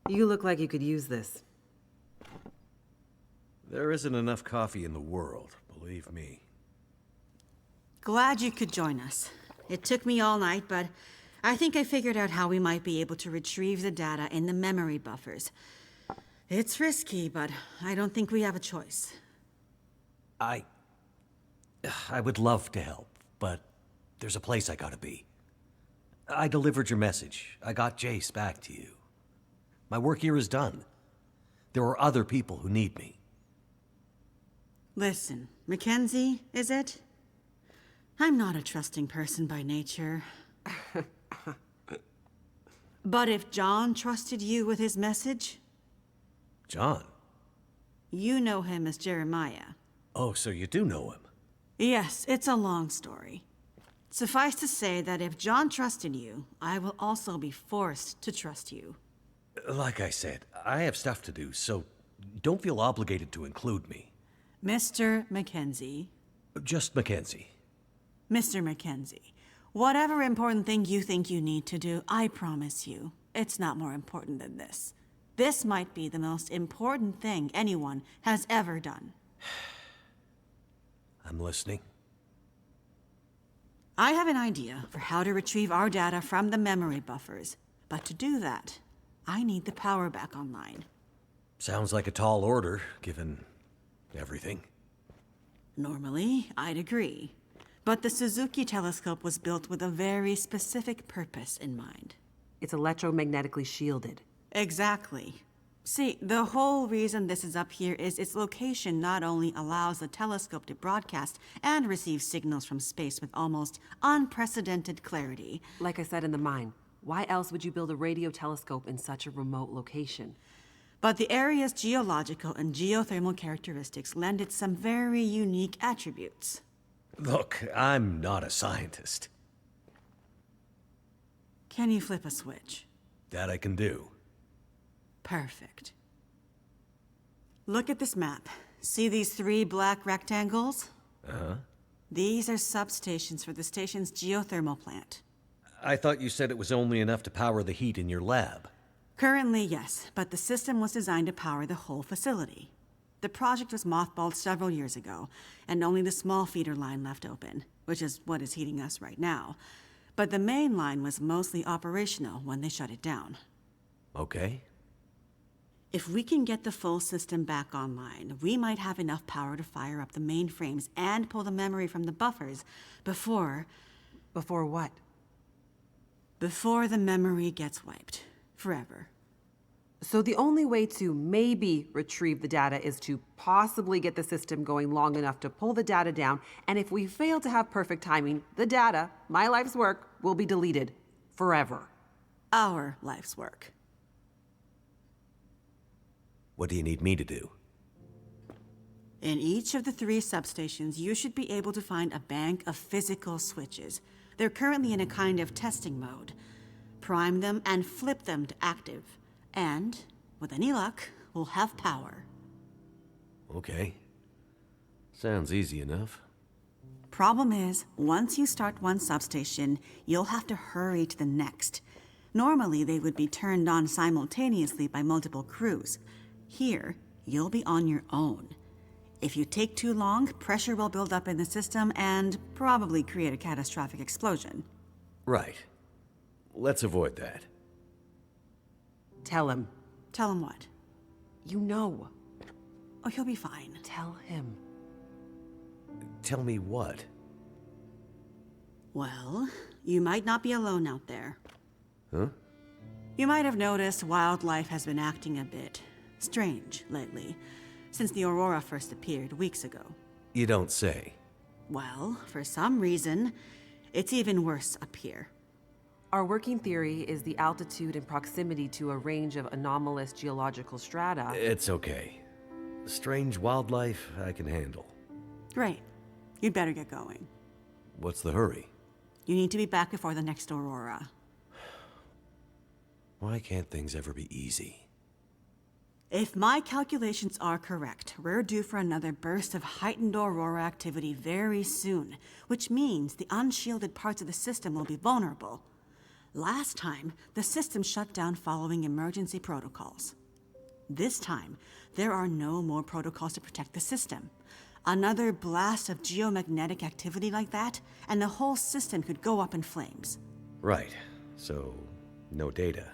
S20: You look like you could use this.
S2: There isn't enough coffee in the world, believe me.
S15: Glad you could join us. It took me all night, but I think I figured out how we might be able to retrieve the data in the memory buffers. It's risky, but I don't think we have a choice.
S2: I would love to help, but there's a place I gotta be. I delivered your message. I got Jace back to you. My work here is done. There are other people who need me.
S15: Listen, Mackenzie, is it? I'm not a trusting person by nature. But if John trusted you with his message?
S2: John?
S15: You know him as Jeremiah.
S2: Oh, so you do know him?
S15: Yes, it's a long story. Suffice to say that if John trusted you, I will also be forced to trust you.
S2: Like I said, I have stuff to do, so don't feel obligated to include me.
S15: Mr. Mackenzie.
S2: Just Mackenzie.
S15: Mr. Mackenzie, whatever important thing you think you need to do, I promise you, it's not more important than this. This might be the most important thing anyone has ever done.
S2: I'm listening.
S15: I have an idea for how to retrieve our data from the memory buffers, but to do that, I need the power back online.
S2: Sounds like a tall order, given everything.
S15: Normally, I'd agree. But the Suzuki telescope was built with a very specific purpose in mind.
S20: It's electromagnetically shielded.
S15: Exactly. See, the whole reason this is up here is its location not only allows the telescope to broadcast and receive signals from space with almost unprecedented clarity.
S20: Like I said in the mine, why else would you build a radio telescope in such a remote location?
S15: But the area's geological and geothermal characteristics lend it some very unique attributes.
S2: Look, I'm not a scientist.
S15: Can you flip a switch?
S2: That I can do.
S15: Perfect. Look at this map. See these 3 black rectangles?
S2: Uh-huh.
S15: These are substations for the station's geothermal plant.
S2: I thought you said it was only enough to power the heat in your lab.
S15: Currently, yes, but the system was designed to power the whole facility. The project was mothballed several years ago, and only the small feeder line left open, which is what is heating us right now. But the main line was mostly operational when they shut it down.
S2: Okay.
S15: If we can get the full system back online, we might have enough power to fire up the mainframes and pull the memory from the buffers before...
S20: Before what?
S15: Before the memory gets wiped. Forever.
S20: So the only way to maybe retrieve the data is to possibly get the system going long enough to pull the data down, and if we fail to have perfect timing, the data, my life's work, will be deleted. Forever.
S15: Our life's work.
S2: What do you need me to do?
S15: In each of the 3 substations, you should be able to find a bank of physical switches. They're currently in a kind of testing mode. Prime them and flip them to active. And, with any luck, we'll have power.
S2: Okay. Sounds easy enough.
S15: Problem is, once you start one substation, you'll have to hurry to the next. Normally, they would be turned on simultaneously by multiple crews. Here, you'll be on your own. If you take too long, pressure will build up in the system and probably create a catastrophic explosion.
S2: Right. Let's avoid that.
S20: Tell him.
S15: Tell him what?
S20: You know.
S15: Oh, he'll be fine.
S20: Tell him.
S2: Tell me what?
S15: Well, you might not be alone out there.
S2: Huh?
S15: You might have noticed wildlife has been acting a bit strange lately, since the aurora first appeared weeks ago.
S2: You don't say.
S15: Well, for some reason, it's even worse up here.
S20: Our working theory is the altitude and proximity to a range of anomalous geological strata.
S2: It's okay. Strange wildlife I can handle.
S15: Great. You'd better get going.
S2: What's the hurry?
S15: You need to be back before the next aurora.
S2: Why can't things ever be easy?
S15: If my calculations are correct, we're due for another burst of heightened aurora activity very soon, which means the unshielded parts of the system will be vulnerable. Last time, the system shut down following emergency protocols. This time, there are no more protocols to protect the system. Another blast of geomagnetic activity like that, and the whole system could go up in flames.
S2: Right. So, no data.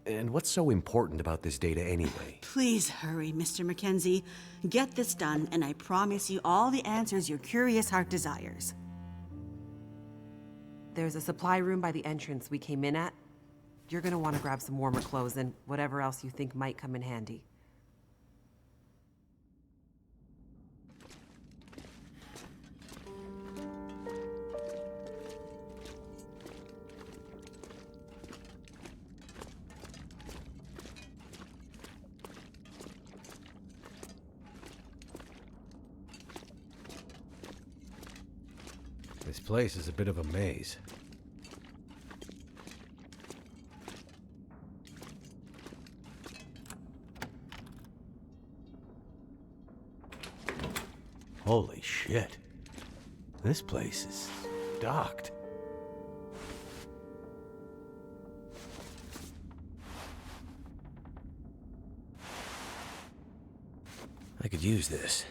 S2: And what's so important about this data anyway?
S15: Please hurry, Mr. Mackenzie. Get this done, and I promise you all the answers your curious heart desires.
S19: There's a supply room by the entrance we came in at. You're gonna want to grab some warmer clothes and whatever else you think might come in handy.
S2: This place is a bit of a maze. Holy shit. This place is docked. I could use this.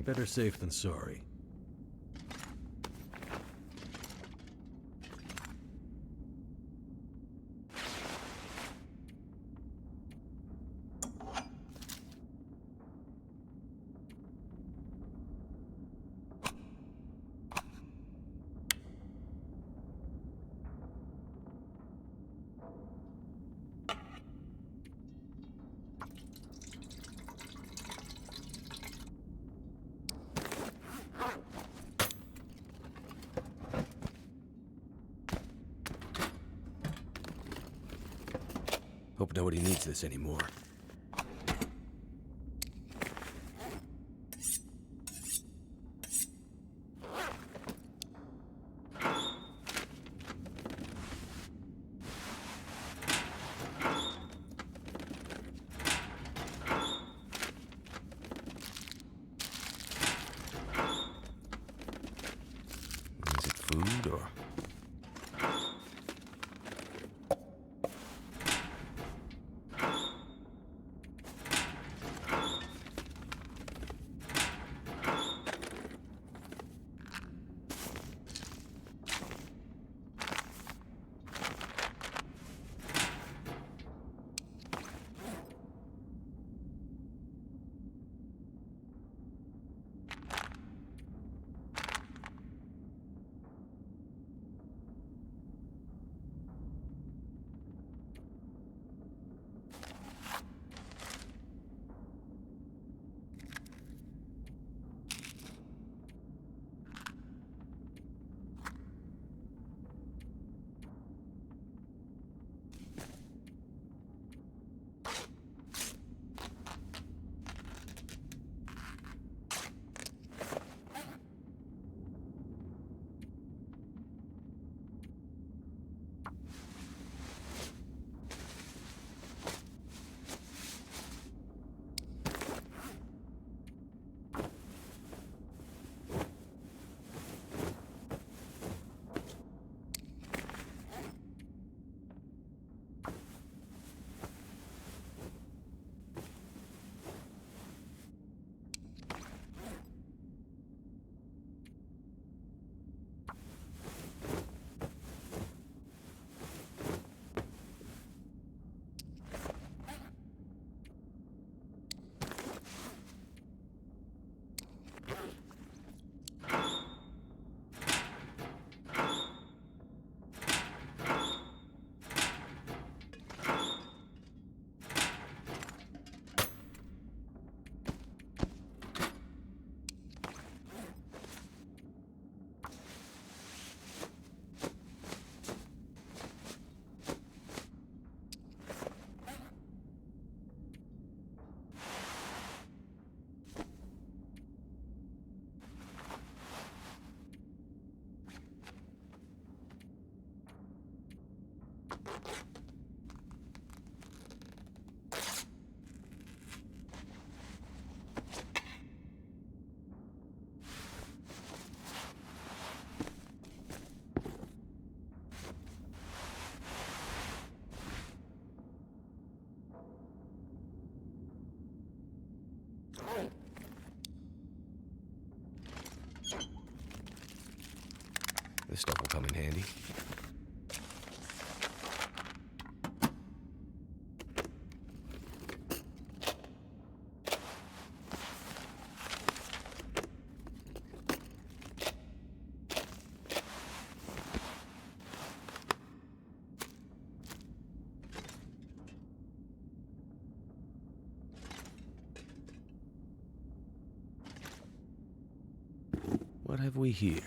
S2: Better safe than sorry. Hope nobody needs this anymore. Is it food or...
S17: This stuff will come in handy.
S2: What have we here?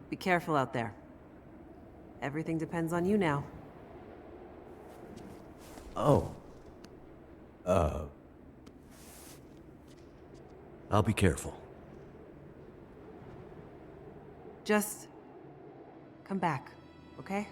S20: Be careful out there. Everything depends on you now.
S2: Oh. I'll be careful.
S20: Just come back, okay?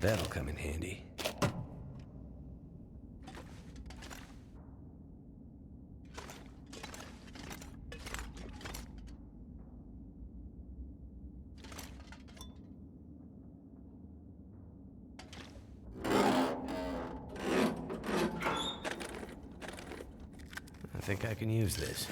S2: That'll come in handy. I think I can use this.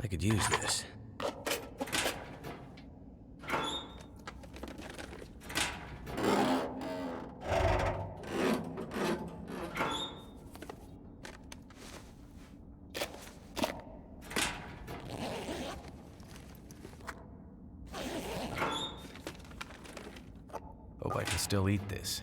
S2: I could use this. Hope I can still eat this.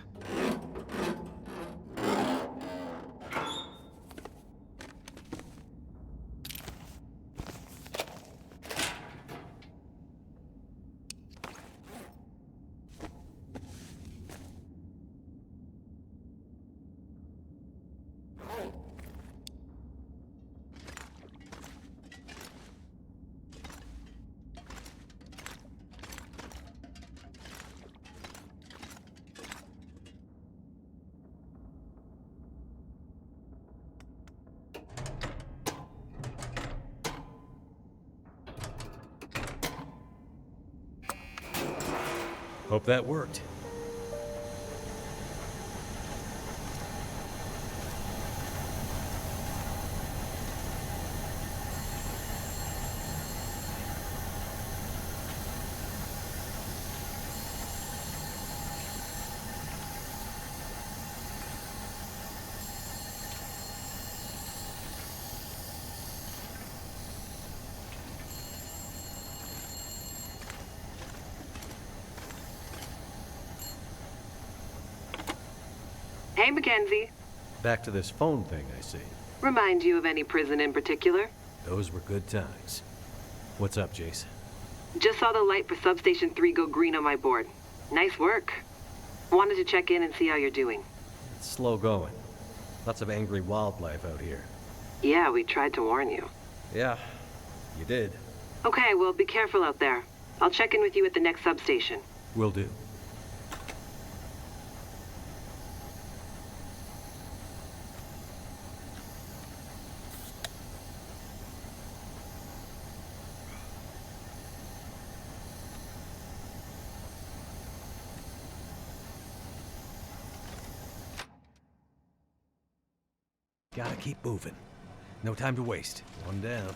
S2: Hope that worked.
S19: Hey, Mackenzie.
S2: Back to this phone thing, I see.
S19: Remind you of any prison in particular?
S2: Those were good times. What's up, Jace?
S19: Just saw the light for Substation 3 go green on my board. Nice work. Wanted to check in and see how you're doing.
S2: It's slow going. Lots of angry wildlife out here.
S19: Yeah, we tried to warn you.
S2: Yeah, you did.
S19: Okay, well, be careful out there. I'll check in with you at the next substation.
S2: Will do. Gotta keep moving. No time to waste. One down.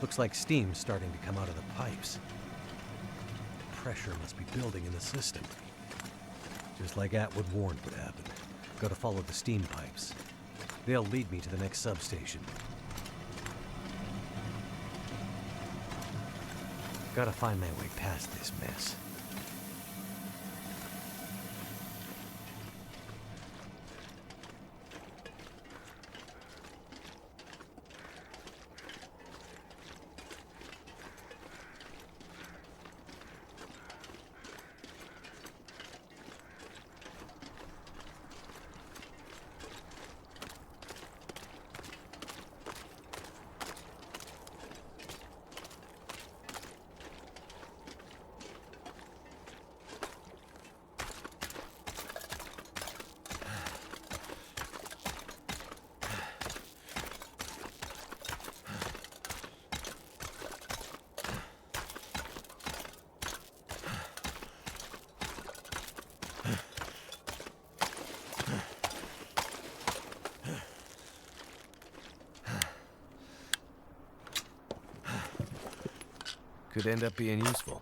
S2: Looks like steam's starting to come out of the pipes. Pressure must be building in the system. Just like Atwood warned would happen. Gotta follow the steam pipes. They'll lead me to the next substation. Gotta find my way past this mess. Could end up being useful.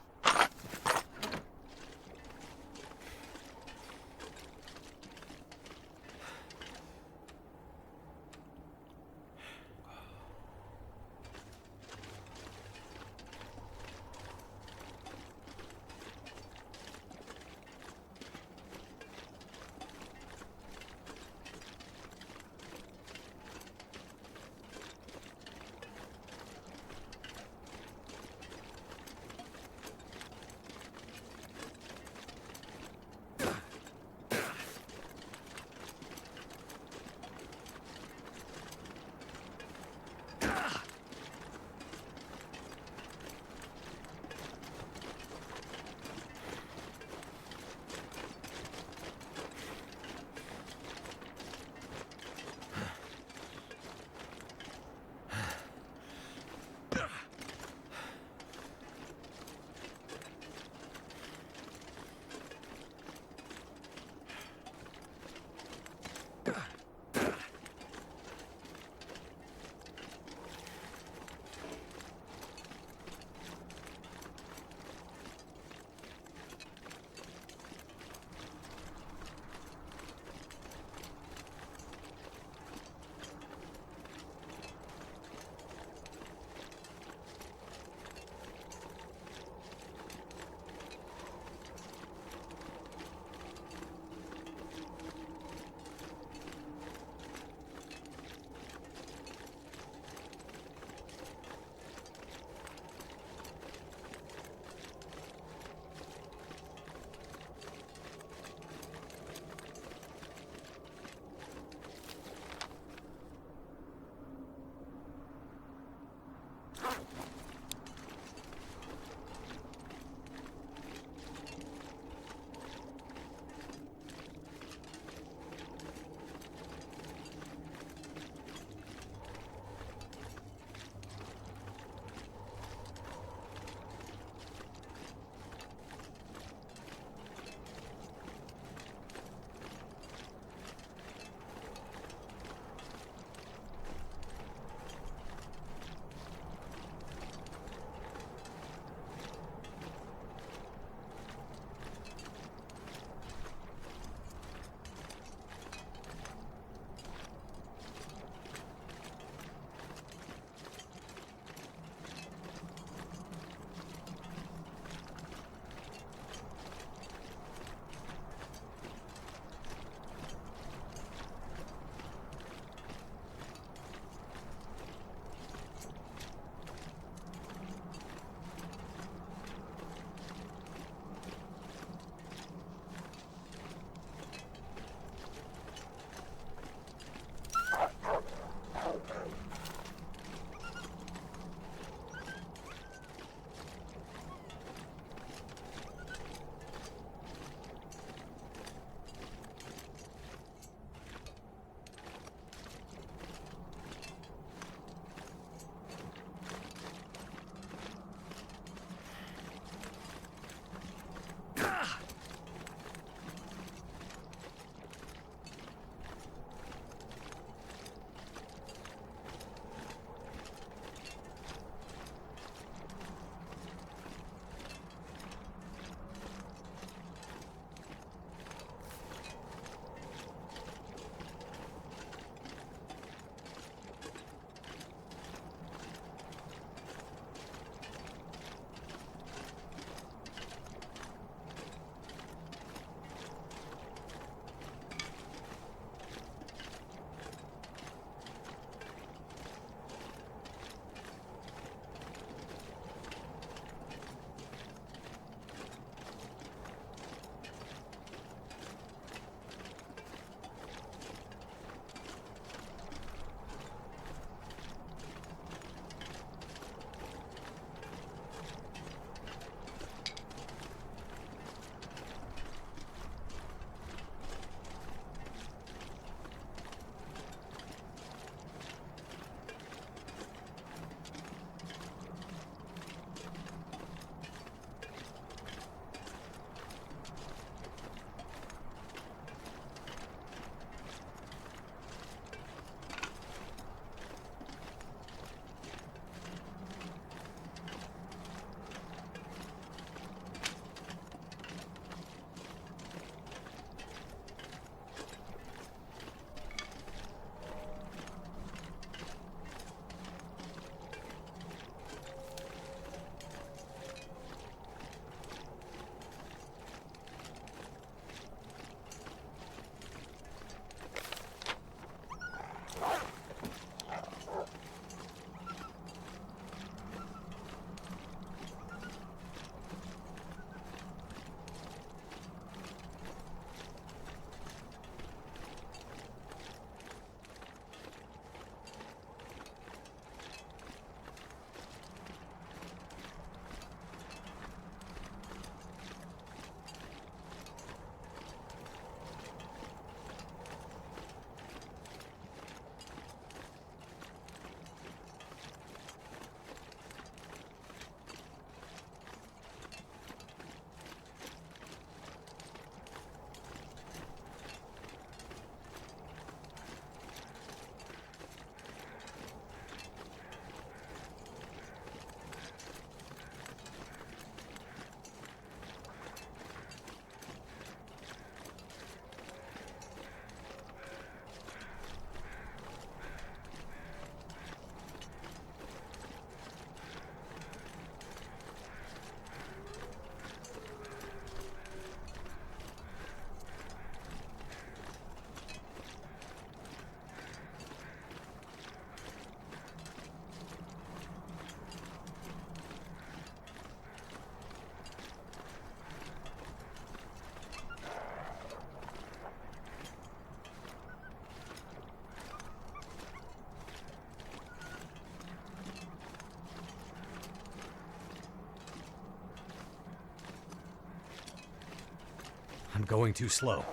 S2: I'm going too slow.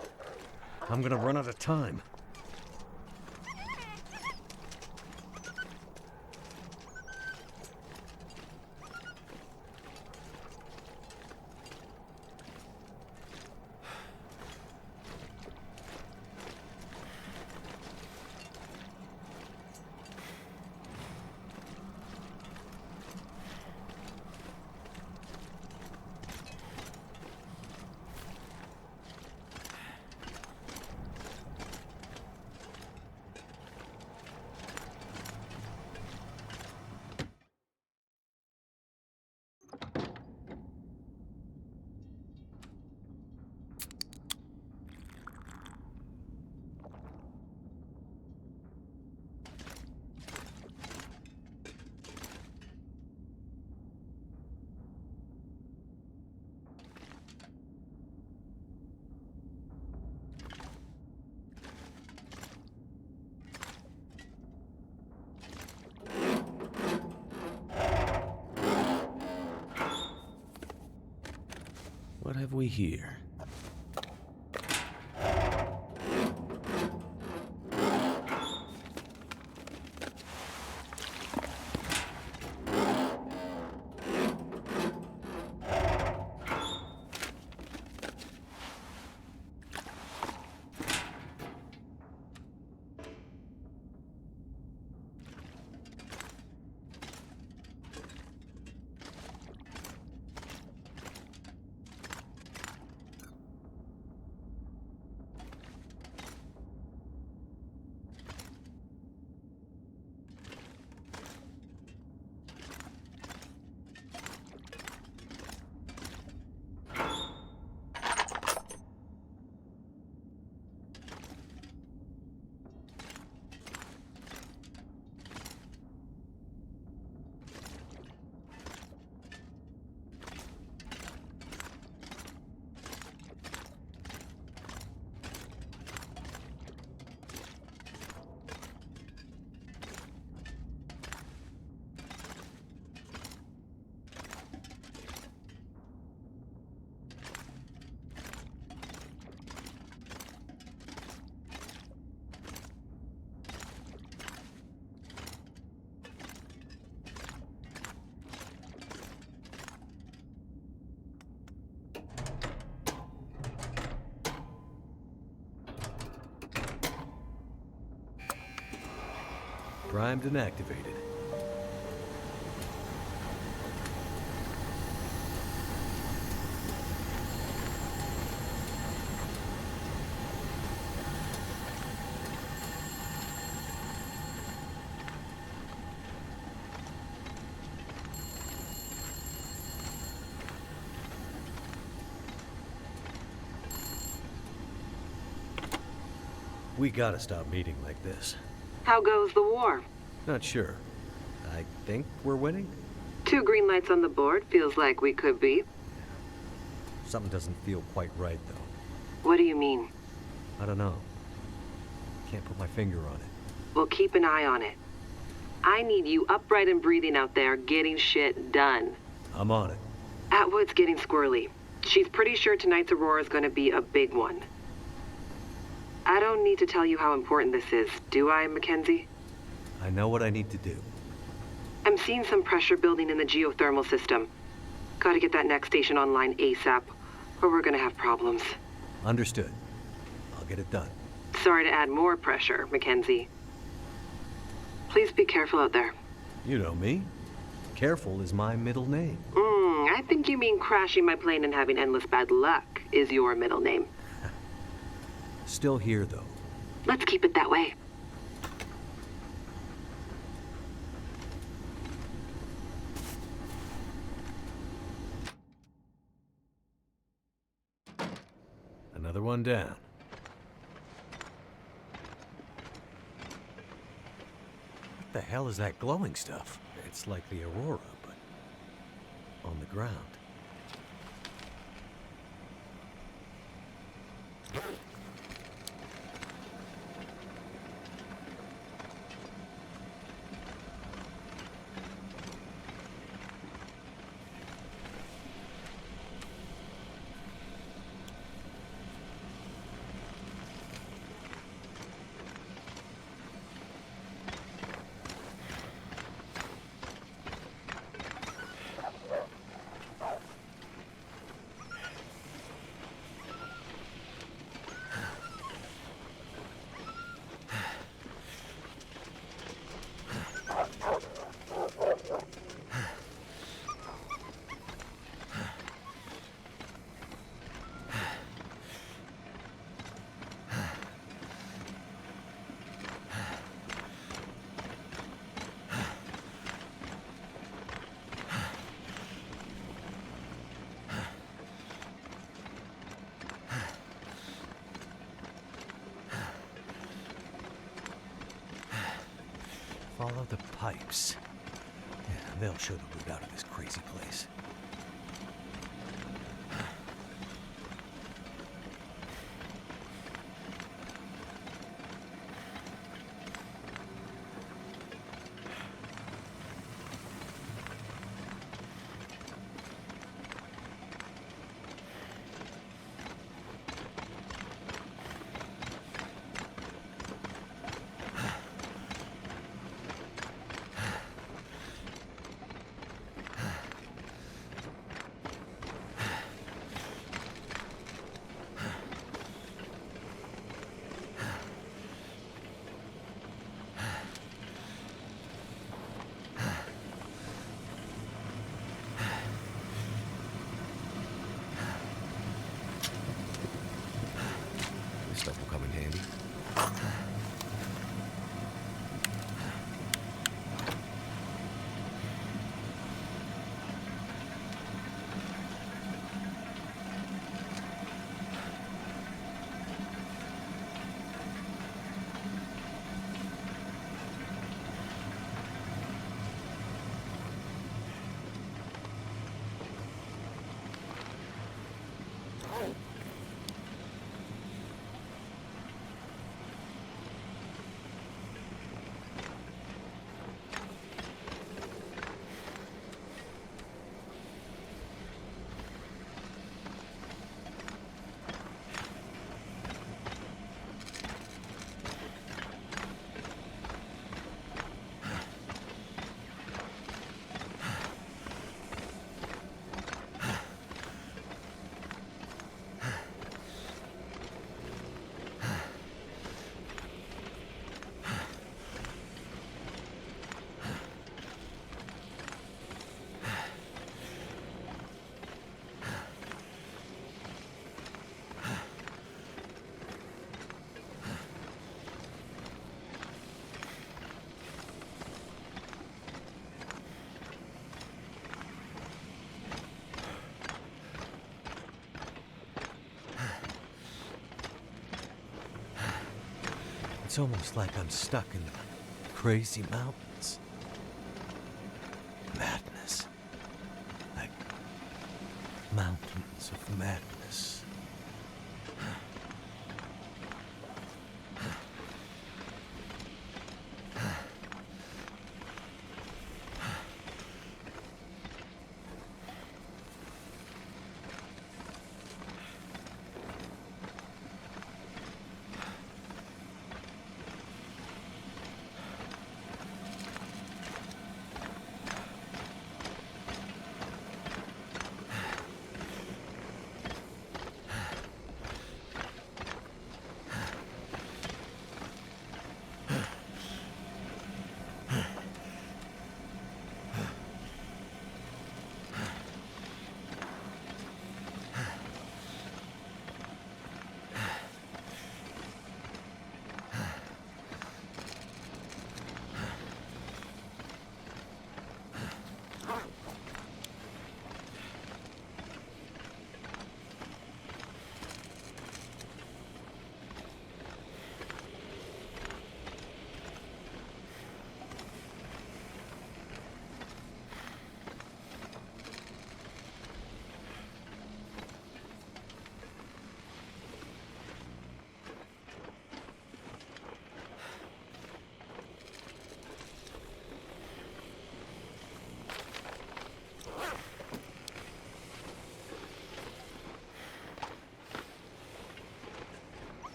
S2: I'm gonna run out of time. What have we here? Primed and activated. We gotta stop meeting like this.
S19: How goes the war?
S2: Not sure. I think we're winning?
S19: 2 green lights on the board. Feels like we could be.
S2: Something doesn't feel quite right, though.
S19: What do you mean?
S2: I don't know. Can't put my finger on it.
S19: Well, keep an eye on it. I need you upright and breathing out there, getting shit done.
S2: I'm on it.
S19: Atwood's getting squirrely. She's pretty sure tonight's Aurora is going to be a big one. I don't need to tell you how important this is, do I, Mackenzie?
S2: I know what I need to do.
S19: I'm seeing some pressure building in the geothermal system. Gotta get that next station online ASAP, or we're gonna have problems.
S2: Understood. I'll get it done.
S19: Sorry to add more pressure, Mackenzie. Please be careful out there.
S2: You know me. Careful is my middle name.
S19: I think you mean crashing my plane and having endless bad luck is your middle name.
S2: Still here, though.
S19: Let's keep it that way.
S2: Another one down. What the hell is that glowing stuff? It's like the Aurora, but on the ground. Follow the pipes. Yeah, they'll show the route out of this crazy place. This stuff will come in handy. It's almost like I'm stuck in the crazy mountains. Madness. Like mountains of madness.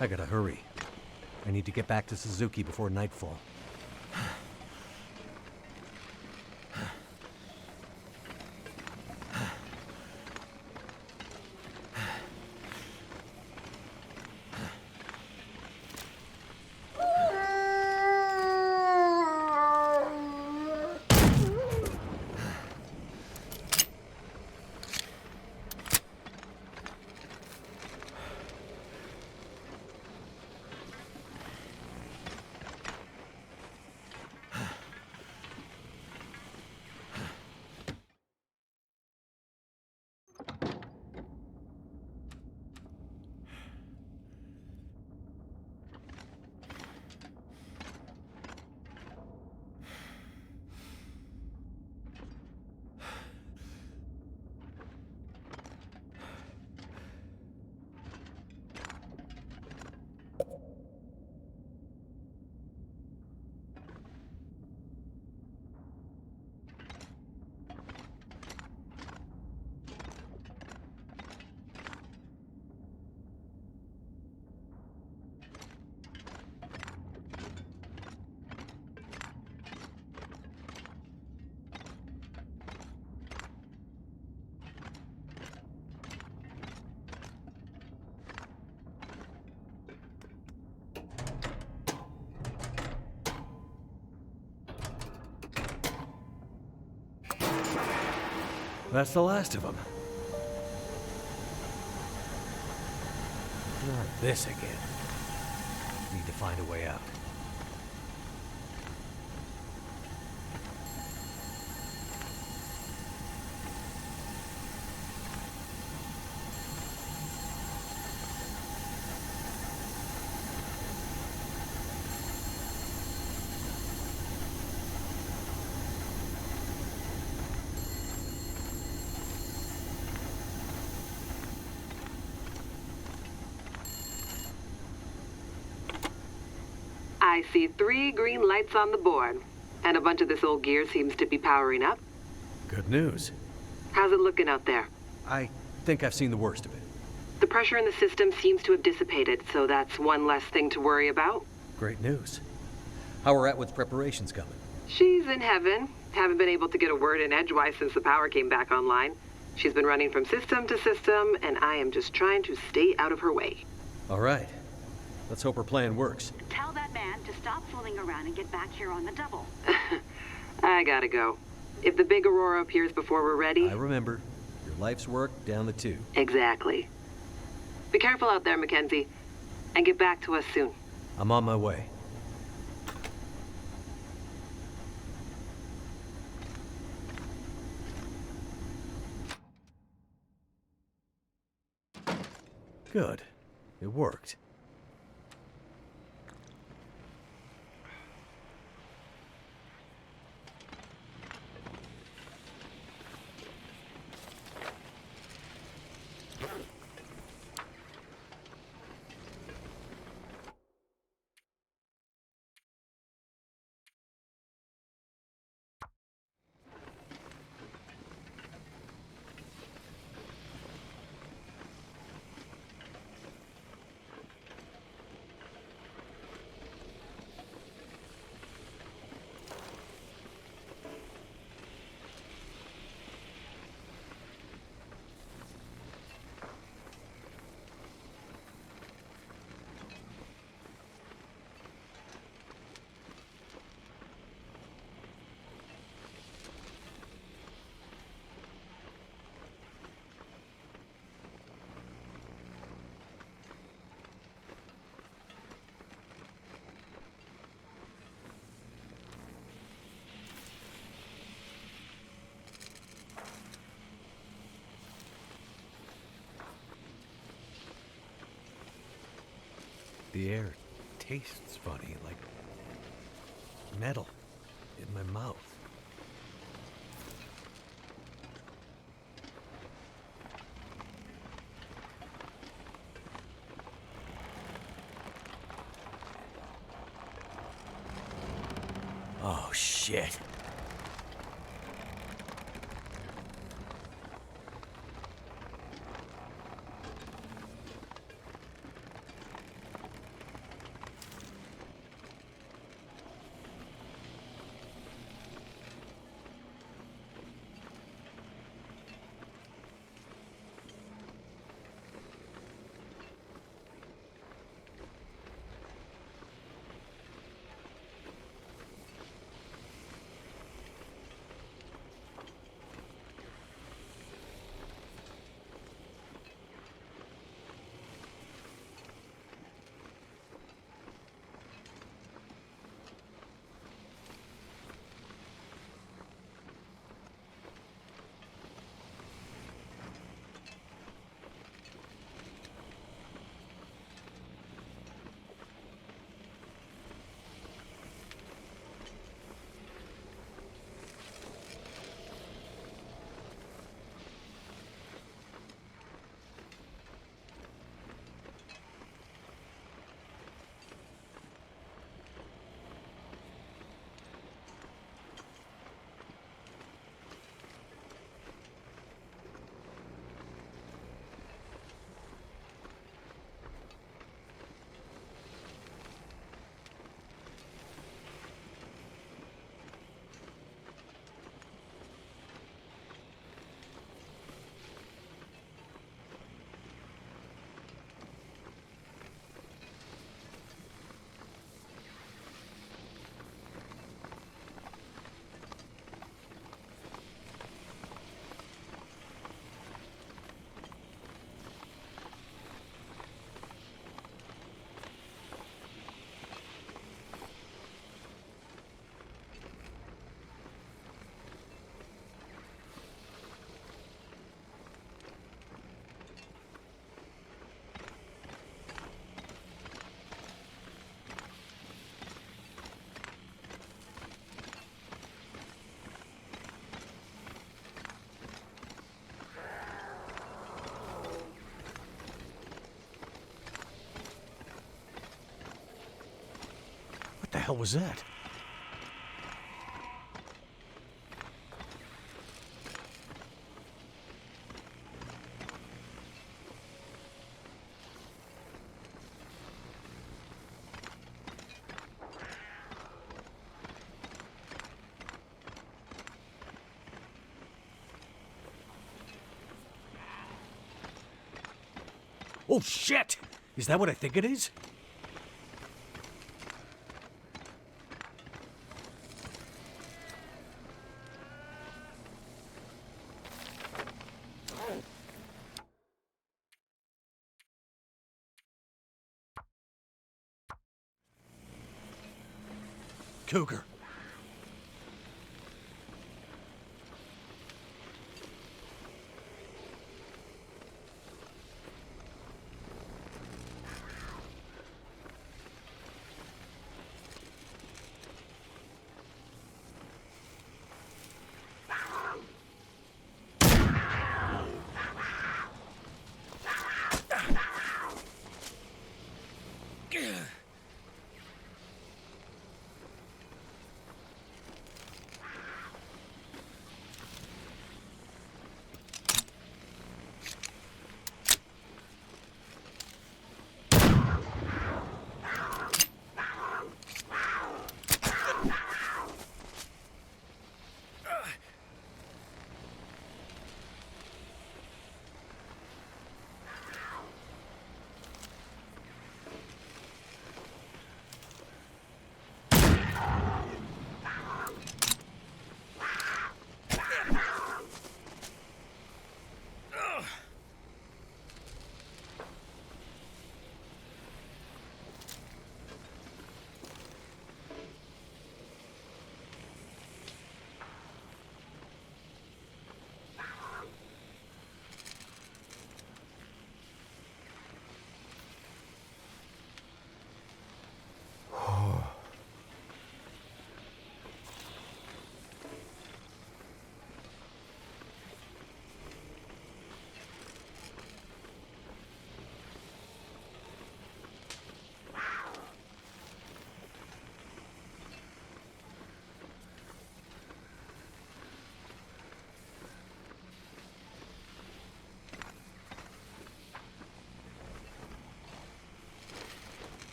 S2: I gotta hurry. I need to get back to Suzuki before nightfall. That's the last of them. Not this again. Need to find a way out.
S19: I see 3 green lights on the board, and a bunch of this old gear seems to be powering up.
S2: Good news.
S19: How's it looking out there?
S2: I think I've seen the worst of it.
S19: The pressure in the system seems to have dissipated, so that's one less thing to worry about.
S2: Great news. How are Atwood's preparations coming?
S19: She's in heaven. Haven't been able to get a word in edgewise since the power came back online. She's been running from system to system, and I am just trying to stay out of her way.
S2: All right. Let's hope her plan works.
S16: Tell that man to stop fooling around and get back here on the double.
S19: I gotta go. If the big Aurora appears before we're ready...
S2: I remember. Your life's work down the tube.
S19: Exactly. Be careful out there, Mackenzie. And get back to us soon.
S2: I'm on my way. Good. It worked. The air tastes funny, like metal in my mouth. Oh, shit.
S4: hell was that? Oh shit! Is that what I think it is? Cougar.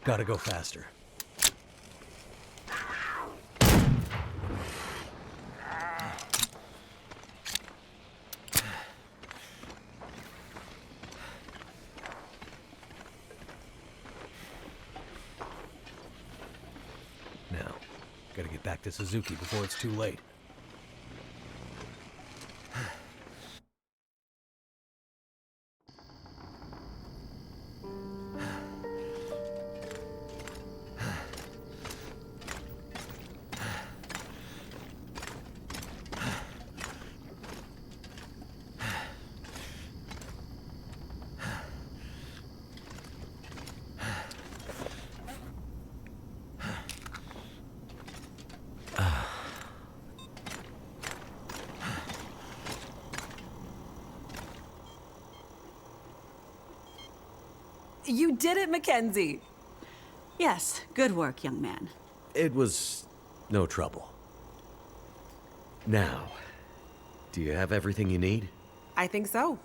S4: Gotta go faster. Now, gotta get back to Suzuki before it's too late.
S20: You did it, Mackenzie!
S15: Yes, good work, young man.
S2: It was no trouble. Now, do you have everything you need?
S20: I think so.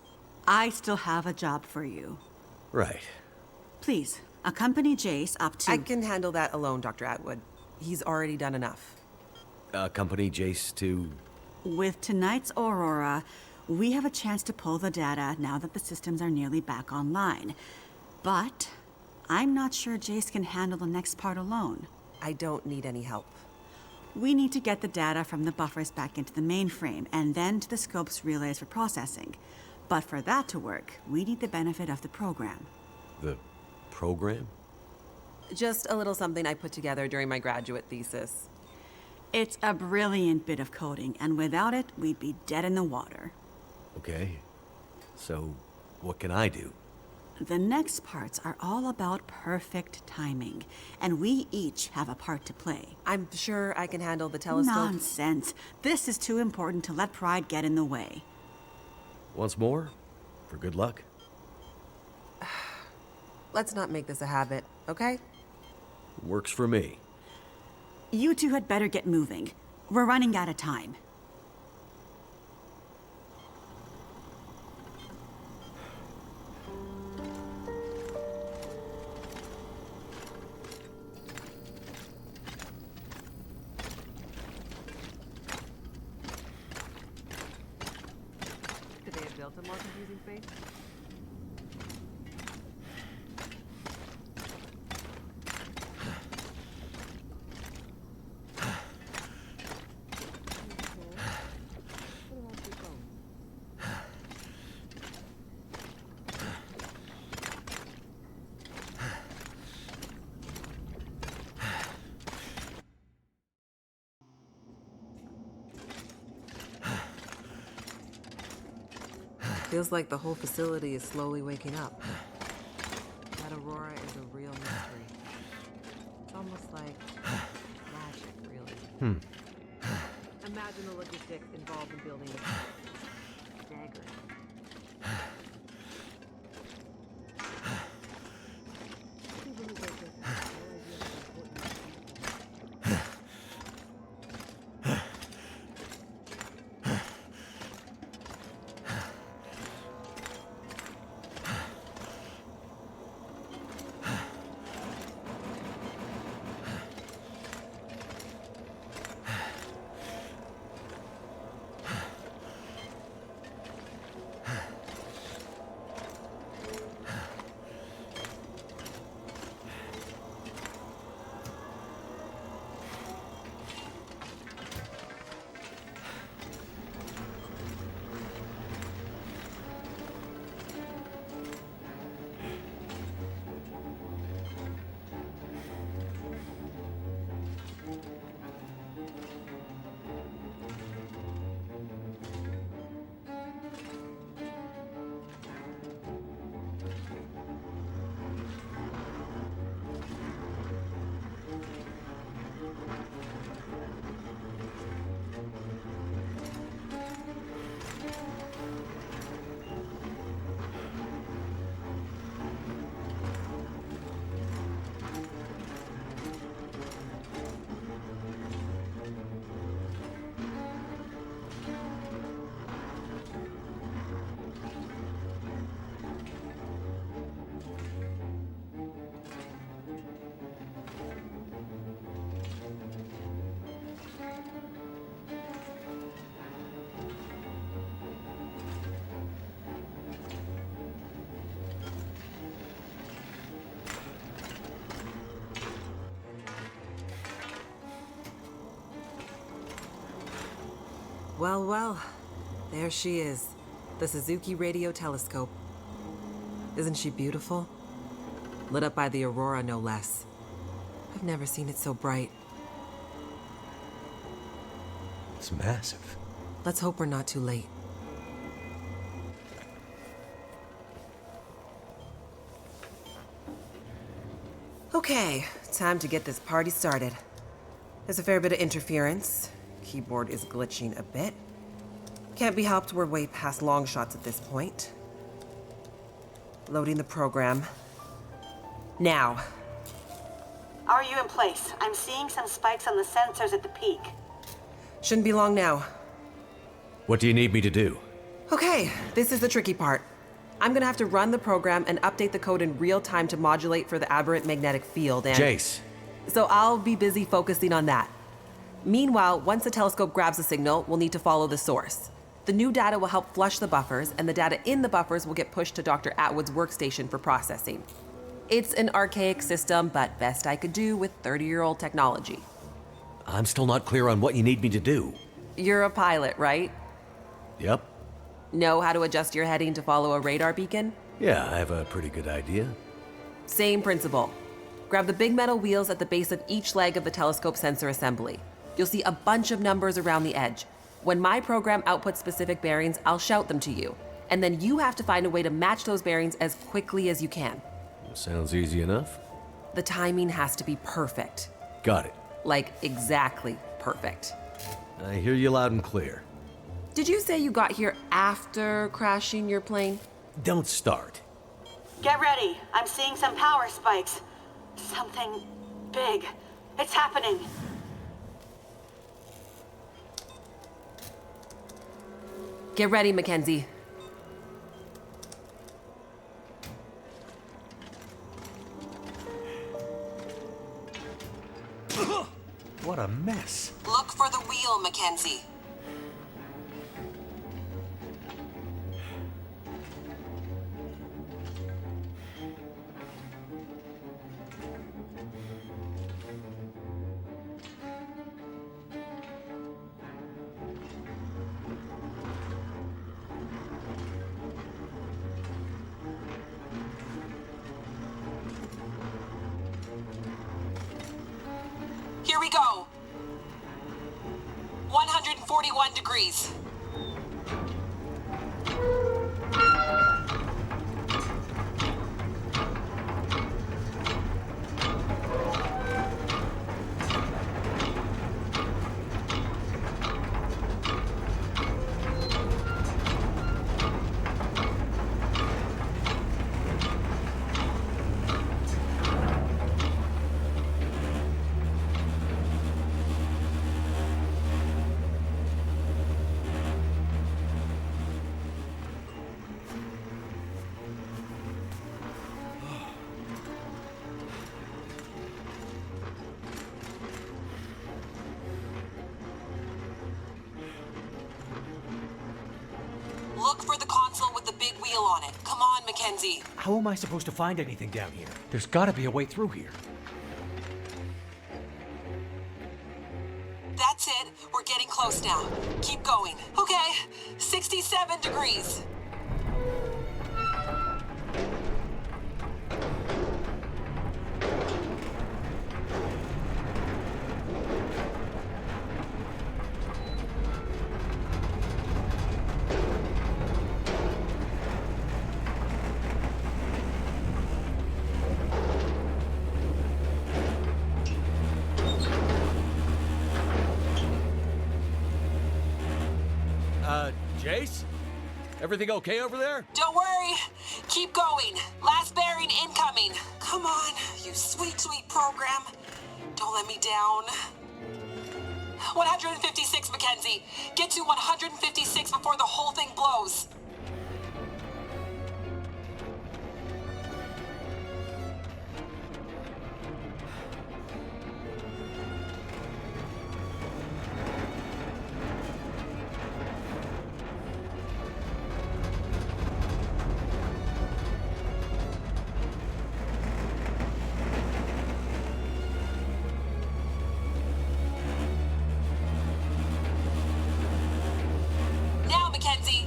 S15: I still have a job for you.
S2: Right.
S15: Please, accompany Jace up to...
S19: I can handle that alone, Dr. Atwood. He's already done enough.
S2: Accompany Jace to...
S15: With tonight's Aurora, we have a chance to pull the data now that the systems are nearly back online. But I'm not sure Jace can handle the next part alone.
S19: I don't need any help.
S15: We need to get the data from the buffers back into the mainframe and then to the scope's relays for processing. But for that to work, we need the benefit of the program.
S2: The program?
S19: Just a little something I put together during my graduate thesis.
S15: It's a brilliant bit of coding, and without it, we'd be dead in the water.
S2: Okay. So, what can I do?
S15: The next parts are all about perfect timing, and we each have a part to play.
S19: I'm sure I can handle the telescope.
S15: Nonsense. This is too important to let pride get in the way.
S2: Once more? For good luck?
S19: Let's not make this a habit, okay?
S2: Works for me.
S15: You two had better get moving. We're running out of time.
S19: Could they have built a more confusing space? Feels like the whole facility is slowly waking up. That aurora is a real mystery. It's almost like magic, really. Imagine the logistics involved in building the staggering. People who work with have no idea how important it is. Well, well, there she is, the Suzuki Radio Telescope. Isn't she beautiful? Lit up by the aurora, no less. I've never seen it so bright.
S2: It's massive.
S19: Let's hope we're not too late. Okay, time to get this party started. There's a fair bit of interference. Keyboard is glitching a bit. Can't be helped, we're way past long shots at this point. Loading the program. Now.
S15: Are you in place? I'm seeing some spikes on the sensors at the peak.
S19: Shouldn't be long now.
S2: What do you need me to do?
S19: Okay, this is the tricky part. I'm gonna have to run the program and update the code in real time to modulate for the aberrant magnetic field and...
S2: Jace.
S19: So I'll be busy focusing on that. Meanwhile, once the telescope grabs a signal, we'll need to follow the source. The new data will help flush the buffers, and the data in the buffers will get pushed to Dr. Atwood's workstation for processing. It's an archaic system, but best I could do with 30-year-old technology.
S2: I'm still not clear on what you need me to do.
S19: You're a pilot, right?
S2: Yep.
S19: Know how to adjust your heading to follow a radar beacon?
S2: Yeah, I have a pretty good idea.
S19: Same principle. Grab the big metal wheels at the base of each leg of the telescope sensor assembly. You'll see a bunch of numbers around the edge.
S20: When my program outputs specific bearings, I'll shout them to you. And then you have to find a way to match those bearings as quickly as you can.
S2: Sounds easy enough.
S20: The timing has to be perfect.
S2: Got it.
S20: Like, exactly perfect.
S2: I hear you loud and clear.
S20: Did you say you got here after crashing your plane?
S2: Don't start.
S15: Get ready. I'm seeing some power spikes. Something big. It's happening.
S20: Get ready, Mackenzie.
S2: What a mess.
S20: Look for the wheel, Mackenzie. Here we go. 141 degrees. Look for the console with the big wheel on it. Come on, Mackenzie.
S4: How am I supposed to find anything down here? There's gotta be a way through here.
S20: That's it. We're getting close now. Keep going. Okay, 67 degrees.
S2: Jace? Everything okay over there?
S20: Don't worry. Keep going. Last bearing incoming. Come on, you sweet, sweet program. Don't let me down. 156, Mackenzie. Get to 156 before the whole thing blows. Mackenzie.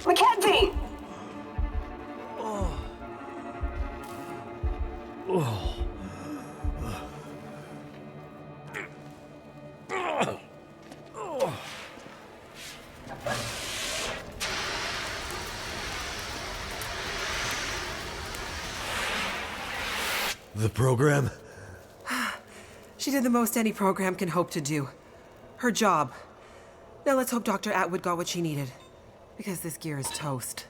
S20: Mackenzie!
S2: The program?
S20: She did the most any program can hope to do. Her job. Now let's hope Dr. Atwood got what she needed. Because this gear is toast.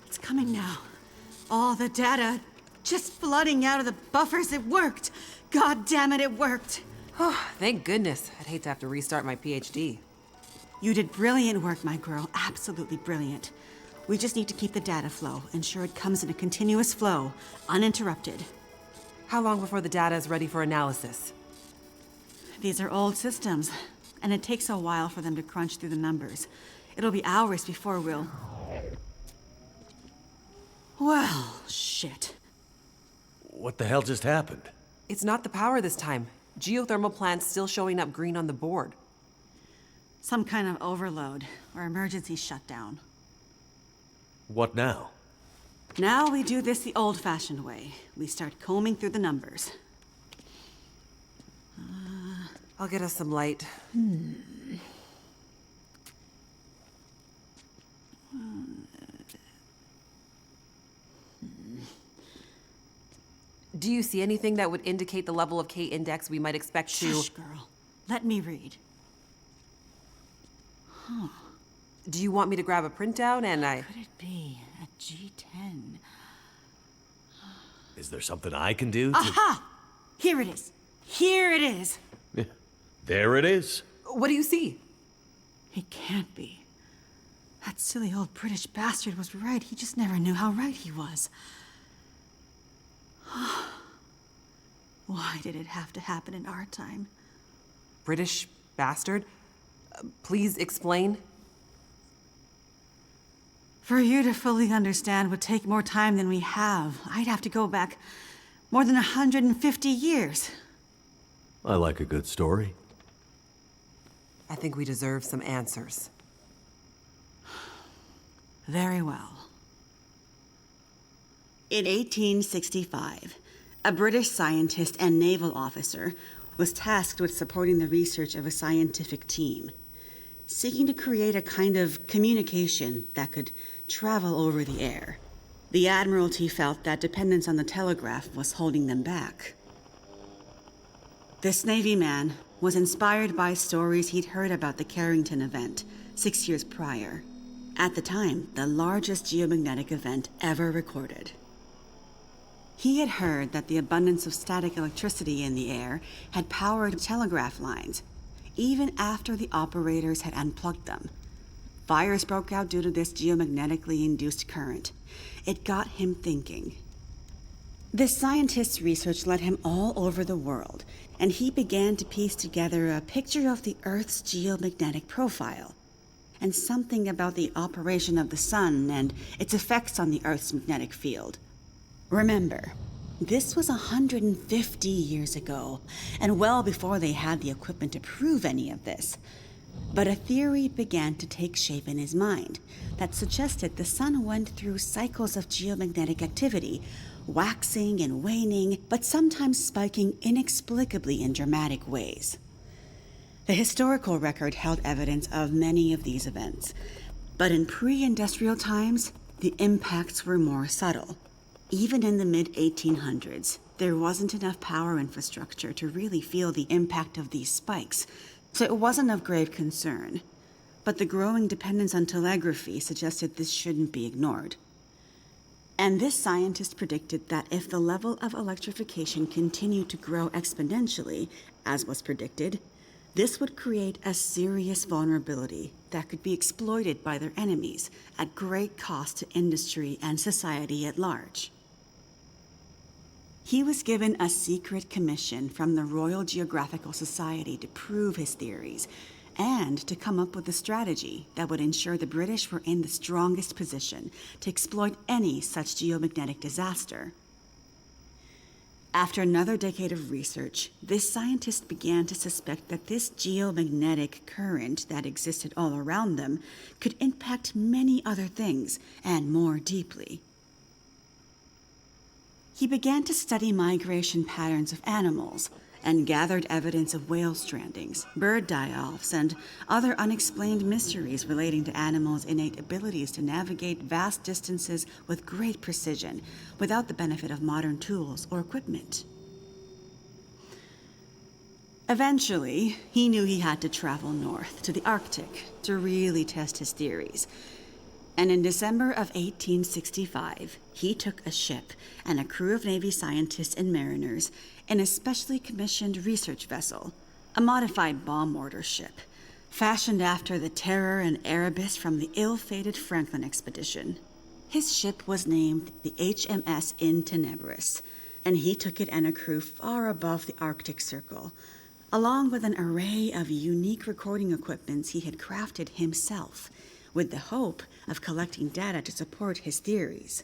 S15: It's coming now. All the data just flooding out of the buffers. It worked. God damn it, it worked.
S20: Oh, thank goodness. I'd hate to have to restart my PhD.
S15: You did brilliant work, my girl. Absolutely brilliant. We just need to keep the data flow, ensure it comes in a continuous flow, uninterrupted.
S20: How long before the data is ready for analysis?
S15: These are old systems, and it takes a while for them to crunch through the numbers. It'll be hours before we'll... Well, shit.
S2: What the hell just happened?
S20: It's not the power this time. Geothermal plant's still showing up green on the board.
S15: Some kind of overload or emergency shutdown.
S2: What now?
S15: Now we do this the old-fashioned way. We start combing through the numbers.
S19: I'll get us some light. Do you see anything that would indicate the level of K-index we might expect to...
S15: Shush, girl. Let me read. Huh.
S19: Do you want me to grab a printout and
S15: Could it be a G10?
S2: Is there something I can do to...
S15: Aha! Here it is. Here it is.
S2: There it is.
S19: What do you see?
S15: It can't be. That silly old British bastard was right. He just never knew how right he was. Why did it have to happen in our time?
S19: British bastard? Please explain.
S15: For you to fully understand would take more time than we have. I'd have to go back more than 150 years.
S2: I like a good story.
S19: I think we deserve some answers.
S15: Very well. In 1865, a British scientist and naval officer was tasked with supporting the research of a scientific team, seeking to create a kind of communication that could travel over the air. The Admiralty felt that dependence on the telegraph was holding them back. This Navy man was inspired by stories he'd heard about the Carrington event 6 years prior. At the time, the largest geomagnetic event ever recorded. He had heard that the abundance of static electricity in the air had powered telegraph lines, even after the operators had unplugged them. Fires broke out due to this geomagnetically induced current. It got him thinking. This scientist's research led him all over the world, and he began to piece together a picture of the Earth's geomagnetic profile, and something about the operation of the sun and its effects on the Earth's magnetic field. Remember, this was 150 years ago, and well before they had the equipment to prove any of this. But a theory began to take shape in his mind that suggested the sun went through cycles of geomagnetic activity, waxing and waning, but sometimes spiking inexplicably in dramatic ways. The historical record held evidence of many of these events, but in pre-industrial times, the impacts were more subtle. Even in the mid-1800s, there wasn't enough power infrastructure to really feel the impact of these spikes, so it wasn't of grave concern. But the growing dependence on telegraphy suggested this shouldn't be ignored. And this scientist predicted that if the level of electrification continued to grow exponentially, as was predicted, this would create a serious vulnerability that could be exploited by their enemies at great cost to industry and society at large. He was given a secret commission from the Royal Geographical Society to prove his theories and to come up with a strategy that would ensure the British were in the strongest position to exploit any such geomagnetic disaster. After another decade of research, this scientist began to suspect that this geomagnetic current that existed all around them could impact many other things, and more deeply. He began to study migration patterns of animals, and gathered evidence of whale strandings, bird die-offs, and other unexplained mysteries relating to animals' innate abilities to navigate vast distances with great precision, without the benefit of modern tools or equipment. Eventually, he knew he had to travel north to the Arctic to really test his theories. And in December of 1865, he took a ship and a crew of Navy scientists and mariners in a specially commissioned research vessel, a modified bomb mortar ship, fashioned after the Terror and Erebus from the ill-fated Franklin expedition. His ship was named the HMS In Tenebris, and he took it and a crew far above the Arctic Circle, along with an array of unique recording equipments he had crafted himself, with the hope of collecting data to support his theories.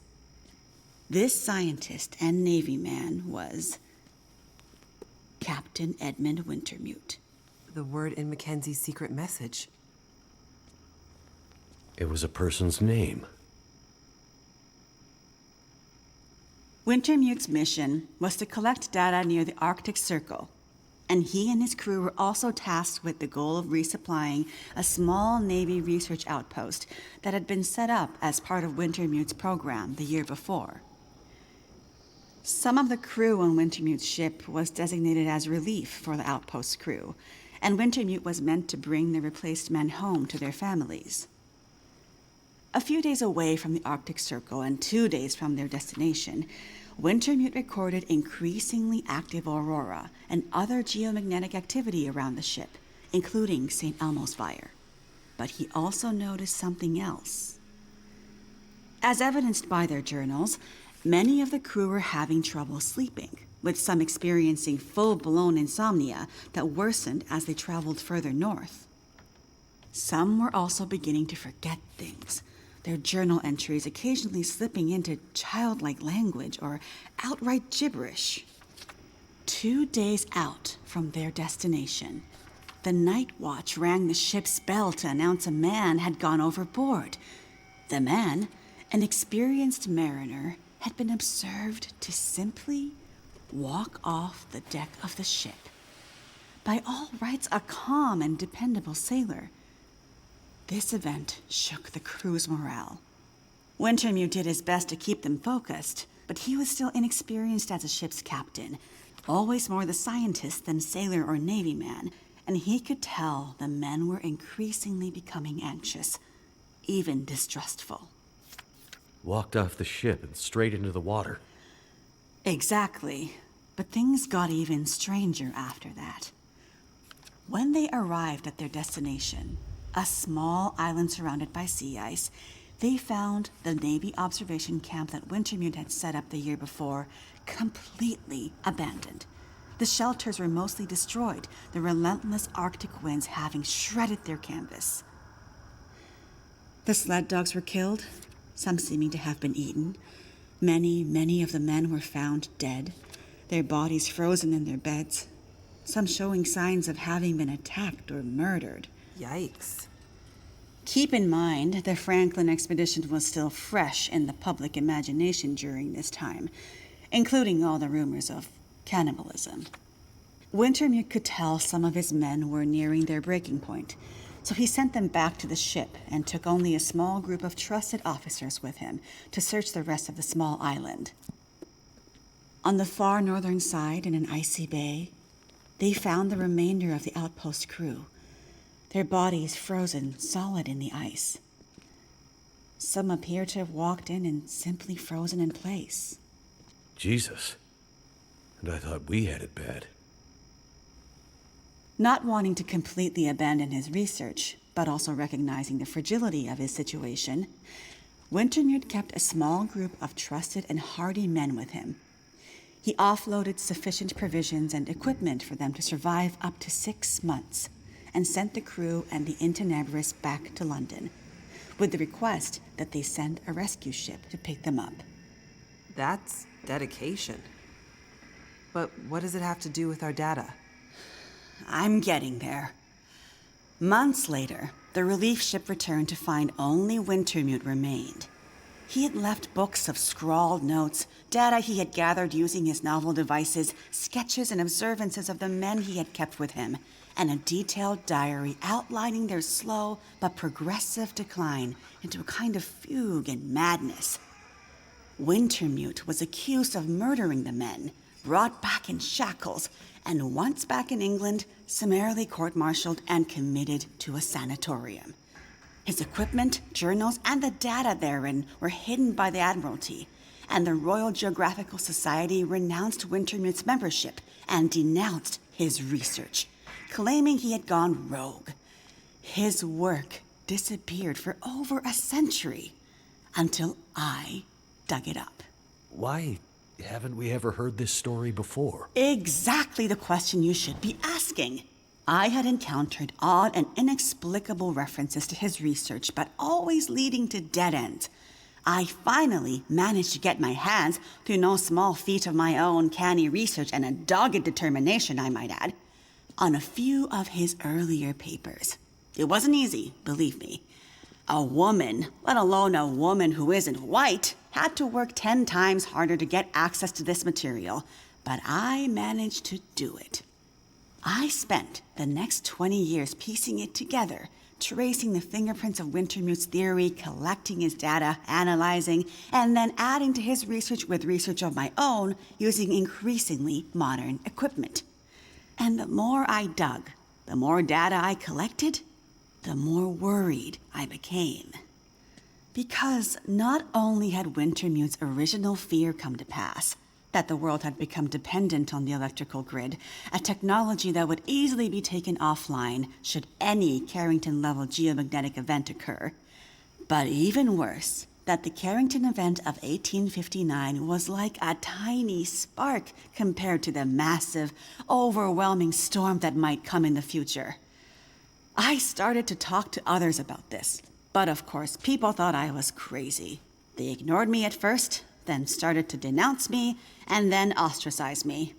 S15: This scientist and Navy man was Captain Edmund Wintermute.
S19: The word in Mackenzie's secret message.
S2: It was a person's name.
S15: Wintermute's mission was to collect data near the Arctic Circle, and he and his crew were also tasked with the goal of resupplying a small Navy research outpost that had been set up as part of Wintermute's program the year before. Some of the crew on Wintermute's ship was designated as relief for the outpost's crew, and Wintermute was meant to bring the replaced men home to their families. A few days away from the Arctic Circle and 2 days from their destination, Wintermute recorded increasingly active aurora and other geomagnetic activity around the ship, including St. Elmo's fire. But he also noticed something else. As evidenced by their journals, many of the crew were having trouble sleeping, with some experiencing full-blown insomnia that worsened as they traveled further north. Some were also beginning to forget things, their journal entries occasionally slipping into childlike language or outright gibberish. 2 days out from their destination, the night watch rang the ship's bell to announce a man had gone overboard. The man, an experienced mariner, had been observed to simply walk off the deck of the ship. By all rights, a calm and dependable sailor. This event shook the crew's morale. Wintermute did his best to keep them focused, but he was still inexperienced as a ship's captain, always more the scientist than sailor or Navy man, and he could tell the men were increasingly becoming anxious, even distrustful.
S2: Walked off the ship and straight into the water.
S15: Exactly, but things got even stranger after that. When they arrived at their destination, a small island surrounded by sea ice, they found the Navy observation camp that Wintermute had set up the year before completely abandoned. The shelters were mostly destroyed, the relentless Arctic winds having shredded their canvas. The sled dogs were killed, some seeming to have been eaten. Many of the men were found dead, their bodies frozen in their beds, some showing signs of having been attacked or murdered.
S19: Yikes.
S15: Keep in mind, the Franklin expedition was still fresh in the public imagination during this time, including all the rumors of cannibalism. Wintermute could tell some of his men were nearing their breaking point, so he sent them back to the ship and took only a small group of trusted officers with him to search the rest of the small island. On the far northern side, in an icy bay, they found the remainder of the outpost crew, their bodies frozen solid in the ice. Some appear to have walked in and simply frozen in place.
S2: Jesus. And I thought we had it bad.
S15: Not wanting to completely abandon his research, but also recognizing the fragility of his situation, Wintermute kept a small group of trusted and hardy men with him. He offloaded sufficient provisions and equipment for them to survive up to 6 months, and sent the crew and the Intenebris back to London, with the request that they send a rescue ship to pick them up.
S19: That's dedication. But what does it have to do with our data?
S15: I'm getting there. Months later, the relief ship returned to find only Wintermute remained. He had left books of scrawled notes, data he had gathered using his novel devices, sketches and observances of the men he had kept with him, and a detailed diary outlining their slow but progressive decline into a kind of fugue and madness. Wintermute was accused of murdering the men, brought back in shackles, and once back in England, summarily court-martialed and committed to a sanatorium. His equipment, journals, and the data therein were hidden by the Admiralty, and the Royal Geographical Society renounced Wintermute's membership and denounced his research, claiming he had gone rogue. His work disappeared for over a century, until I dug it up.
S2: Why haven't we ever heard this story before?
S15: Exactly the question you should be asking. I had encountered odd and inexplicable references to his research, but always leading to dead ends. I finally managed to get my hands, through no small feat of my own canny research and a dogged determination, I might add, on a few of his earlier papers. It wasn't easy, believe me. A woman, let alone a woman who isn't white, had to work 10 times harder to get access to this material, but I managed to do it. I spent the next 20 years piecing it together, tracing the fingerprints of Wintermute's theory, collecting his data, analyzing, and then adding to his research with research of my own using increasingly modern equipment. And the more I dug, the more data I collected, the more worried I became. Because not only had Wintermute's original fear come to pass, that the world had become dependent on the electrical grid, a technology that would easily be taken offline should any Carrington-level geomagnetic event occur, but even worse, that the Carrington event of 1859 was like a tiny spark compared to the massive, overwhelming storm that might come in the future. I started to talk to others about this, but of course, people thought I was crazy. They ignored me at first, then started to denounce me, and then ostracize me.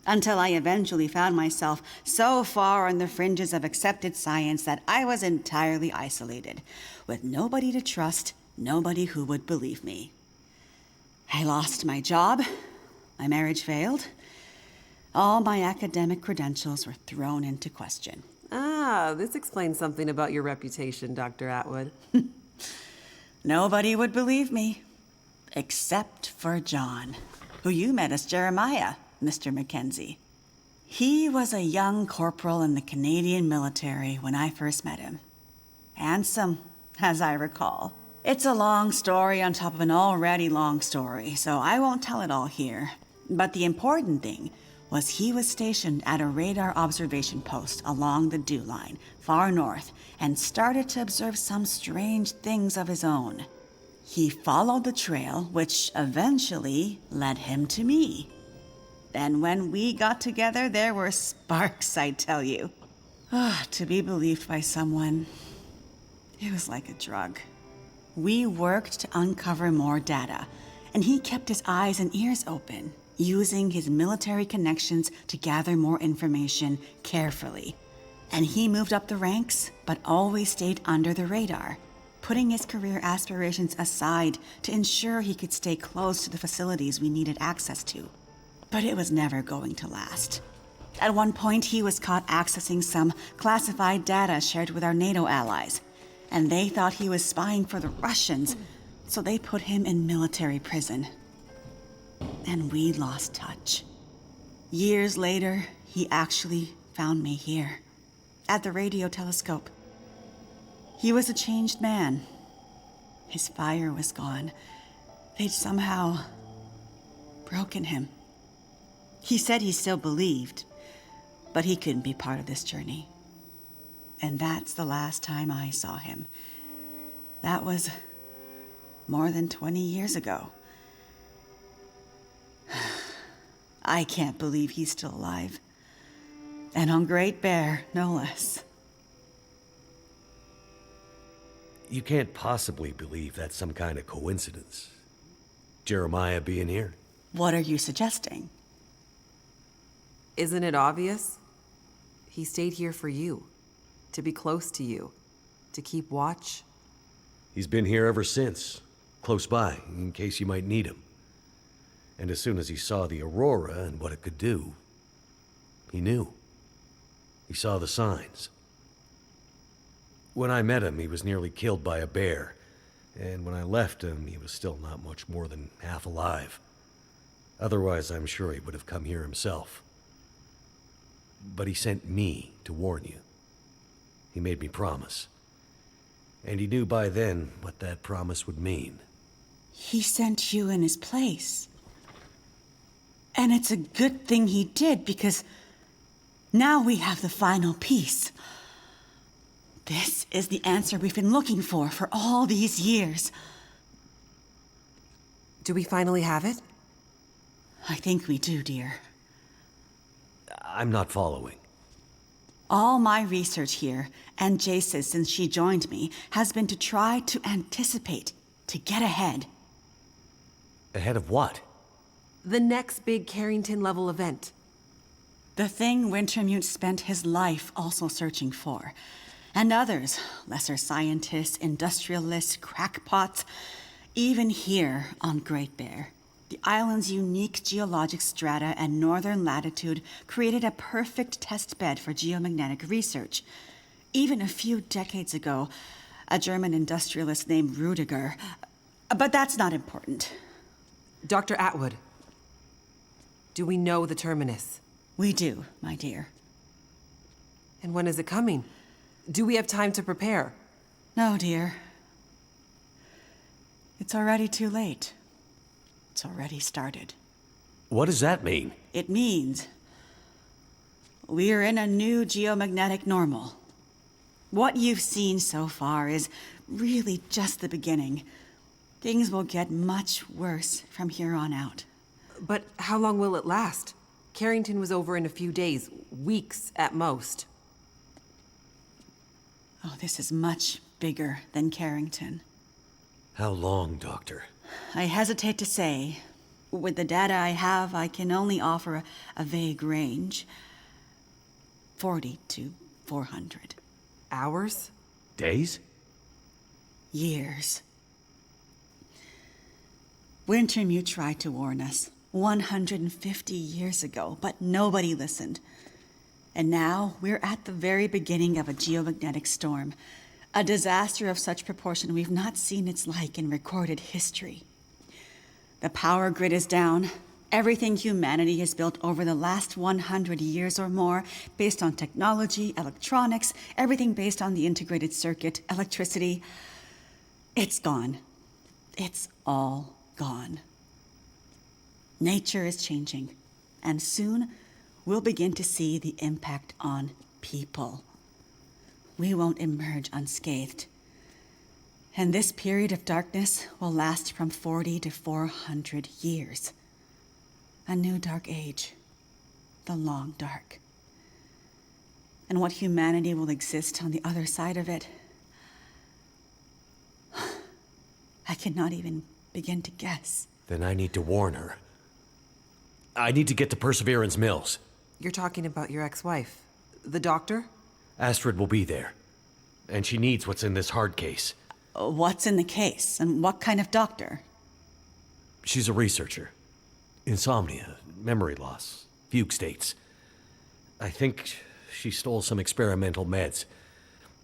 S15: Until I eventually found myself so far on the fringes of accepted science that I was entirely isolated, with nobody to trust, nobody who would believe me. I lost my job, my marriage failed, all my academic credentials were thrown into question.
S19: Ah, this explains something about your reputation, Dr. Atwood.
S15: Nobody would believe me, except for John, who you met as Jeremiah, Mr. Mackenzie. He was a young corporal in the Canadian military when I first met him. Handsome, as I recall. It's a long story on top of an already long story, so I won't tell it all here. But the important thing was he was stationed at a radar observation post along the dew line, far north, and started to observe some strange things of his own. He followed the trail, which eventually led him to me. Then when we got together, there were sparks, I tell you. To be believed by someone, it was like a drug. We worked to uncover more data, and he kept his eyes and ears open, using his military connections to gather more information carefully. And he moved up the ranks, but always stayed under the radar, putting his career aspirations aside to ensure he could stay close to the facilities we needed access to. But it was never going to last. At one point, he was caught accessing some classified data shared with our NATO allies, and they thought he was spying for the Russians, so they put him in military prison. And we lost touch. Years later, he actually found me here, at the radio telescope. He was a changed man. His fire was gone. They'd somehow broken him. He said he still believed, but he couldn't be part of this journey. And that's the last time I saw him. That was more than 20 years ago. I can't believe he's still alive. And on Great Bear, no less.
S2: You can't possibly believe that's some kind of coincidence. Jeremiah being here?
S15: What are you suggesting?
S19: Isn't it obvious? He stayed here for you, to be close to you, to keep watch.
S2: He's been here ever since, close by, in case you might need him. And as soon as he saw the aurora and what it could do, he knew. He saw the signs. When I met him, he was nearly killed by a bear, and when I left him, he was still not much more than half alive. Otherwise, I'm sure he would have come here himself. But he sent me to warn you. He made me promise. And he knew by then what that promise would mean.
S15: He sent you in his place. And it's a good thing he did, because now we have the final piece. This is the answer we've been looking for all these years.
S19: Do we finally have it?
S15: I think we do, dear.
S2: I'm not following.
S15: All my research here, and Jace's since she joined me, has been to try to anticipate, to get ahead.
S2: Ahead of what?
S19: The next big Carrington-level event.
S15: The thing Wintermute spent his life also searching for. And others, lesser scientists, industrialists, crackpots, even here on Great Bear. The island's unique geologic strata and northern latitude created a perfect test bed for geomagnetic research. Even a few decades ago, a German industrialist named Rudiger. But that's not important.
S19: Dr. Atwood, do we know the terminus?
S15: We do, my dear.
S19: And when is it coming? Do we have time to prepare?
S15: No, dear. It's already too late. It's already started.
S2: What does that mean?
S15: It means we're in a new geomagnetic normal. What you've seen so far is really just the beginning. Things will get much worse from here on out.
S19: But how long will it last? Carrington was over in a few days, weeks at most.
S15: Oh, this is much bigger than Carrington.
S2: How long, Doctor?
S15: I hesitate to say. With the data I have, I can only offer a vague range. 40 to 400.
S19: Hours?
S2: Days?
S15: Years. Wintermute tried to warn us 150 years ago, but nobody listened. And now we're at the very beginning of a geomagnetic storm. A disaster of such proportion we've not seen its like in recorded history. The power grid is down. Everything humanity has built over the last 100 years or more, based on technology, electronics, everything based on the integrated circuit, electricity, it's gone. It's all gone. Nature is changing, and soon we'll begin to see the impact on people. We won't emerge unscathed. And this period of darkness will last from 40 to 400 years. A new dark age. The long dark. And what humanity will exist on the other side of it, I cannot even begin to guess.
S2: Then I need to warn her. I need to get to Perseverance Mills.
S19: You're talking about your ex-wife, the doctor?
S2: Astrid will be there. And she needs what's in this hard case.
S15: What's in the case? And what kind of doctor?
S2: She's a researcher. Insomnia, memory loss, fugue states. I think she stole some experimental meds.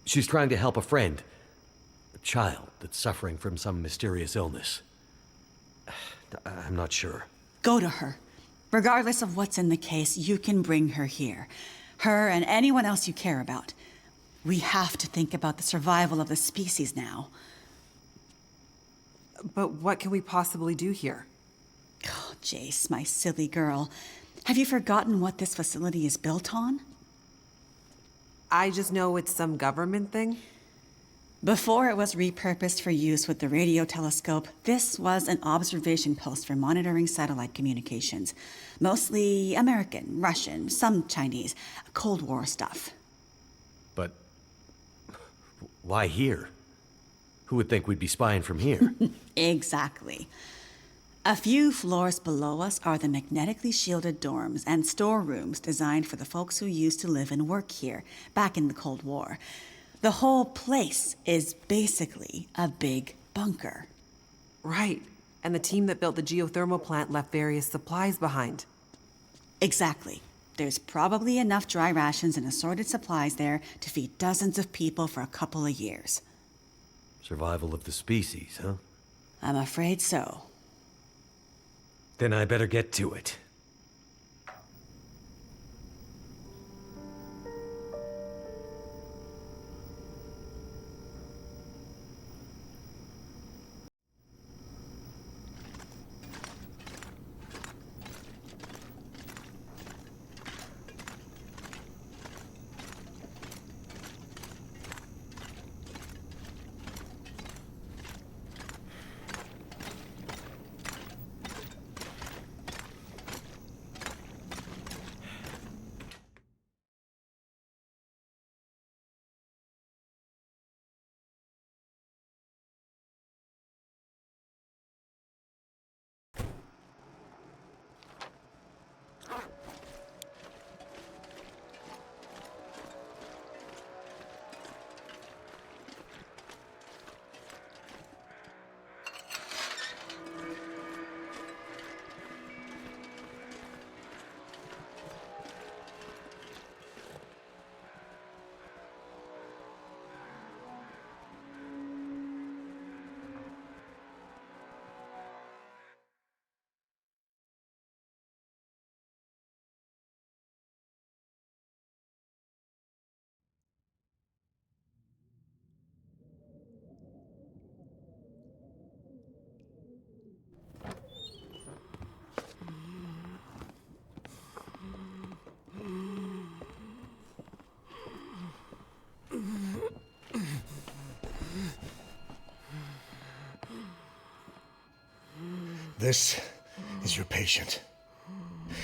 S2: She's trying to help a friend. A child that's suffering from some mysterious illness. I'm not sure.
S15: Go to her. Regardless of what's in the case, you can bring her here. Her and anyone else you care about. We have to think about the survival of the species now.
S19: But what can we possibly do here?
S15: Oh, Jace, my silly girl. Have you forgotten what this facility is built on?
S19: I just know it's some government thing.
S15: Before it was repurposed for use with the radio telescope, this was an observation post for monitoring satellite communications. Mostly American, Russian, some Chinese, Cold War stuff.
S2: But why here? Who would think we'd be spying from here?
S15: Exactly. A few floors below us are the magnetically shielded dorms and storerooms designed for the folks who used to live and work here back in the Cold War. The whole place is basically a big bunker.
S19: Right. And the team that built the geothermal plant left various supplies behind.
S15: Exactly. There's probably enough dry rations and assorted supplies there to feed dozens of people for a couple of years.
S2: Survival of the species, huh?
S15: I'm afraid so.
S2: Then I better get to it.
S6: This is your patient.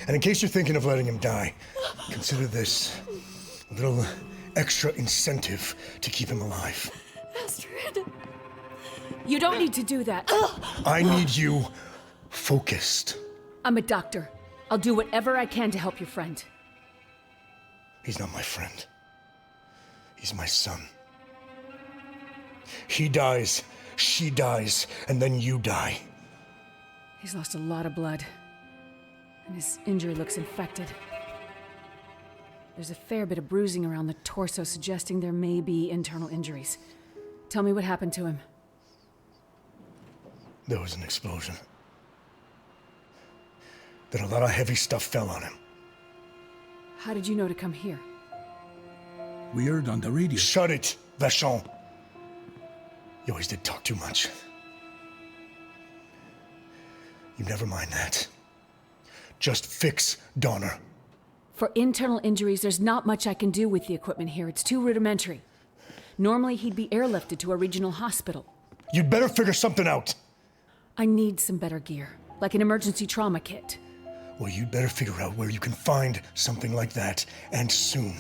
S6: And in case you're thinking of letting him die, consider this a little extra incentive to keep him alive.
S18: Astrid!
S1: You don't need to do that.
S6: I need you focused.
S1: I'm a doctor. I'll do whatever I can to help your friend.
S6: He's not my friend. He's my son. He dies, she dies, and then you die.
S1: He's lost a lot of blood, and his injury looks infected. There's a fair bit of bruising around the torso, suggesting there may be internal injuries. Tell me what happened to him.
S6: There was an explosion. Then a lot of heavy stuff fell on him.
S1: How did you know to come here?
S6: We heard on the radio. Shut it, Vachon. You always did talk too much. You never mind that. Just fix Donner.
S1: For internal injuries, there's not much I can do with the equipment here. It's too rudimentary. Normally, he'd be airlifted to a regional hospital.
S6: You'd better figure something out.
S1: I need some better gear, like an emergency trauma kit.
S6: Well, you'd better figure out where you can find something like that, and soon.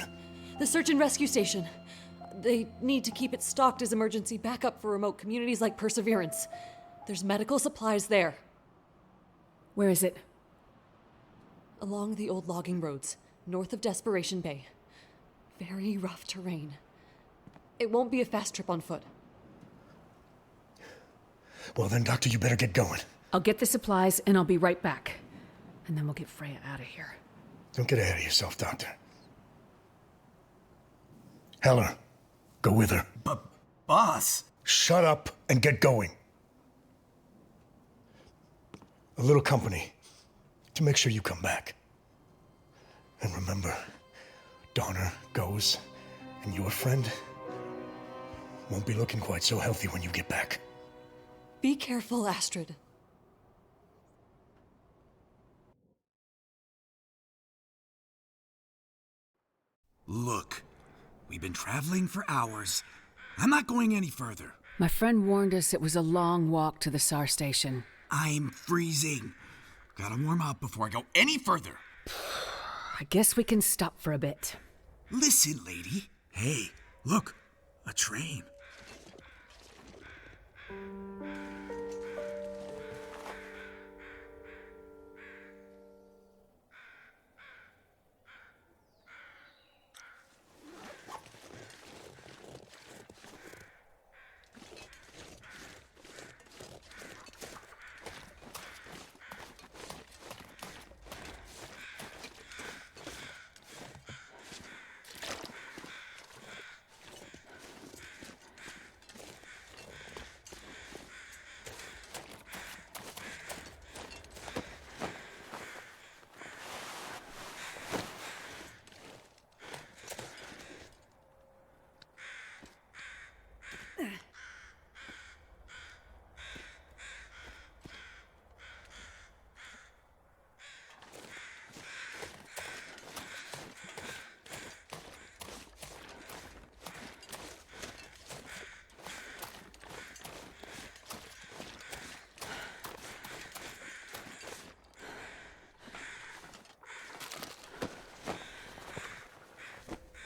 S8: The search and rescue station. They need to keep it stocked as emergency backup for remote communities like Perseverance. There's medical supplies there.
S1: Where is it?
S8: Along the old logging roads, north of Desperation Bay. Very rough terrain. It won't be a fast trip on foot.
S6: Well then, Doctor, you better get going.
S1: I'll get the supplies and I'll be right back. And then we'll get Freya out of here.
S6: Don't get ahead of yourself, Doctor. Heller, go with her.
S13: But, boss...
S6: Shut up and get going. A little company to make sure you come back. And remember, Donner goes, and your friend won't be looking quite so healthy when you get back.
S8: Be careful, Astrid.
S13: Look, we've been traveling for hours. I'm not going any further.
S1: My friend warned us it was a long walk to the SAR station.
S13: I'm freezing. Gotta warm up before I go any further.
S1: I guess we can stop for a bit.
S13: Listen, lady. Hey, look, a train.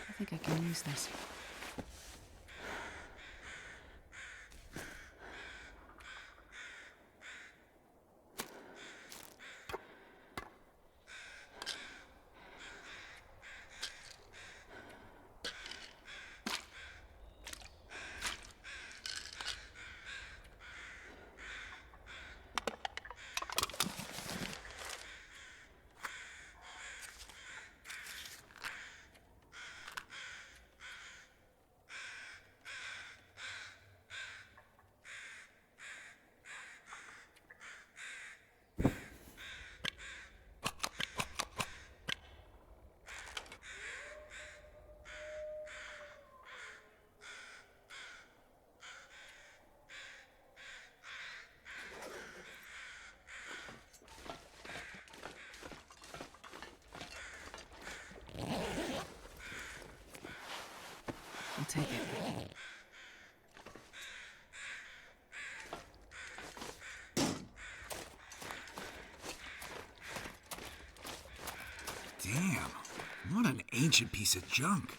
S1: I think I can use this. I'll take it.
S13: ancient piece of junk.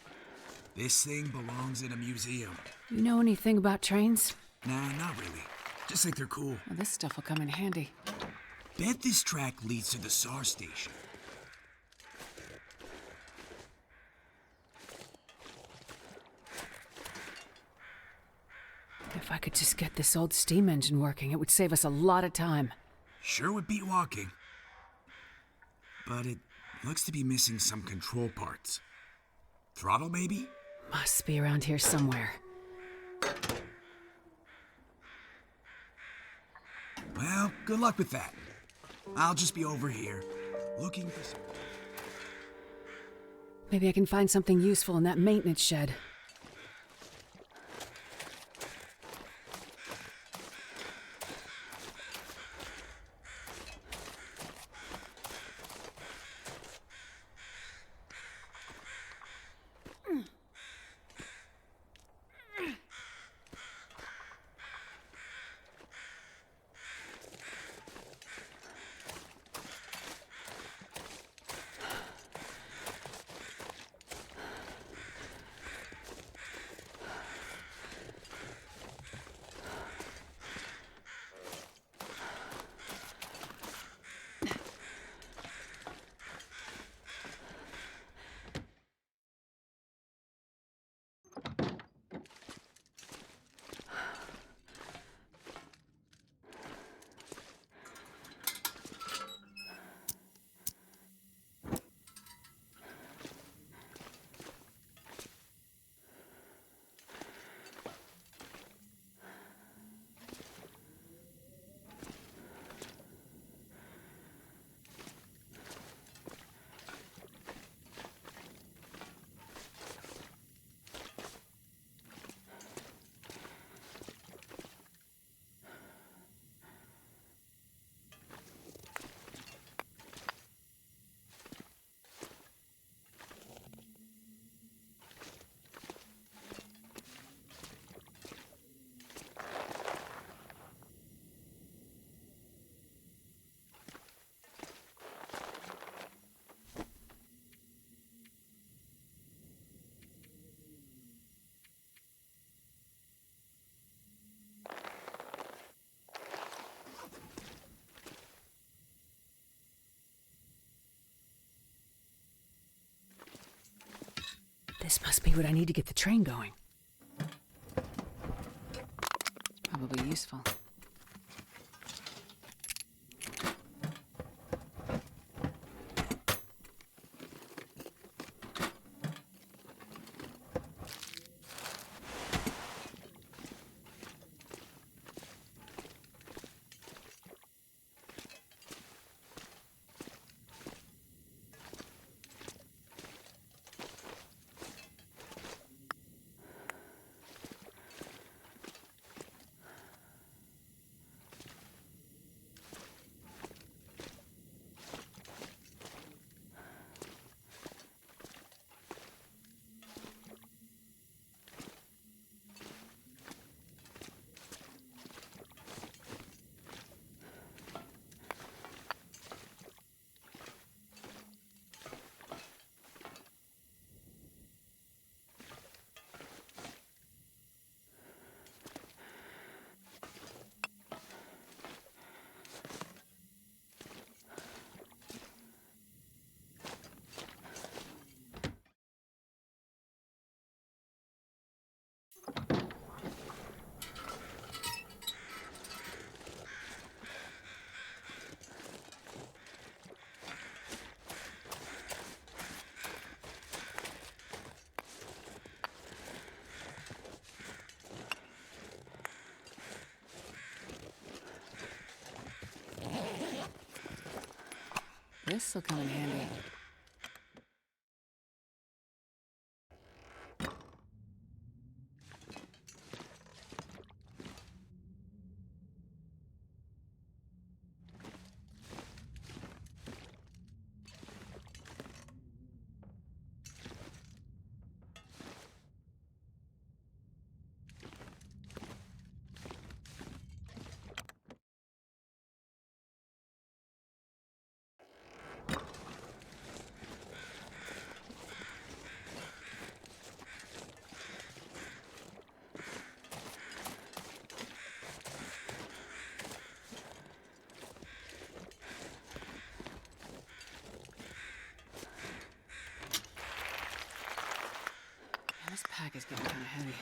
S13: This thing belongs in a museum.
S1: You know anything about trains?
S13: Nah, not really. Just think they're cool.
S1: Well, this stuff will come in handy.
S13: Bet this track leads to the SAR station.
S1: If I could just get this old steam engine working, it would save us a lot of time.
S13: Sure would beat walking. But it looks to be missing some control parts. Throttle, maybe?
S1: Must be around here somewhere.
S13: Well, good luck with that. I'll just be over here, looking for some...
S1: Maybe I can find something useful in that maintenance shed. This must be what I need to get the train going. It's probably useful. This'll come in handy. bag is getting kind of heavy.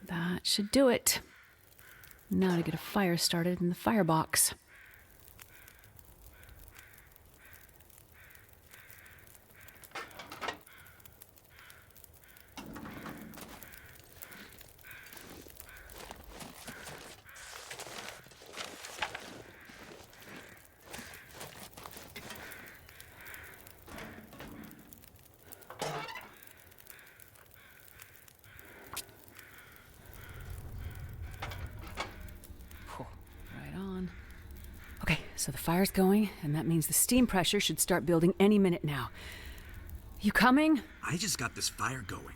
S1: That should do it. Now to get a fire started in the firebox. So the fire's going, and that means the steam pressure should start building any minute now. You coming?
S13: I just got this fire going.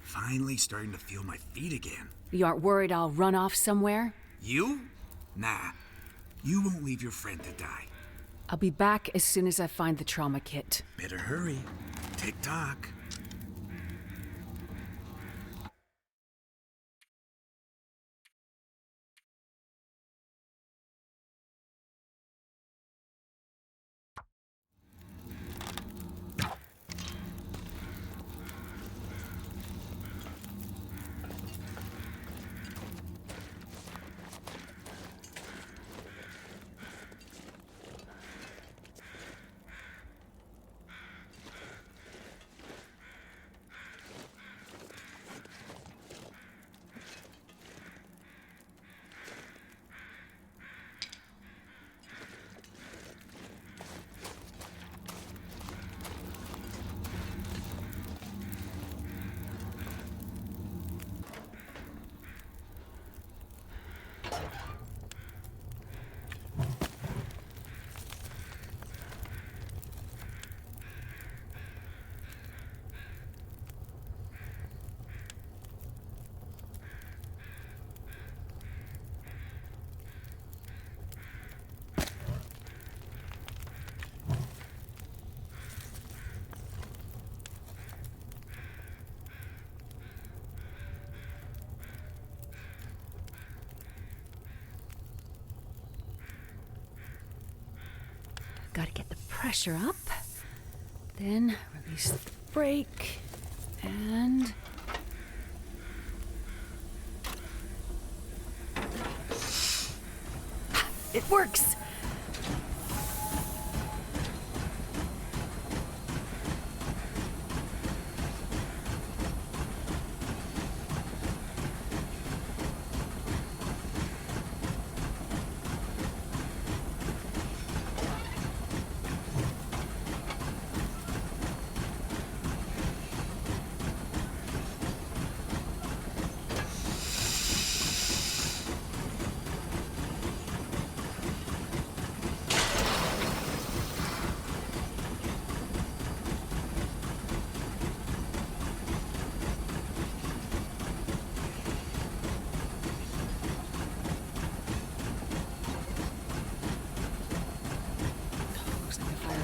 S13: Finally starting to feel my feet again.
S1: You aren't worried I'll run off somewhere?
S13: You? Nah. You won't leave your friend to die.
S1: I'll be back as soon as I find the trauma kit.
S13: Better hurry. Tick-tock. Gotta get the pressure up, then release the brake, and... It works!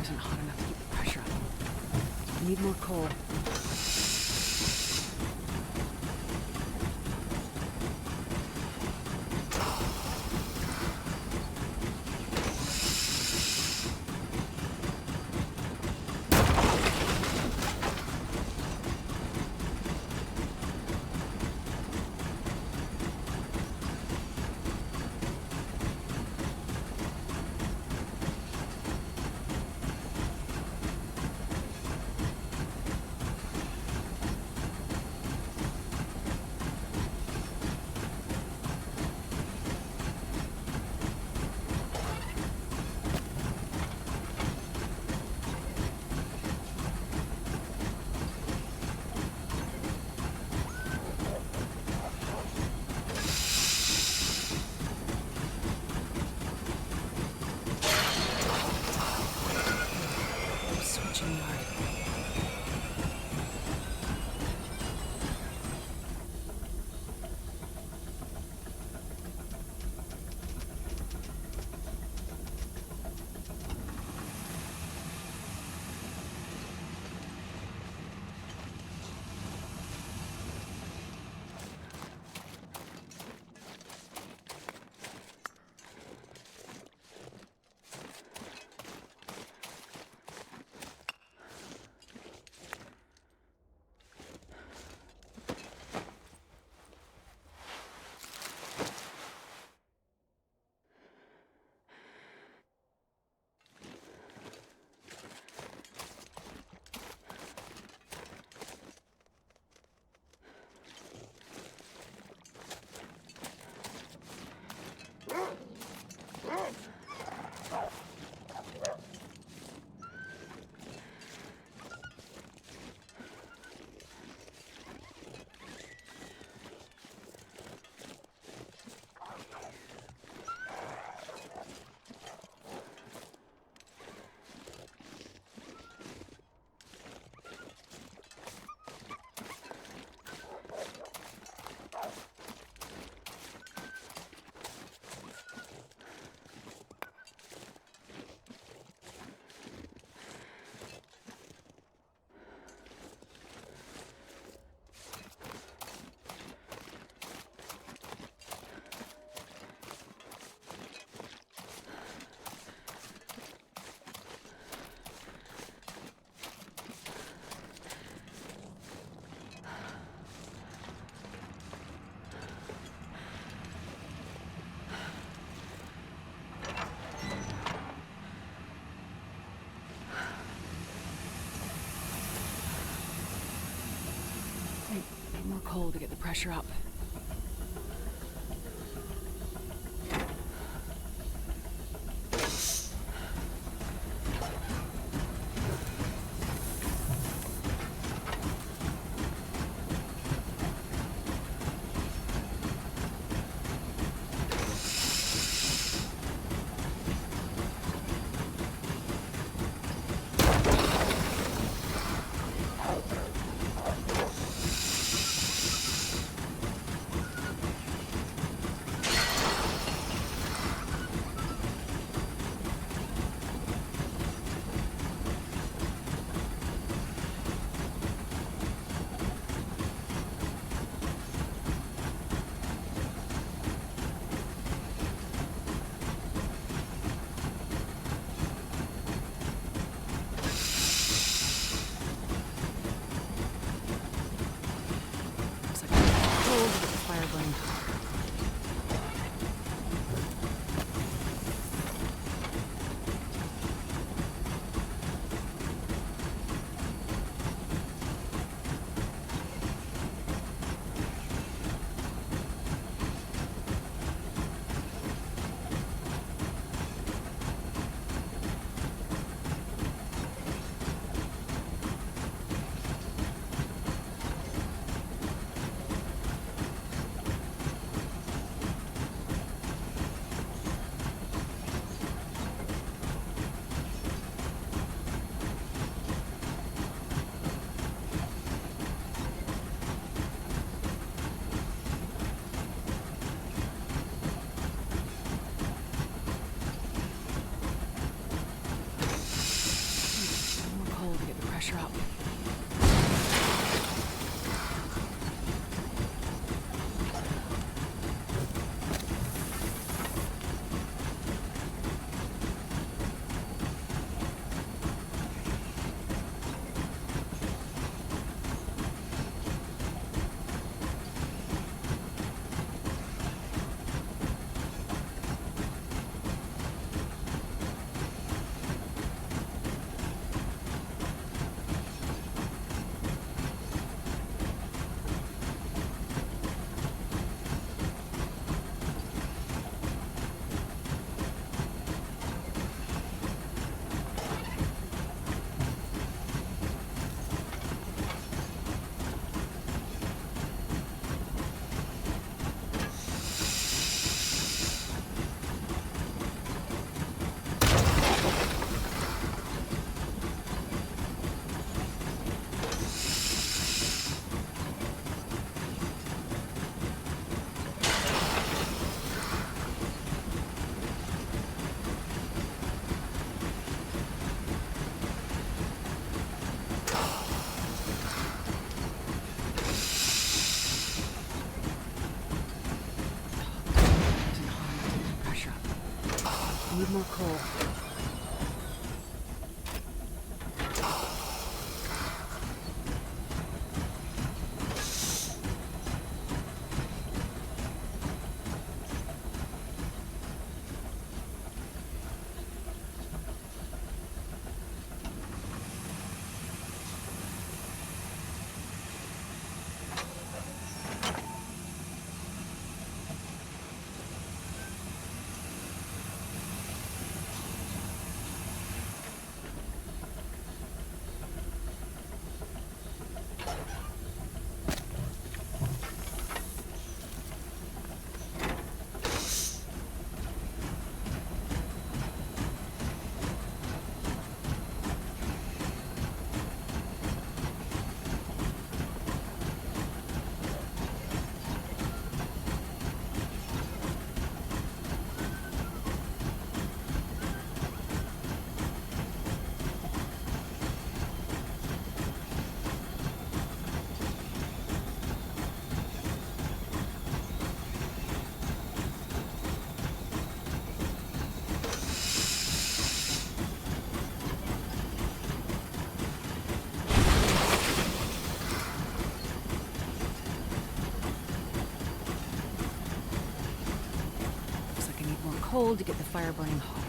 S13: Isn't hot enough to keep the pressure up. I need more coal.
S1: Need more coal to get the pressure up. Pressure up. Need more coal. Coal to get the fire burning hotter.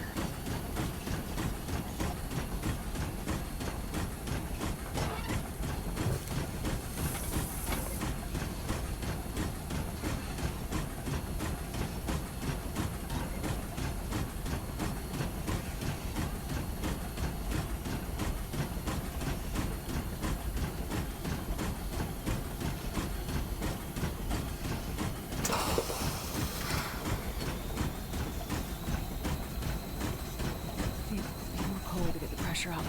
S1: pressure up.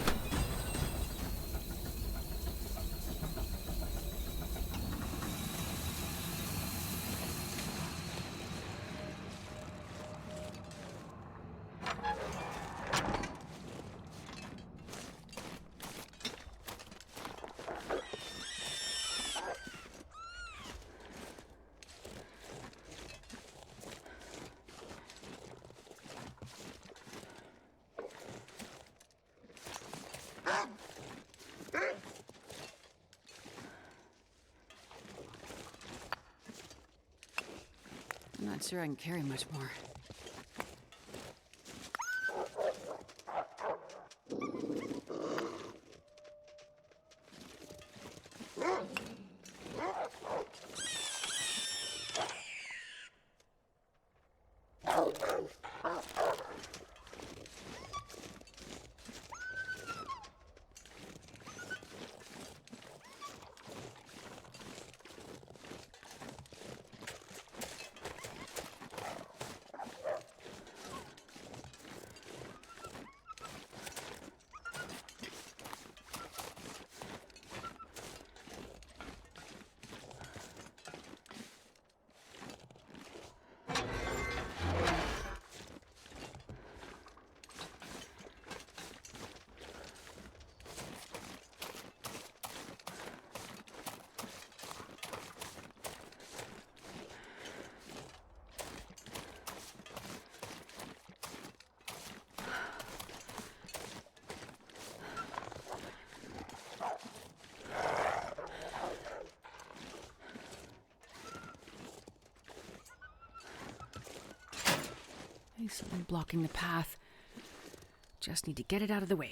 S1: I'm not sure I can carry much more. There's something blocking the path. Just need to get it out of the way.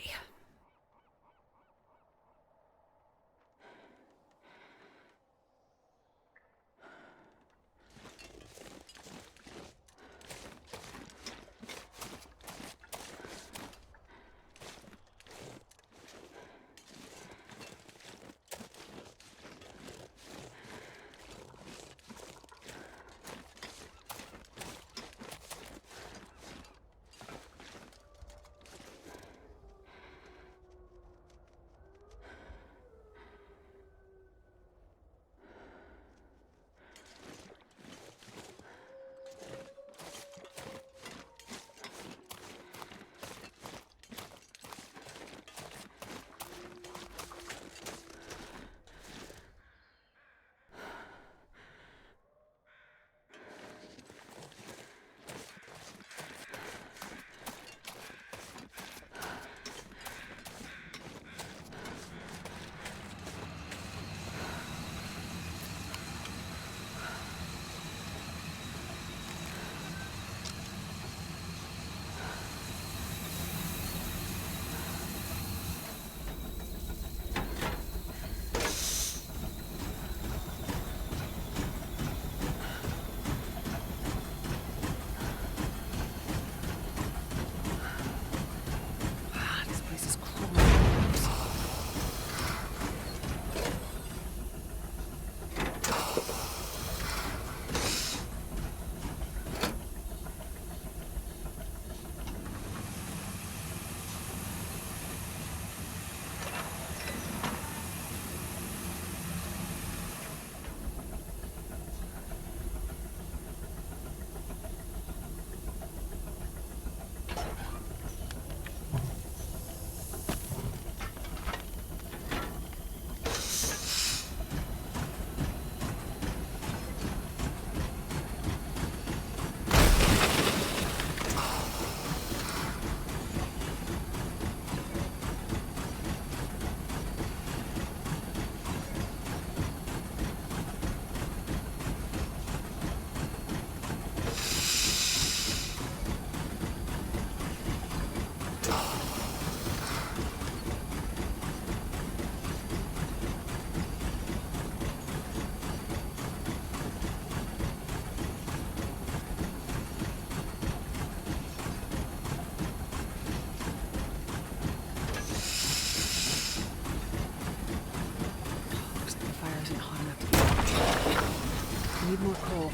S1: Need more coal.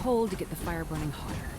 S1: coal to get the fire burning hotter.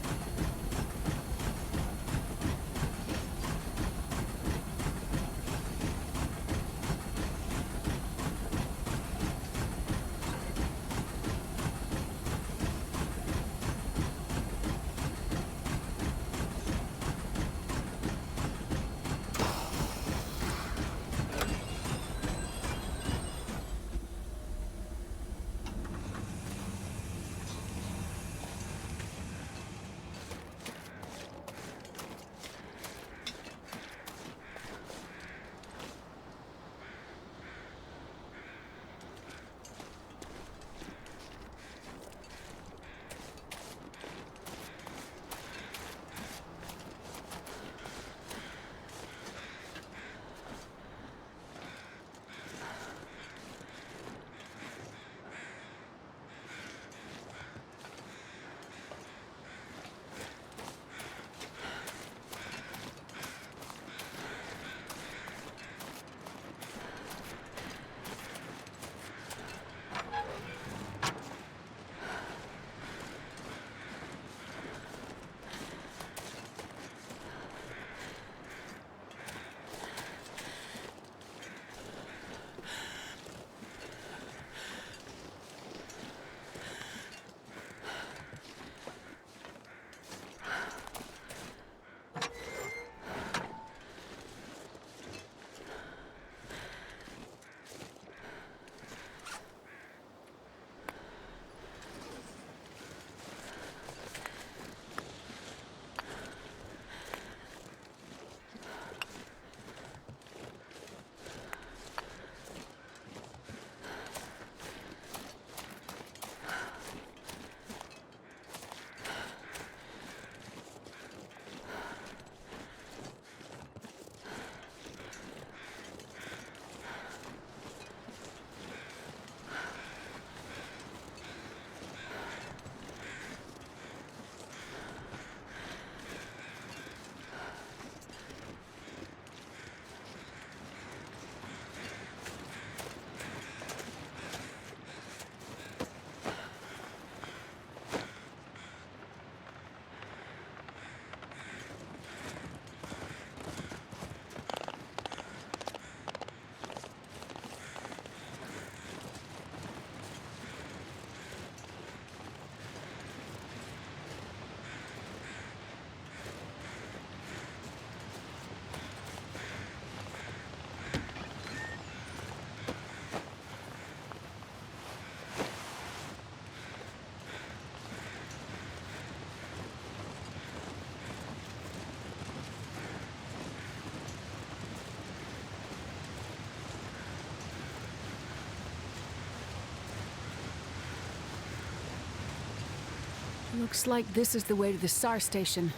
S1: Looks like this is the way to the SAR station.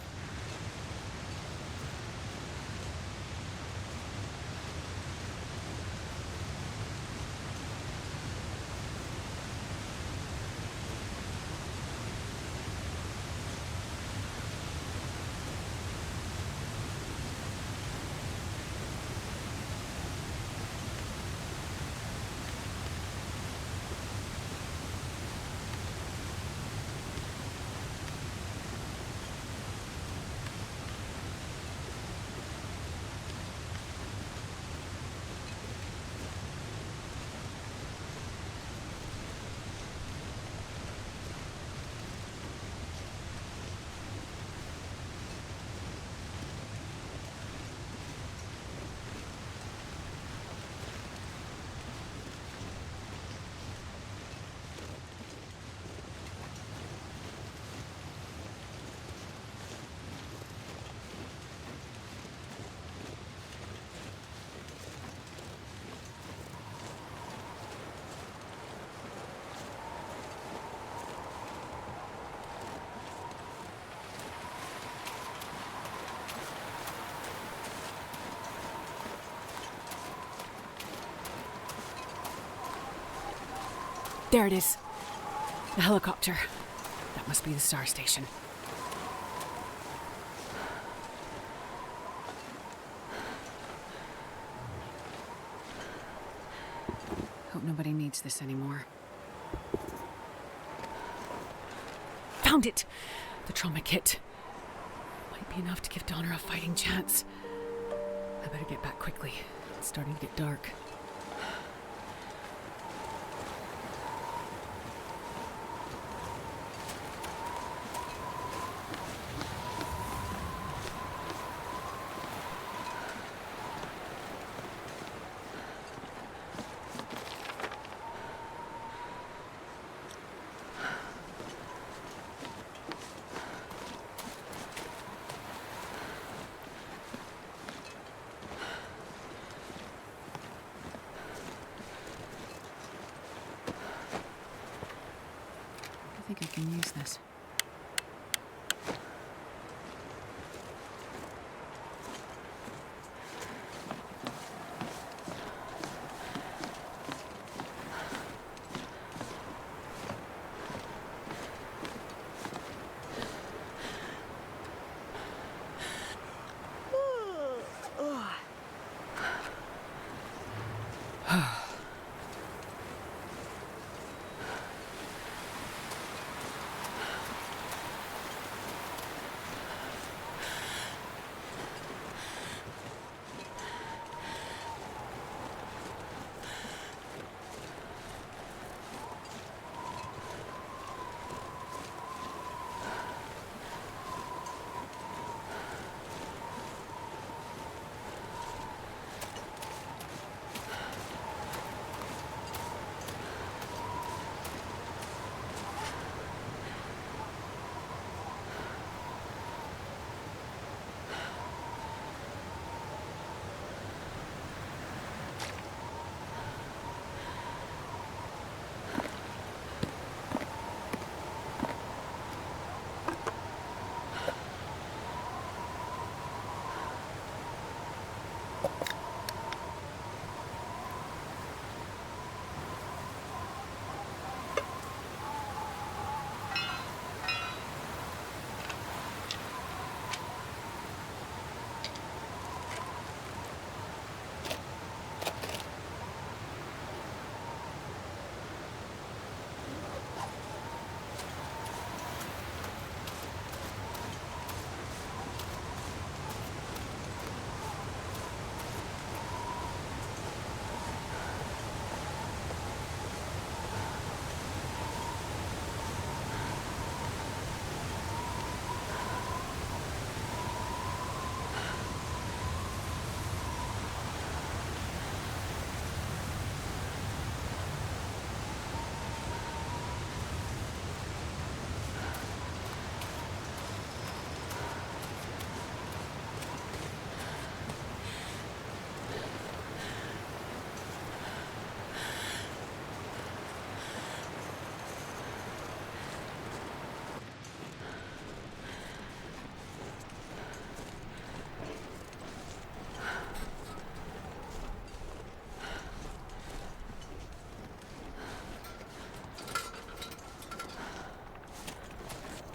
S1: There it is. The helicopter. That must be the SAR station. Hope nobody needs this anymore. Found found it! The trauma kit. Might be enough to give Donner a fighting chance. I better get back quickly. It's starting to get dark. I think I can use this.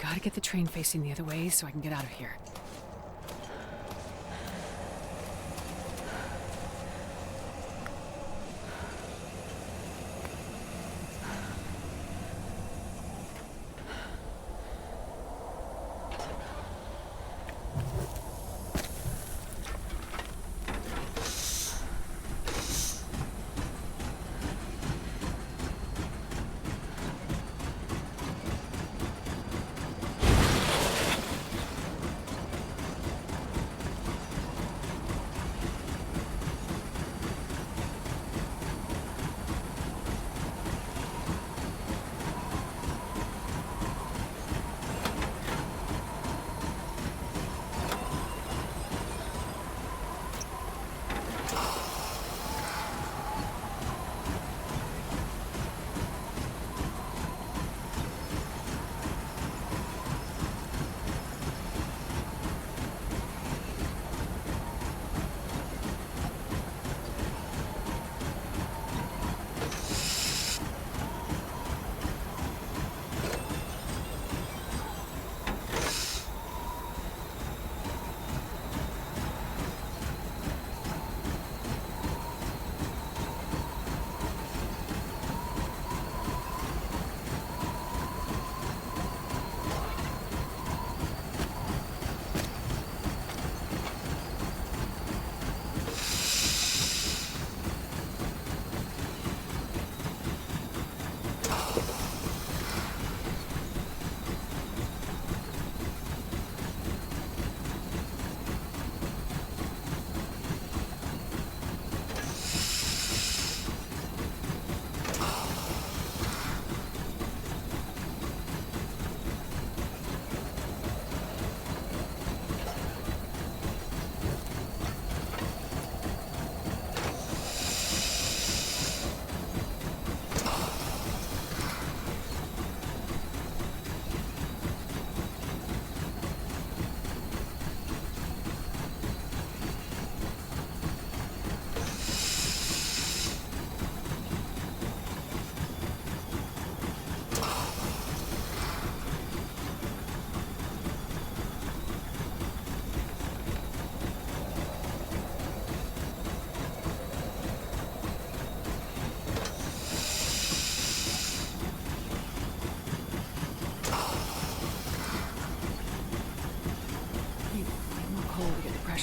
S1: Gotta get the train facing the other way so I can get out of here.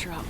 S1: pressure up.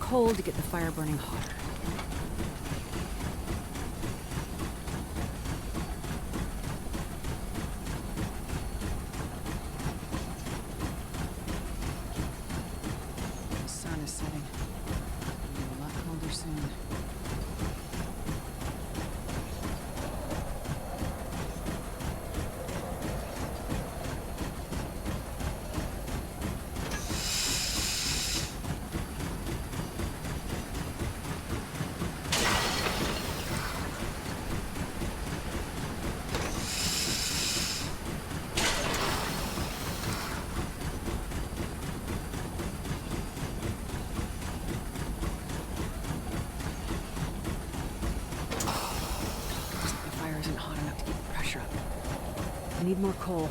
S1: Coal to get the fire burning hotter. The sun is setting. It'll be a lot colder soon. I need more coal.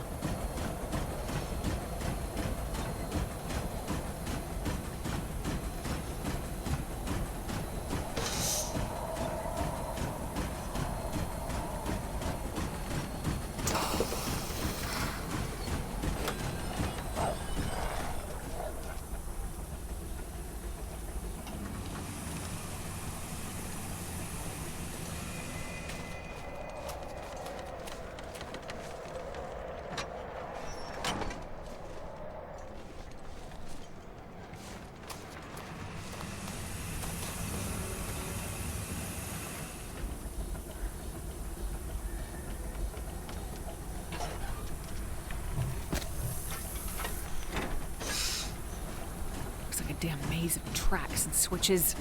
S1: Damn maze of tracks and switches.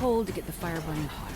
S1: coal to get the fire burning hotter.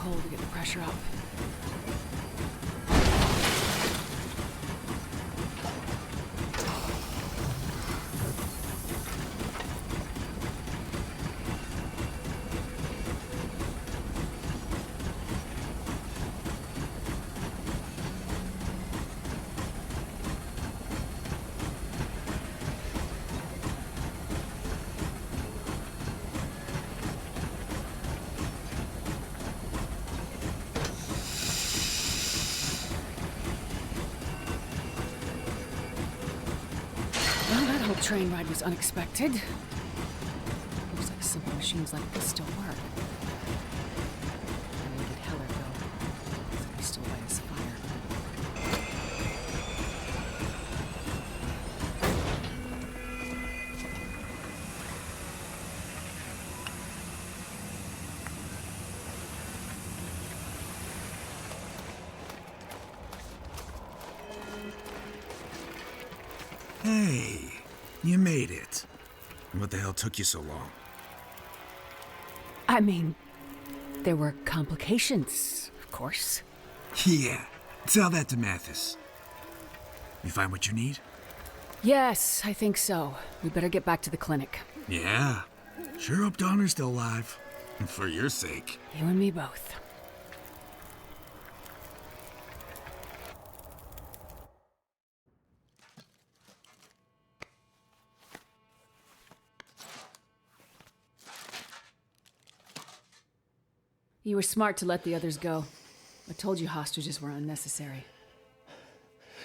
S1: To get the pressure up. Well, that whole train ride was unexpected. Looks like simple machines like this still work. I needed Heller, though. Looks like he still light his fire.
S13: Hey, you made it. What the hell took you so long?
S1: I mean, there were complications, of course.
S13: Yeah, tell that to Mathis. You find what you need?
S1: Yes, I think so. We better get back to the clinic.
S13: Yeah. Sure hope Donner's still alive. For your sake.
S1: You and me both. You were smart to let the others go. I told you hostages were unnecessary.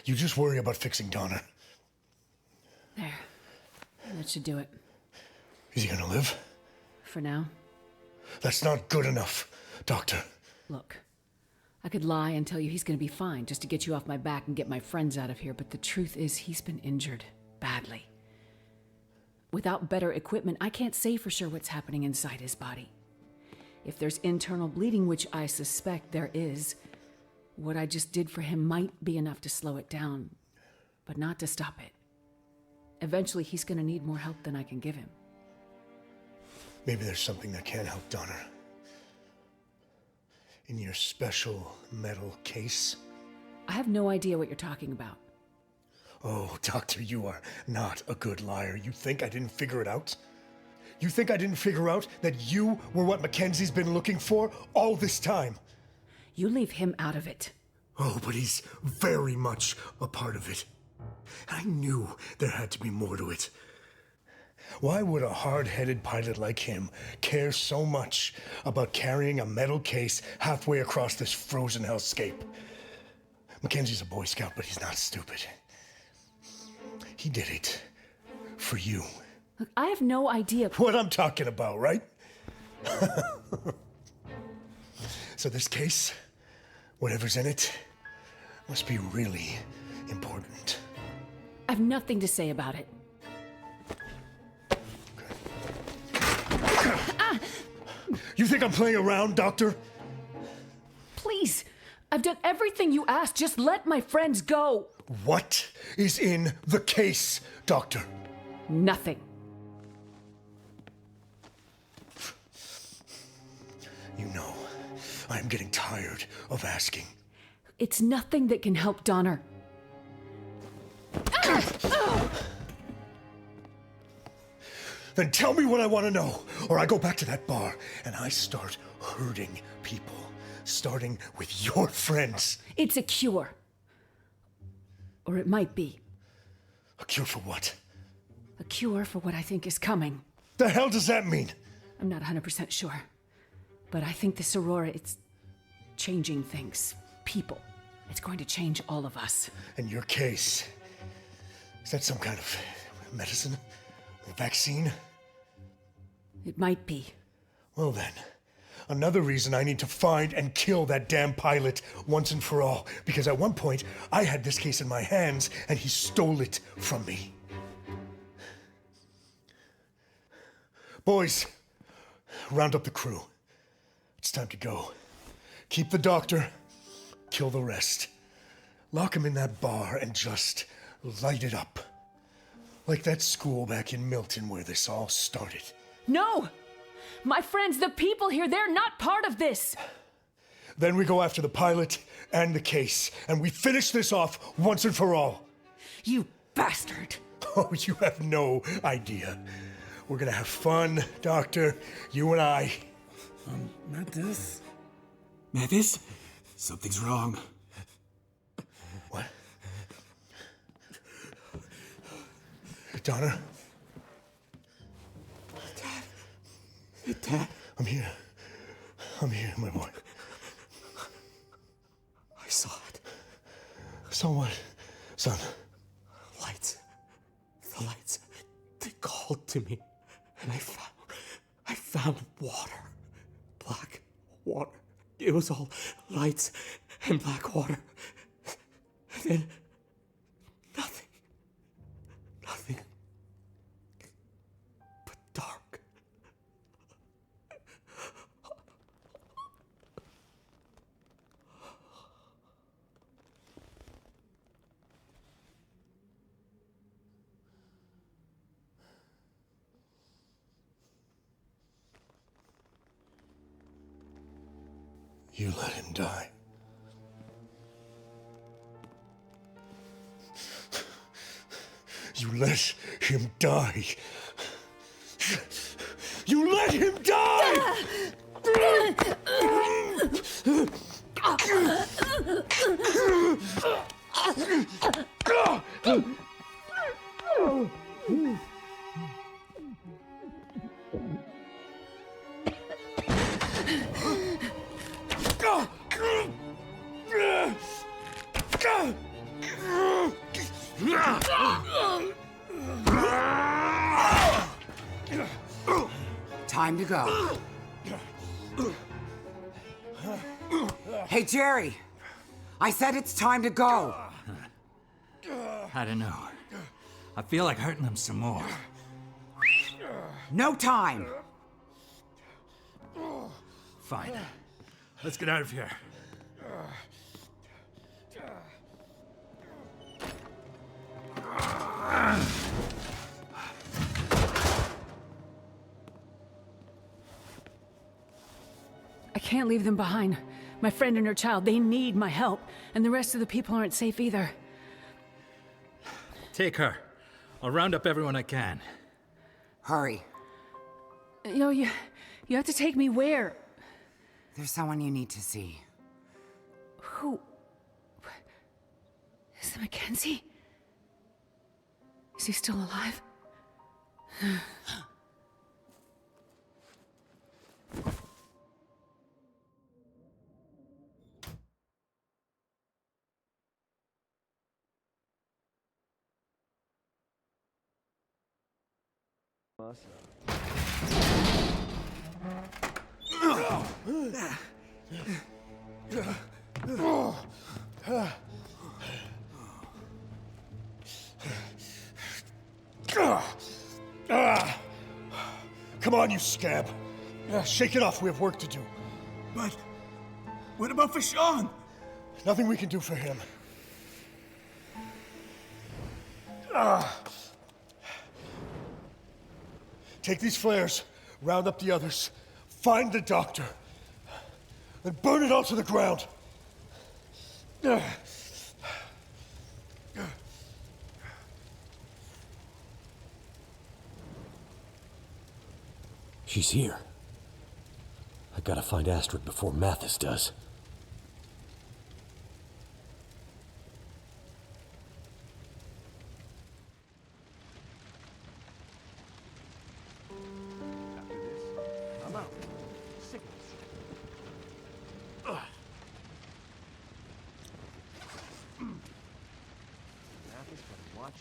S6: You just worry about fixing Donner.
S1: There. That should do it.
S6: Is he gonna live?
S1: For now.
S6: That's not good enough, Doctor.
S1: Look, I could lie and tell you he's gonna be fine just to get you off my back and get my friends out of here, but the truth is he's been injured. Badly. Without better equipment, I can't say for sure what's happening inside his body. If there's internal bleeding, which I suspect there is, what I just did for him might be enough to slow it down, but not to stop it. Eventually, he's gonna need more help than I can give him.
S6: Maybe there's something that can help Donner. In your special metal case?
S1: I have no idea what you're talking about.
S6: Oh, Doctor, you are not a good liar. You think I didn't figure it out? You think I didn't figure out that you were what Mackenzie's been looking for all this time?
S1: You leave him out of it.
S6: Oh, but he's very much a part of it. I knew there had to be more to it. Why would a hard-headed pilot like him care so much about carrying a metal case halfway across this frozen hellscape? Mackenzie's a Boy Scout, but he's not stupid. He did it for you.
S1: Look, I have no idea
S6: what I'm talking about, right? So this case, whatever's in it, must be really important.
S1: I have nothing to say about it.
S6: You think I'm playing around, Doctor?
S1: Please, I've done everything you asked. Just let my friends go.
S6: What is in the case, Doctor?
S1: Nothing.
S6: You know, I'm getting tired of asking.
S1: It's nothing that can help Donner.
S6: Then tell me what I want to know, or I go back to that bar and I start hurting people, starting with your friends.
S1: It's a cure. Or it might be.
S6: A cure for what?
S1: A cure for what I think is coming.
S6: The hell does that mean?
S1: I'm not 100% sure. But I think this Aurora, it's changing things. People. It's going to change all of us.
S6: And your case, is that some kind of medicine? A vaccine?
S1: It might be.
S6: Well then, another reason I need to find and kill that damn pilot once and for all. Because at one point, I had this case in my hands and he stole it from me. Boys, round up the crew. It's time to go. Keep the doctor, kill the rest. Lock him in that bar and just light it up. Like that school back in Milton where this all started.
S1: No! My friends, the people here, they're not part of this!
S6: Then we go after the pilot and the case, and we finish this off once and for all.
S1: You bastard!
S6: Oh, you have no idea. We're gonna have fun, Doctor, you and I.
S13: Mathis? Something's wrong.
S6: What? Donner?
S17: Dad?
S6: I'm here. I'm here, my boy.
S17: I saw it.
S6: Saw what, son?
S17: Lights. The lights. They called to me. And I found water. Black water. It was all lights and black water. And then nothing. Nothing. But dark.
S6: You let him die. You let him die. You let him die!
S12: Time to go. Hey, Jerry. I said it's time to go.
S21: I don't know. I feel like hurting them some more.
S12: No time.
S21: Fine. Let's get out of here.
S1: I can't leave them behind. My friend and her child, they need my help. And the rest of the people aren't safe either.
S21: Take her. I'll round up everyone I can.
S12: Hurry.
S1: You have to take me where?
S12: There's someone you need to see.
S1: Who? Is it Mackenzie? Is he still alive?
S6: Come on, you scab. Shake it off, we have work to do.
S13: But what about Fashawn?
S6: Nothing we can do for him. Take these flares, round up the others, find the doctor, then burn it all to the ground.
S2: She's here. I gotta find Astrid before Mathis does.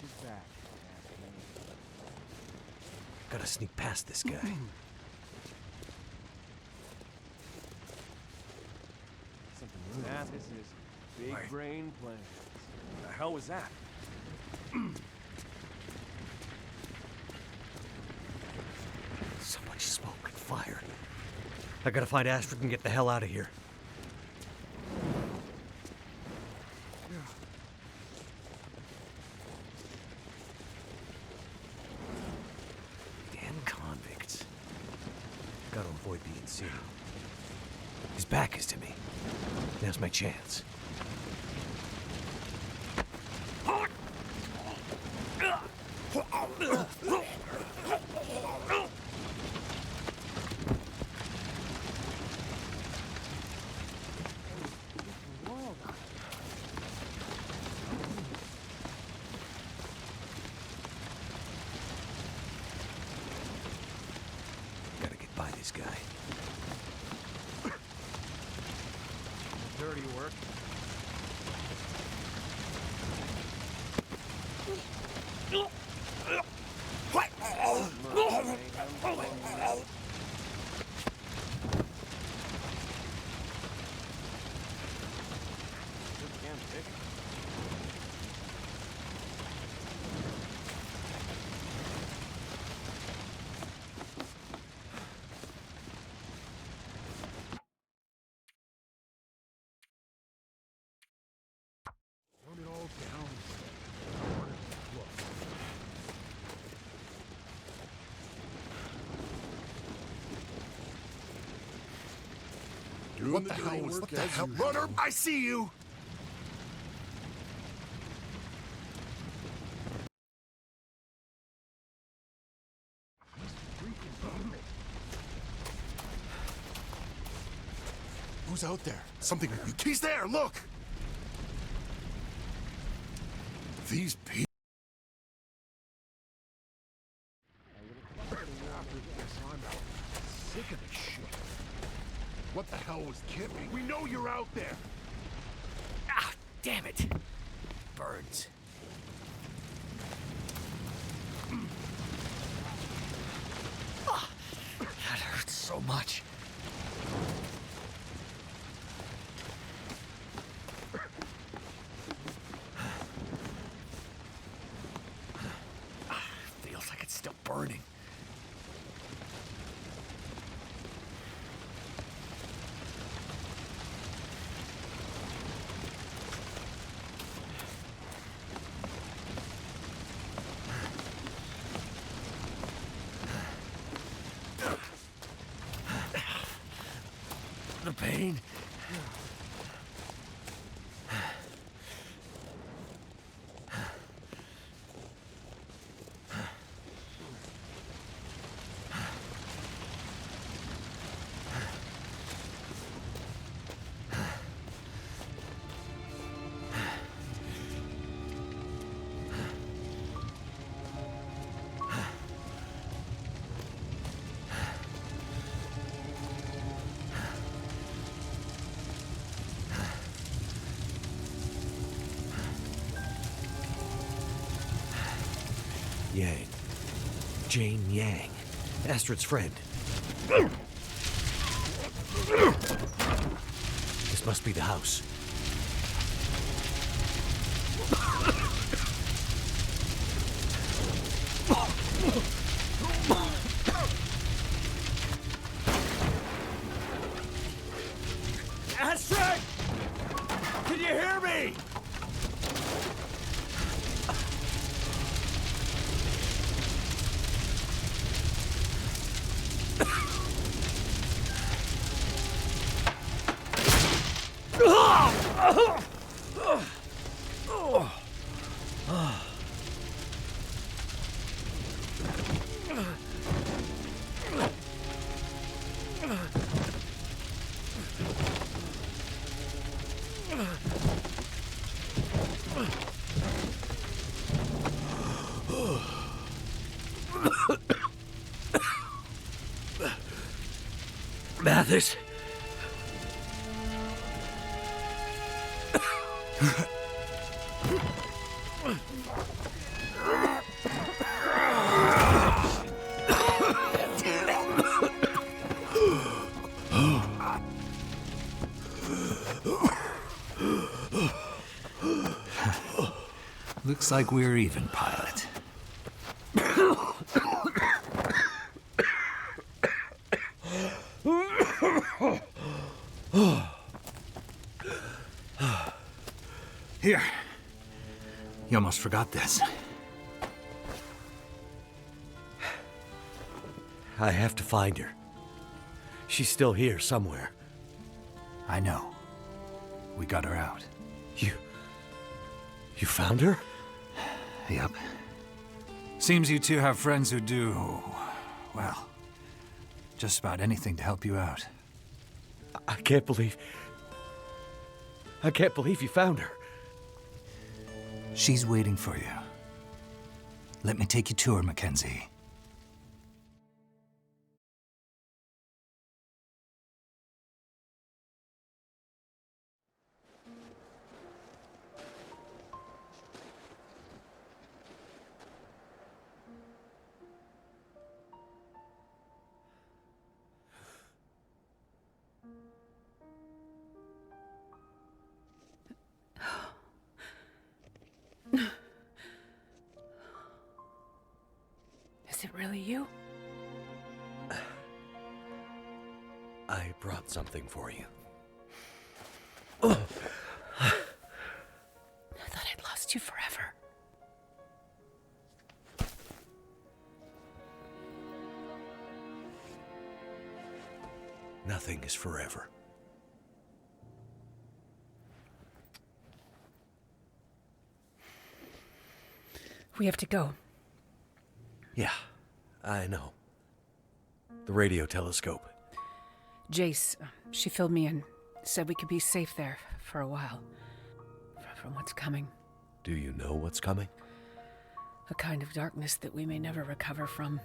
S4: is back.
S2: Gotta sneak past this guy.
S4: This is big brain plans.
S21: What the hell was that?
S2: So much smoke and fire. I gotta find Astrid and get the hell out of here. Damn convicts. Gotta avoid being seen. His back is to me. Now's my chance. Gotta get by this guy.
S4: Dirty work.
S5: What the hell was that? Runner, I see you! Who's out there? Something. He's there, look! These people. Sick of this shit. What the hell was Kippy? We know you're out there!
S2: Ah, damn it! Burns. Ah, that hurts so much. Feels like it's still burning. The pain. Yang. Jane Yang. Astrid's friend. This must be the house.
S21: Astrid! Can you hear me?
S2: Mathis.
S13: Looks like we're even, pilot. Here. You almost forgot this.
S2: I have to find her. She's still here somewhere.
S13: I know. We got her out.
S2: You found her?
S13: Yep. Seems you two have friends who do, well, just about anything to help you out.
S2: I can't believe you found her.
S13: She's waiting for you. Let me take you to her, Mackenzie.
S1: Is it really you?
S2: I brought something for you.
S1: I thought I'd lost you forever.
S2: Nothing is forever.
S1: We have to go.
S2: Yeah, I know. The radio telescope.
S1: Jace, she filled me in. Said we could be safe there for a while. From what's coming.
S2: Do you know what's coming?
S1: A kind of darkness that we may never recover from.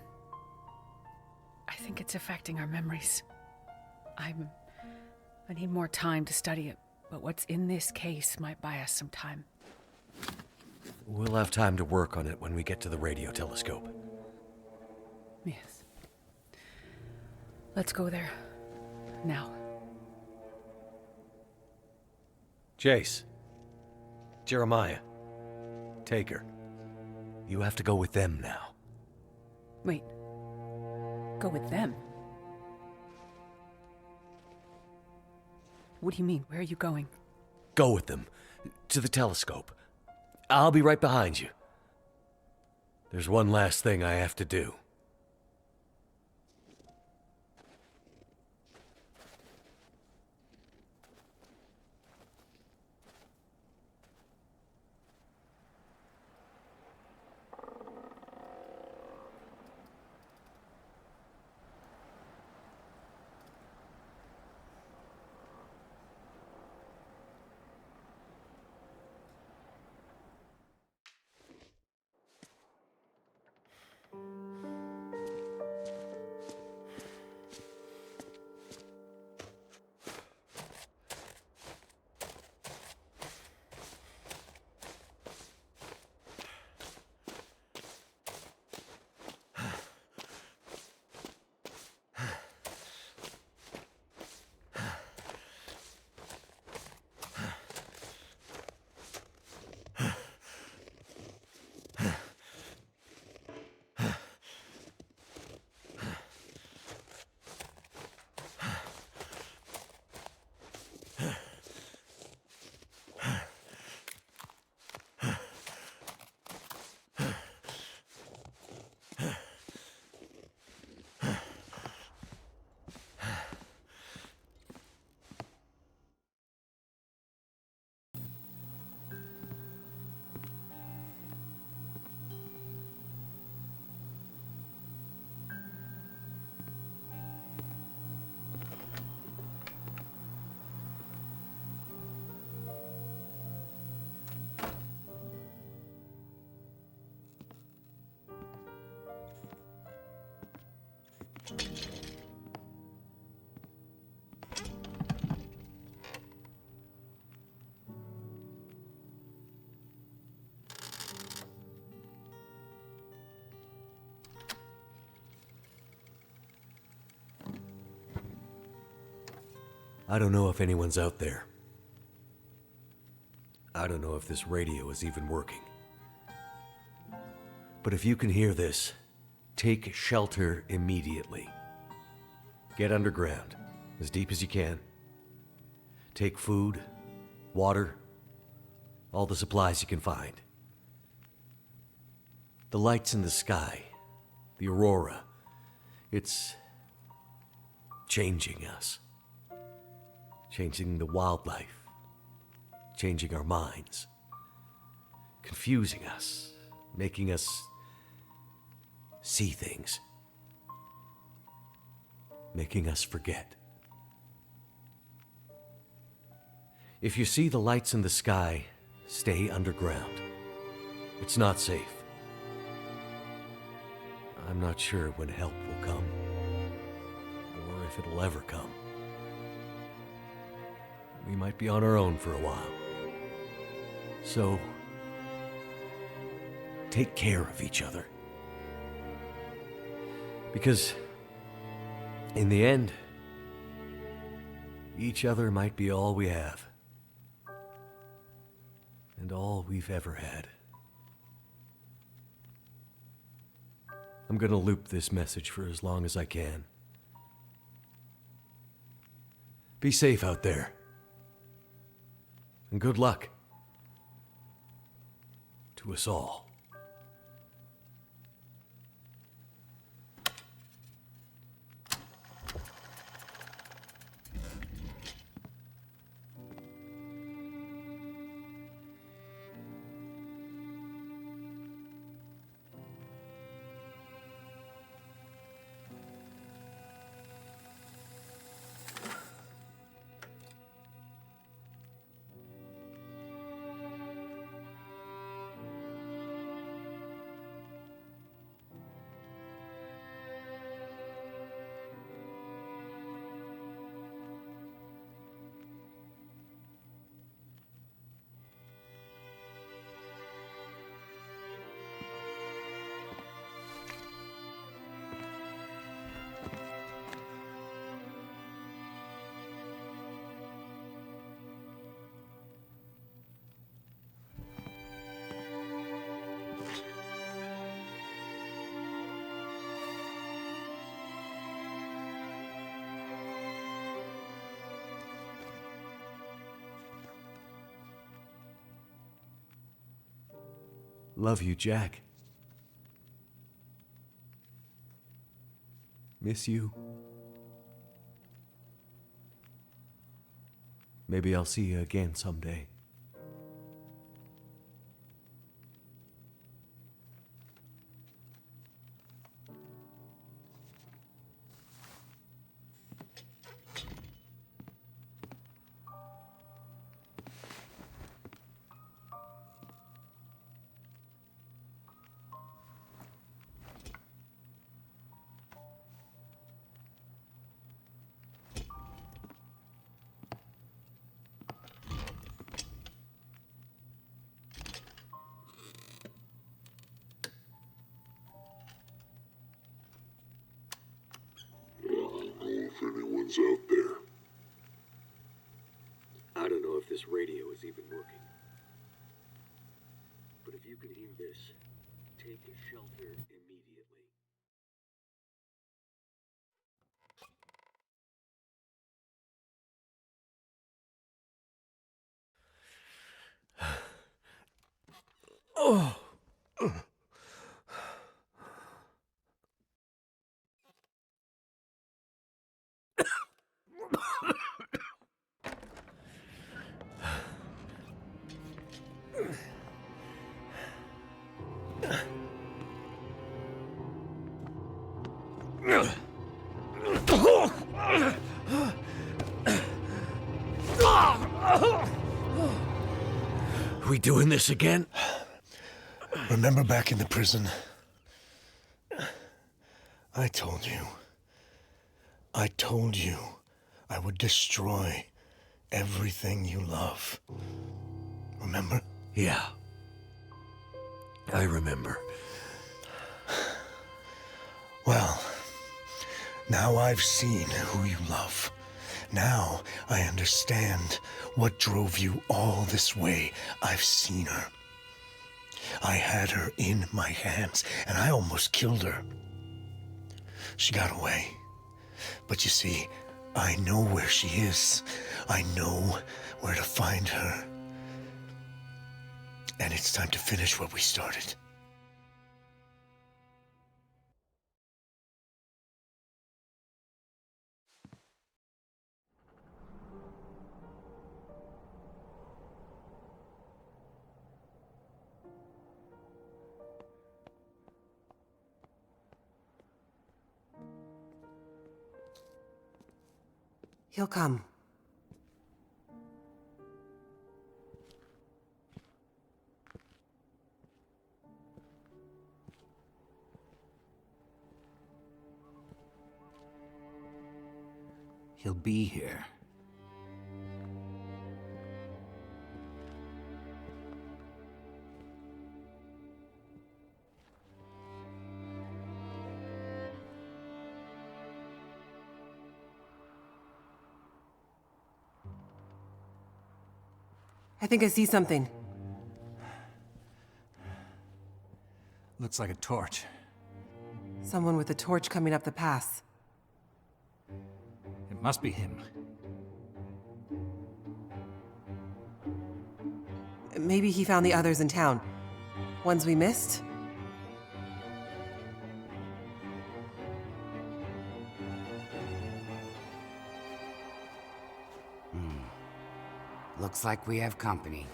S1: I think it's affecting our memories. I need more time to study it, but what's in this case might buy us some time.
S2: We'll have time to work on it when we get to the radio telescope.
S1: Yes. Let's go there. Now.
S2: Jace. Jeremiah. Take her. You have to go with them now.
S1: Wait. Go with them? What do you mean? Where are you going?
S2: Go with them. To the telescope. I'll be right behind you. There's one last thing I have to do. I don't know if anyone's out there, I don't know if this radio is even working. But if you can hear this, take shelter immediately. Get underground, as deep as you can. Take food, water, all the supplies you can find. The lights in the sky, the aurora, it's changing us. Changing the wildlife, changing our minds, confusing us, making us see things, making us forget. If you see the lights in the sky, stay underground. It's not safe. I'm not sure when help will come, or if it'll ever come. We might be on our own for a while. So, take care of each other. Because, in the end, each other might be all we have. And all we've ever had. I'm gonna loop this message for as long as I can. Be safe out there. And good luck to us all. Love you, Jack. Miss you. Maybe I'll see you again someday.
S17: If anyone's out there.
S2: I don't know if this radio is even working. But if you can hear this, take shelter immediately. Oh. We doing this again?
S6: Remember back in the prison? I told you I would destroy everything you love. Remember?
S2: Yeah. I remember.
S6: Well, now I've seen who you love, Now I understand what drove you all this way. I've seen her. I had her in my hands, and I almost killed her. She got away. But you see, I know where she is. I know where to find her. And it's time to finish what we started.
S19: He'll come.
S13: He'll be here.
S19: I think I see something.
S13: Looks like a torch.
S19: Someone with a torch coming up the pass.
S13: It must be him.
S19: Maybe he found the others in town. Ones we missed?
S12: Looks like we have company.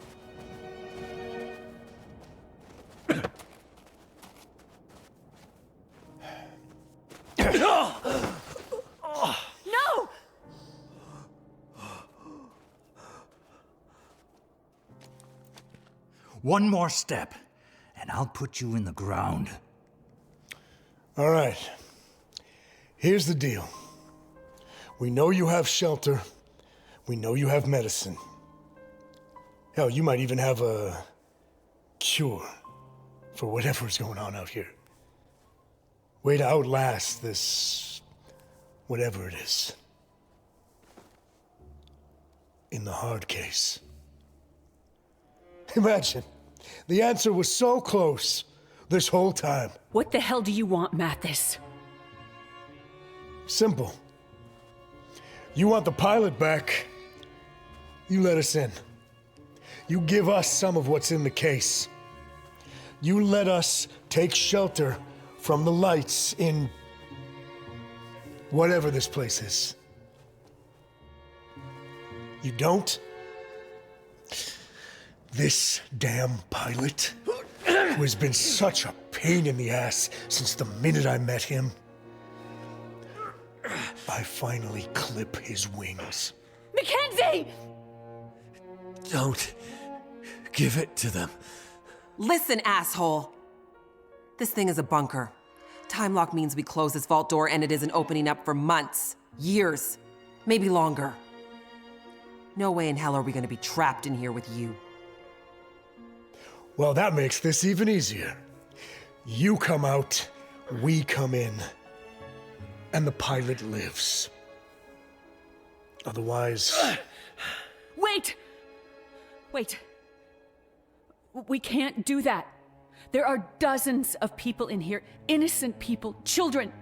S8: No!
S13: One more step, and I'll put you in the ground.
S6: All right. Here's the deal. We know you have shelter. We know you have medicine. Hell, you might even have a cure for whatever's going on out here. Way to outlast this, whatever it is. In the hard case. Imagine, the answer was so close this whole time.
S1: What the hell do you want, Mathis?
S6: Simple. You want the pilot back, you let us in. You give us some of what's in the case. You let us take shelter from the lights in whatever this place is. You don't? This damn pilot, who has been such a pain in the ass since the minute I met him, I finally clip his wings.
S1: Mackenzie!
S2: Don't give it to them.
S19: Listen, asshole! This thing is a bunker. Time lock means we close this vault door and it isn't opening up for months, years, maybe longer. No way in hell are we gonna be trapped in here with you.
S6: Well, that makes this even easier. You come out, we come in, and the pilot lives. Otherwise...
S1: Wait! Wait. We can't do that. There are dozens of people in here, innocent people, children.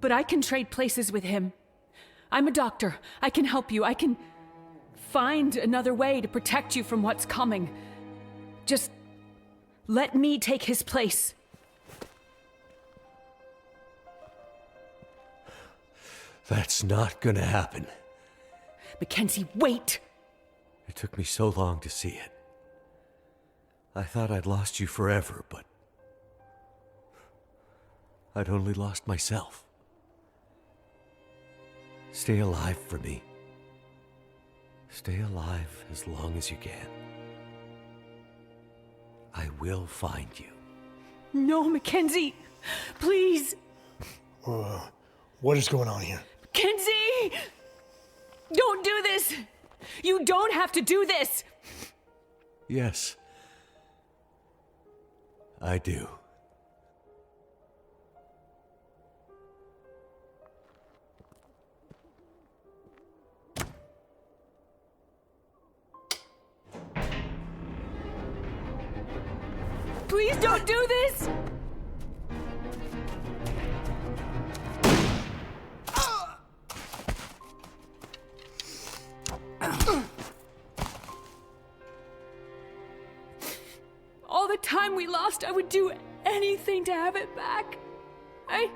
S1: But I can trade places with him. I'm a doctor. I can help you. I can find another way to protect you from what's coming. Just let me take his place.
S2: That's not gonna happen.
S1: Mackenzie, wait!
S2: It took me so long to see it. I thought I'd lost you forever, but I'd only lost myself. Stay alive for me. Stay alive as long as you can. I will find you.
S1: No, Mackenzie! Please!
S6: What is going on here?
S1: Mackenzie! Don't do this! You don't have to do this!
S2: Yes. I do.
S1: Please don't do this! All the time we lost, I would do anything to have it back. I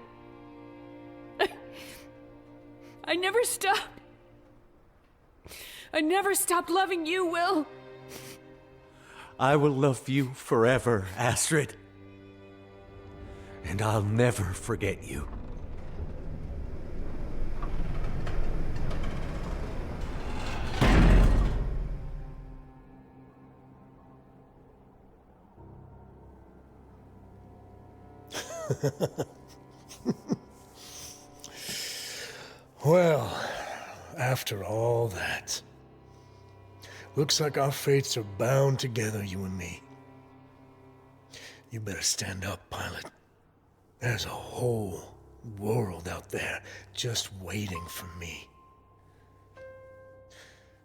S1: never stopped. I never stopped loving you, Will.
S4: I will love you forever, Astrid. And I'll never forget you.
S6: Well, after all that, looks like our fates are bound together, you and me. You better stand up, pilot. There's a whole world out there just waiting for me.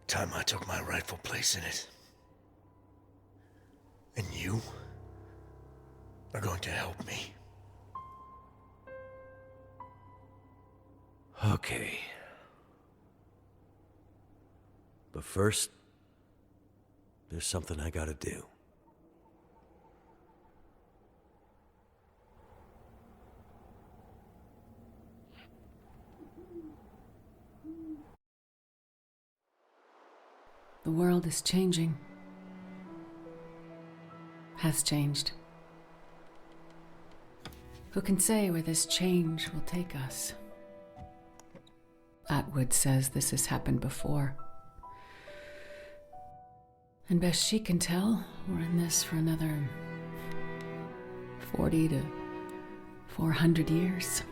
S6: Time I took my rightful place in it. And you are going to help me.
S2: Okay. But first, there's something I gotta do.
S1: The world is changing. Has changed. Who can say where this change will take us? Atwood says this has happened before. And best she can tell, we're in this for another 40 to 400 years.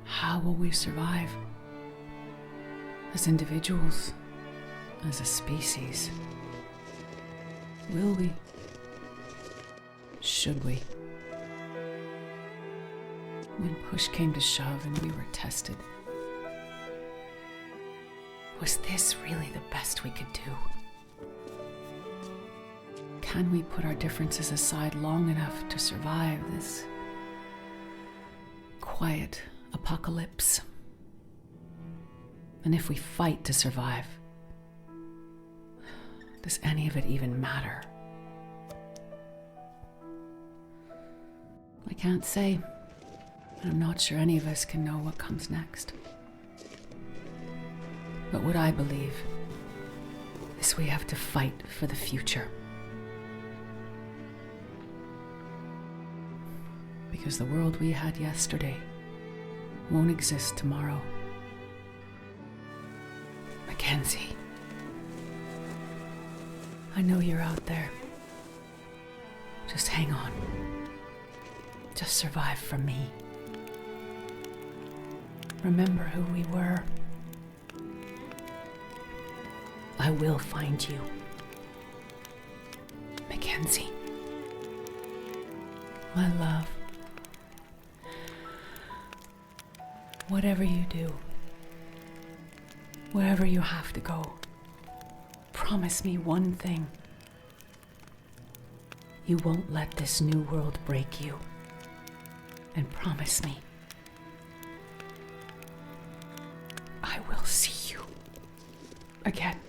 S1: How will we survive? As individuals, as a species? Will we? Should we? When push came to shove and we were tested, was this really the best we could do? Can we put our differences aside long enough to survive this quiet apocalypse? And if we fight to survive, does any of it even matter? I can't say. I'm not sure any of us can know what comes next. But what I believe is we have to fight for the future. Because the world we had yesterday won't exist tomorrow. Mackenzie, I know you're out there. Just hang on. Just survive for me. Remember who we were. I will find you. Mackenzie. My love. Whatever you do, wherever you have to go, promise me one thing. You won't let this new world break you. And promise me, I will see you again.